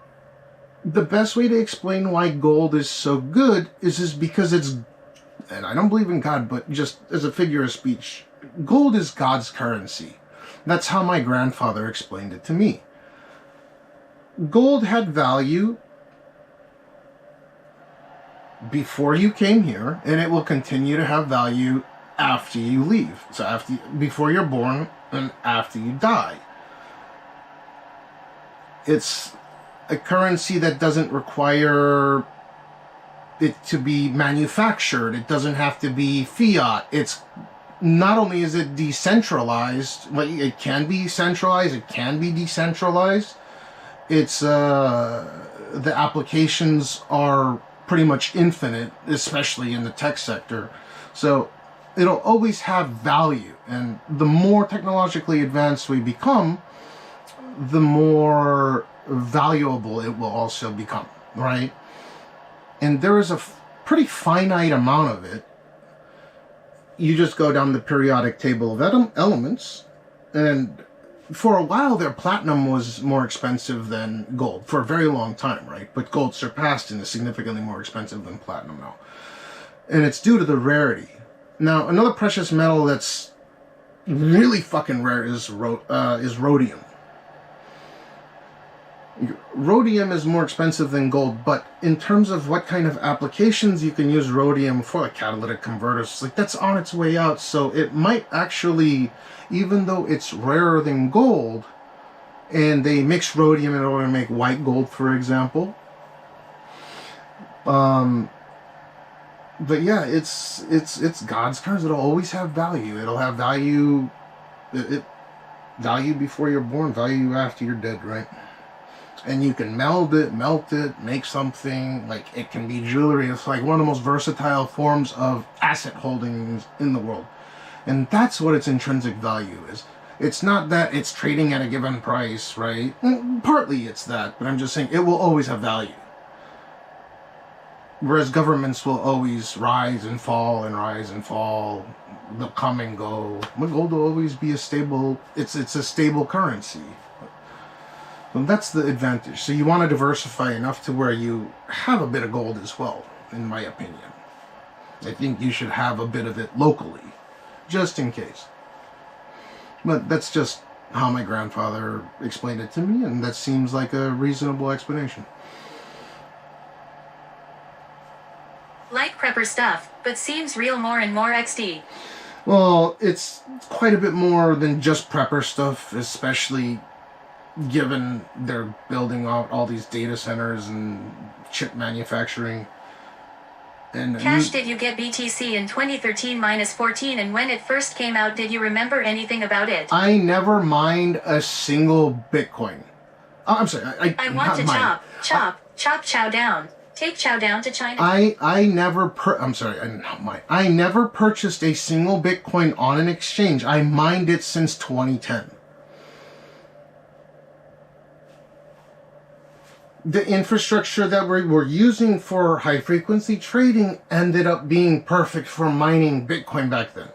The best way to explain why gold is so good is because it's, and I don't believe in God, but just as a figure of speech, gold is God's currency. That's how my grandfather explained it to me. Gold had value before you came here, and it will continue to have value after you leave. So before you're born and after you die. It's a currency that doesn't require it to be manufactured. It doesn't have to be fiat. It's not only is it decentralized, but it can be centralized, it can be decentralized. It's the applications are pretty much infinite, especially in the tech sector. So it'll always have value, and the more technologically advanced we become, the more valuable it will also become, right? And there is a pretty finite amount of it. You just go down the periodic table of elements, and for a while there, platinum was more expensive than gold for a very long time, right? But gold surpassed and is significantly more expensive than platinum now. And it's due to the rarity. Now, another precious metal that's really fucking rare is rhodium. Rhodium is more expensive than gold, but in terms of what kind of applications you can use rhodium for, like catalytic converters, like that's on its way out. So it might actually, even though it's rarer than gold, and they mix rhodium in order to make white gold, for example. But yeah, it's God's currency. It'll always have value. It'll have value. Value before you're born, value after you're dead, right? And you can melt it, make something, like it can be jewelry. It's like one of the most versatile forms of asset holdings in the world. And that's what its intrinsic value is. It's not that it's trading at a given price, right? Partly it's that, but I'm just saying it will always have value. Whereas governments will always rise and fall and rise and fall. They'll come and go. But gold will always be a stable, it's a stable currency. Well, that's the advantage. So you want to diversify enough to where you have a bit of gold as well, in my opinion. I think you should have a bit of it locally, just in case. But that's just how my grandfather explained it to me, and that seems like a reasonable explanation. Like prepper stuff, but seems real more and more XD. Well, it's quite a bit more than just prepper stuff, especially given they're building out all these data centers and chip manufacturing. And Cash, did you get BTC in 2013-14, and when it first came out, did you remember anything about it? I never mined a single Bitcoin. I'm sorry, I want to chow down. Take chow down to China. I never purchased a single Bitcoin on an exchange. I mined it since 2010. the infrastructure that we're using for high frequency trading ended up being perfect for mining Bitcoin back then.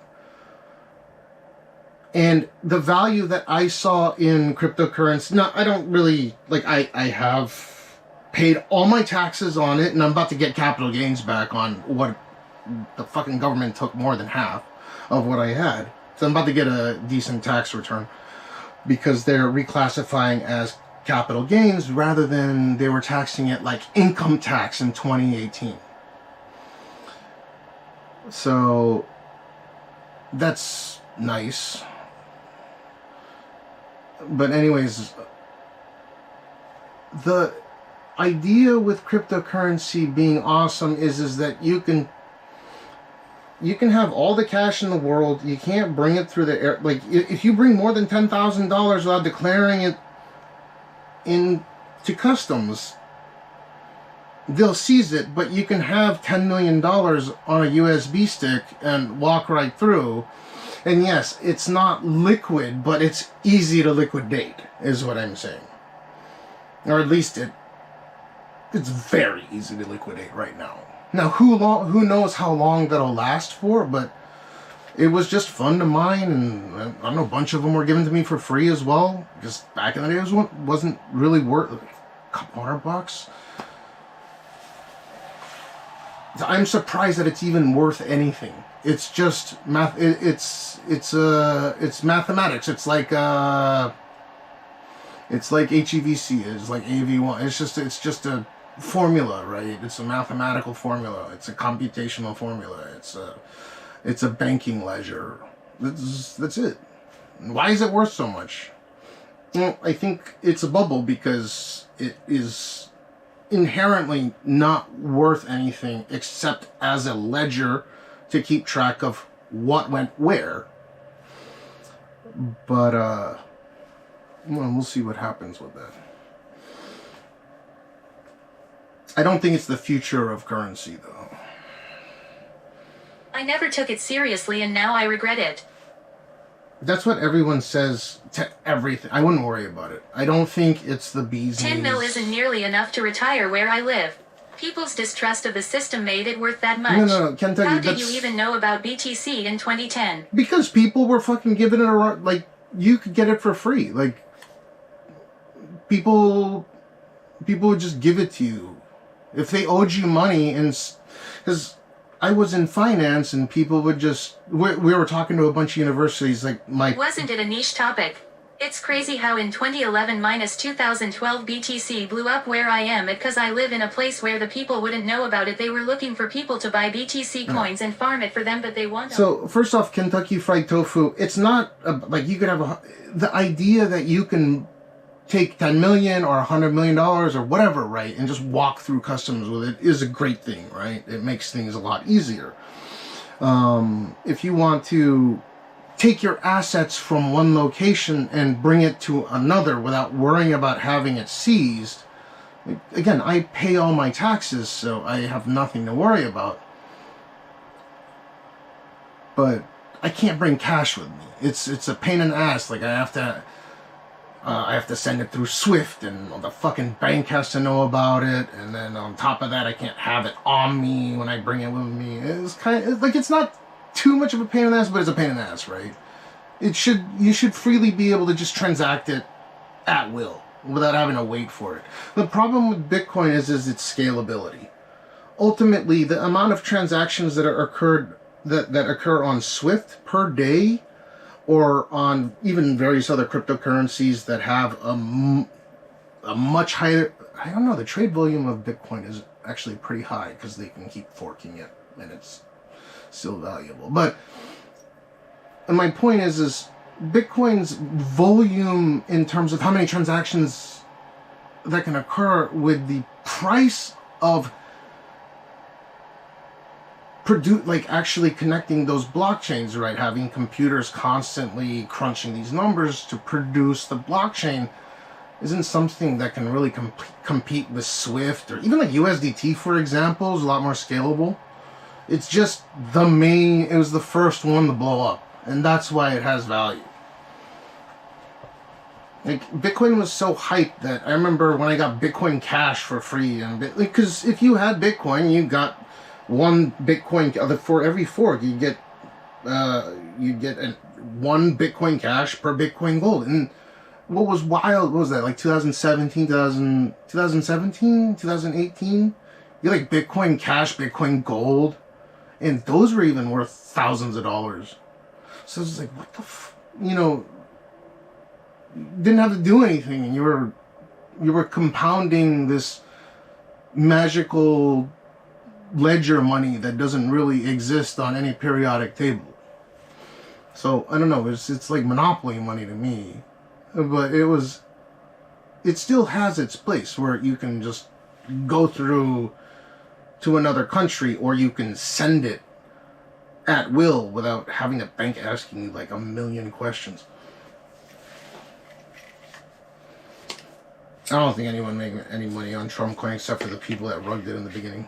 And the value that I saw in cryptocurrency, now I don't really, like, I have paid all my taxes on it, and I'm about to get capital gains back on what the fucking government took more than half of what I had. So I'm about to get a decent tax return because they're reclassifying as capital gains rather than they were taxing it like income tax in 2018. So that's nice. But anyways, the idea with cryptocurrency being awesome is that you can have all the cash in the world. You can't bring it through the air. Like, if you bring more than $10,000 without declaring it into customs, they'll seize it, but you can have $10 million on a USB stick and walk right through. And yes, it's not liquid, but it's easy to liquidate, is what I'm saying. Or at least it's very easy to liquidate right now. Now, who knows how long that'll last for, but it was just fun to mine, and I don't know, a bunch of them were given to me for free as well, because back in the day it wasn't really worth a couple $100. I'm surprised that it's even worth anything. It's just math. It's mathematics. It's like HEVC is, like AV1. It's just a formula, right? It's a mathematical formula. It's a computational formula. It's a banking ledger. That's it. Why is it worth so much? Well, I think it's a bubble because it is inherently not worth anything except as a ledger to keep track of what went where. But well, we'll see what happens with that. I don't think it's the future of currency, though. I never took it seriously and now I regret it. That's what everyone says to everything. I wouldn't worry about it. I don't think it's the bee's knees. 10 mil isn't nearly enough to retire where I live. People's distrust of the system made it worth that much. No, Kentucky, how did you even know about BTC in 2010? Because people were fucking giving it a run. Like, you could get it for free. Like, people would just give it to you. If they owed you money, and because I was in finance and people would just, we were talking to a bunch of universities, like Wasn't it a niche topic? It's crazy how in 2011 minus 2012 BTC blew up where I am because I live in a place where the people wouldn't know about it. They were looking for people to buy BTC coins and farm it for them, but they want. So first off, Kentucky Fried Tofu, it's not like you could have the idea that you can take 10 million or $100 million or whatever, right, and just walk through customs with it is a great thing, right? It makes things a lot easier. If you want to take your assets from one location and bring it to another without worrying about having it seized, again, I pay all my taxes, so I have nothing to worry about. But I can't bring cash with me. It's a pain in the ass. Like, I have to send it through Swift, and the fucking bank has to know about it, and then on top of that, I can't have it on me when I bring it with me. It's kind of like, it's not too much of a pain in the ass, but it's a pain in the ass, right? You should freely be able to just transact it at will without having to wait for it. The problem with Bitcoin is its scalability. Ultimately, the amount of transactions that occur on Swift per day, or on even various other cryptocurrencies that have a much higher, I don't know, the trade volume of Bitcoin is actually pretty high because they can keep forking it and it's still valuable. But my point is Bitcoin's volume in terms of how many transactions that can occur with the price of actually connecting those blockchains, right? Having computers constantly crunching these numbers to produce the blockchain isn't something that can really compete with Swift, or even like USDT, for example, is a lot more scalable. It's just it was the first one to blow up, and that's why it has value. Like, Bitcoin was so hyped that I remember when I got Bitcoin Cash for free, and because if you had Bitcoin, you got one Bitcoin for every fork. You get one Bitcoin Cash per Bitcoin Gold. And what was wild, what was that, like 2017, 2018? You like Bitcoin Cash, Bitcoin Gold, and those were even worth thousands of dollars. So it's like, what the you know, didn't have to do anything, and you were compounding this magical ledger money that doesn't really exist on any periodic table. So I don't know, it's like monopoly money to me, but it still has its place where you can just go through to another country, or you can send it at will without having a bank asking you like a million questions. I don't think anyone made any money on Trump coin except for the people that rugged it in the beginning.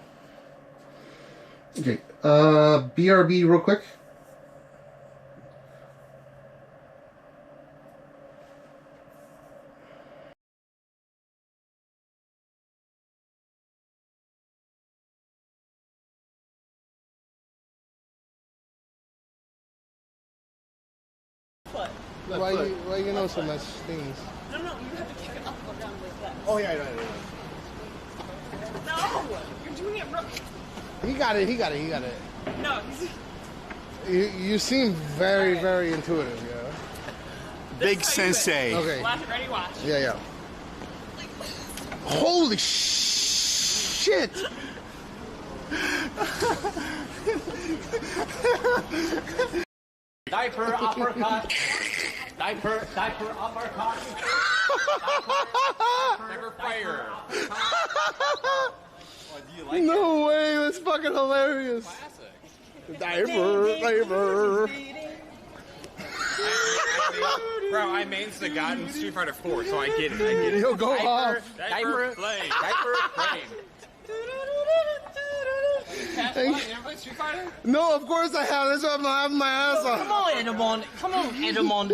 Okay, BRB real quick. Why you know so much things? No, you have to kick it up around like that. Oh yeah, right. No, you're doing it wrong. He got it. No, You seem very intuitive, yeah. Big sensei. Okay. Watch, ready, watch. Yeah. Holy shit! Diaper uppercut. Diaper uppercut. Diaper fire. Do you like No way, that's fucking hilarious. Classic. Diaper. Bro, I mained the god in Street Fighter 4, so I get it. He'll go off. Diaper flame. Diaper flame. Street Fighter? No, of course I have. That's why I'm having my ass off. Come on, Edamon. Come on, Edamon.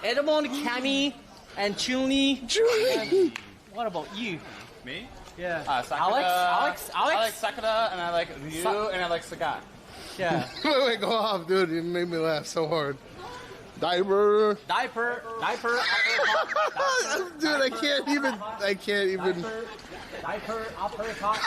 Edamon, Cammy, and Chuni. What about you? Me? Yeah. Alex? Alex? I like Sakura, and I like Ryu, and I like Sagat. Yeah. Wait, go off, dude. You made me laugh so hard. Diaper. Diaper. Dude, I can't even. Diaper uppercut.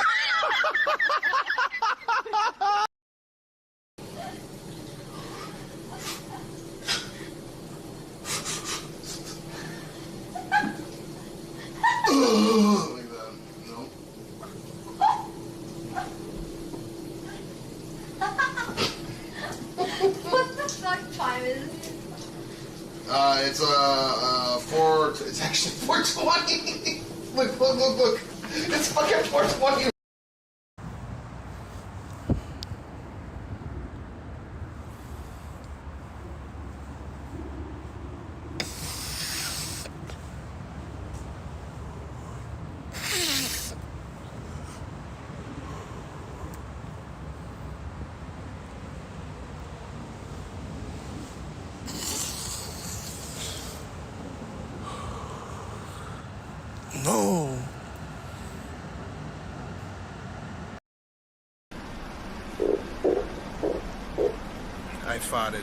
What the fuck time is it? It's actually 420. Look. It's fucking 420. No. I farted.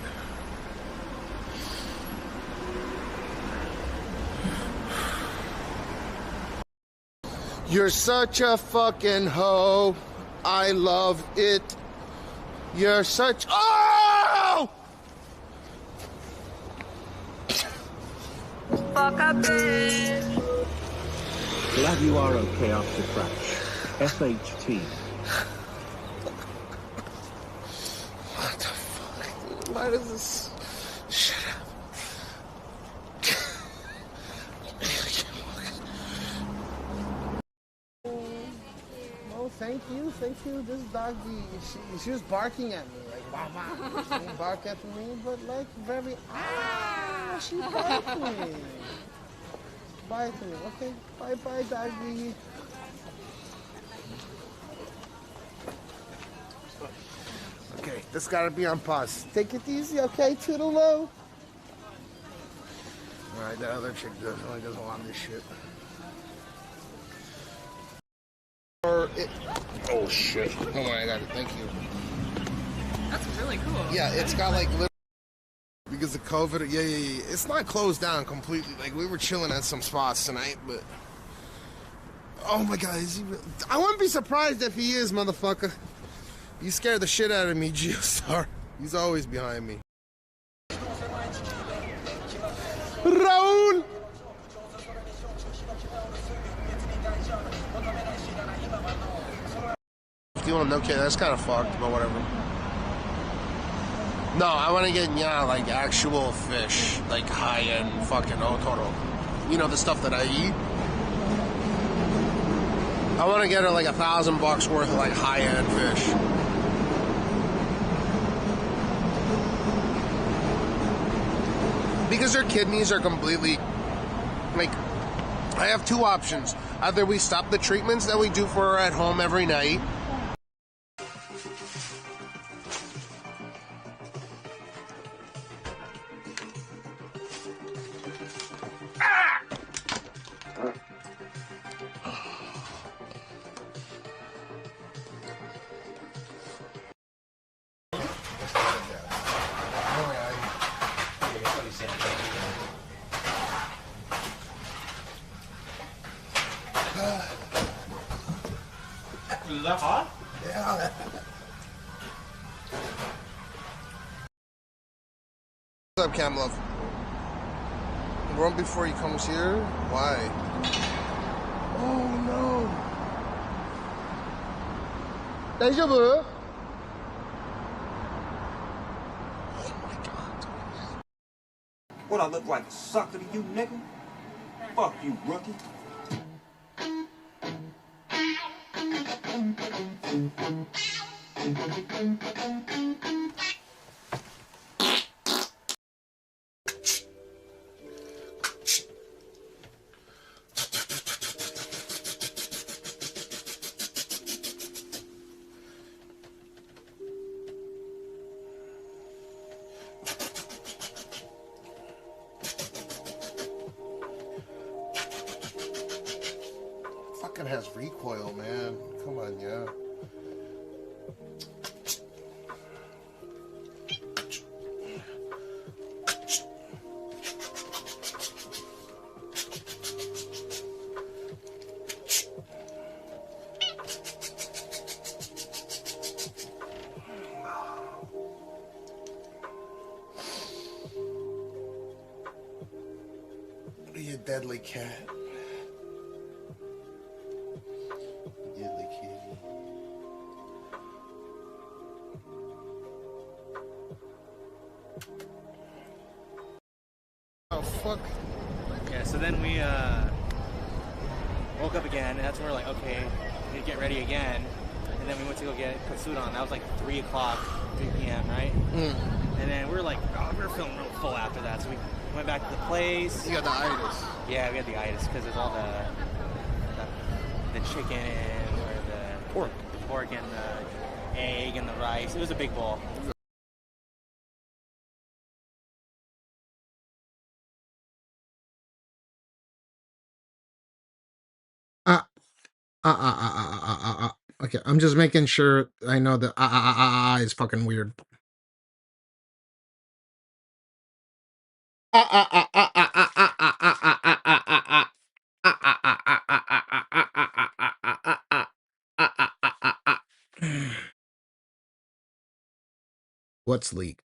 You're such a fucking hoe. I love it. You're such. Oh! Fuck up, bitch. Glad you are okay after crash. SHT. What the fuck, dude? Why does this... Shut up. Oh, thank you. This doggy, she was barking at me, like, wow. She didn't bark at me, but like, very, she barked me. Bye to me, okay? Bye, doggy. Okay, this gotta be on pause. Take it easy, okay? Toodaloo. Alright, that other chick definitely doesn't want this shit. Oh shit. Hold on, I got it. Thank you. That's really cool. Yeah, it's got like because of COVID. Yeah. It's not closed down completely. Like we were chilling at some spots tonight, but oh my god, is he I wouldn't be surprised if he is, motherfucker. You scared the shit out of me, Geostar. He's always behind me. Raul! If you want to okay, that's kind of fucked, but whatever. No, I want to get, like actual fish. Like high-end fucking otoro. You know, the stuff that I eat? I want to get her like $1,000 worth of like high-end fish. Because her kidneys are completely, like, I have two options. Either we stop the treatments that we do for her at home every night. Is that hot? Yeah. What's up, Cam Love? Run before he comes here? Why? Oh no. Daijoubu? Oh my god. What I look like, a sucker to you, nigga? Fuck you, rookie. Fucking has recoil, man. Come on, yeah. You deadly cat. Deadly kitty. Oh fuck. Yeah, so then we woke up again, and that's when we're like, okay, we need to get ready again. And then we went to go put suit on. That was like 3 o'clock, 3 p.m., right? And then we were like, oh, we were feeling real full after that, so we went back to the place. You got the itis. Yeah, we had the itis because there's all the chicken or the pork and the egg and the rice. It was a big bowl. Okay, I'm just making sure I know that is fucking weird. What's leaked?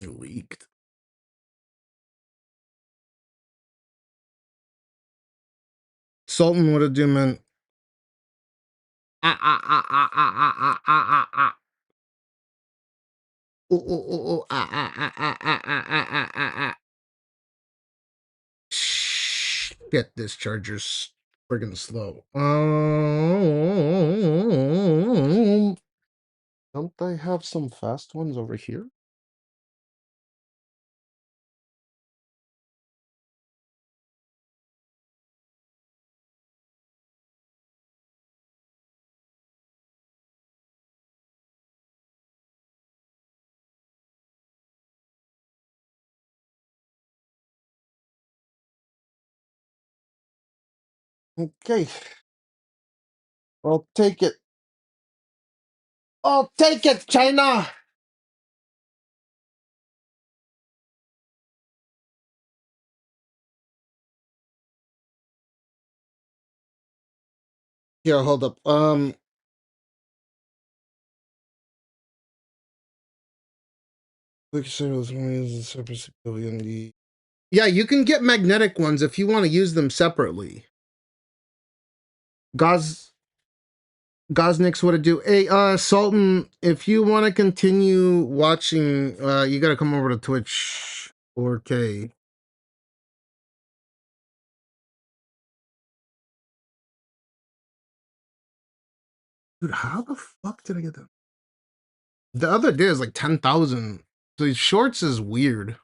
Leaked. Sultan would have do man. Shit, this charger's friggin' slow. Don't they have some fast ones over here? Okay. I'll take it. I'll take it, China. Here, hold up. Yeah, you can get magnetic ones if you want to use them separately. Gosnick's what to do. Hey, Sultan, if you want to continue watching, you gotta come over to Twitch 4K. Dude, how the fuck did I get that? The other day is like 10,000. So these shorts is weird.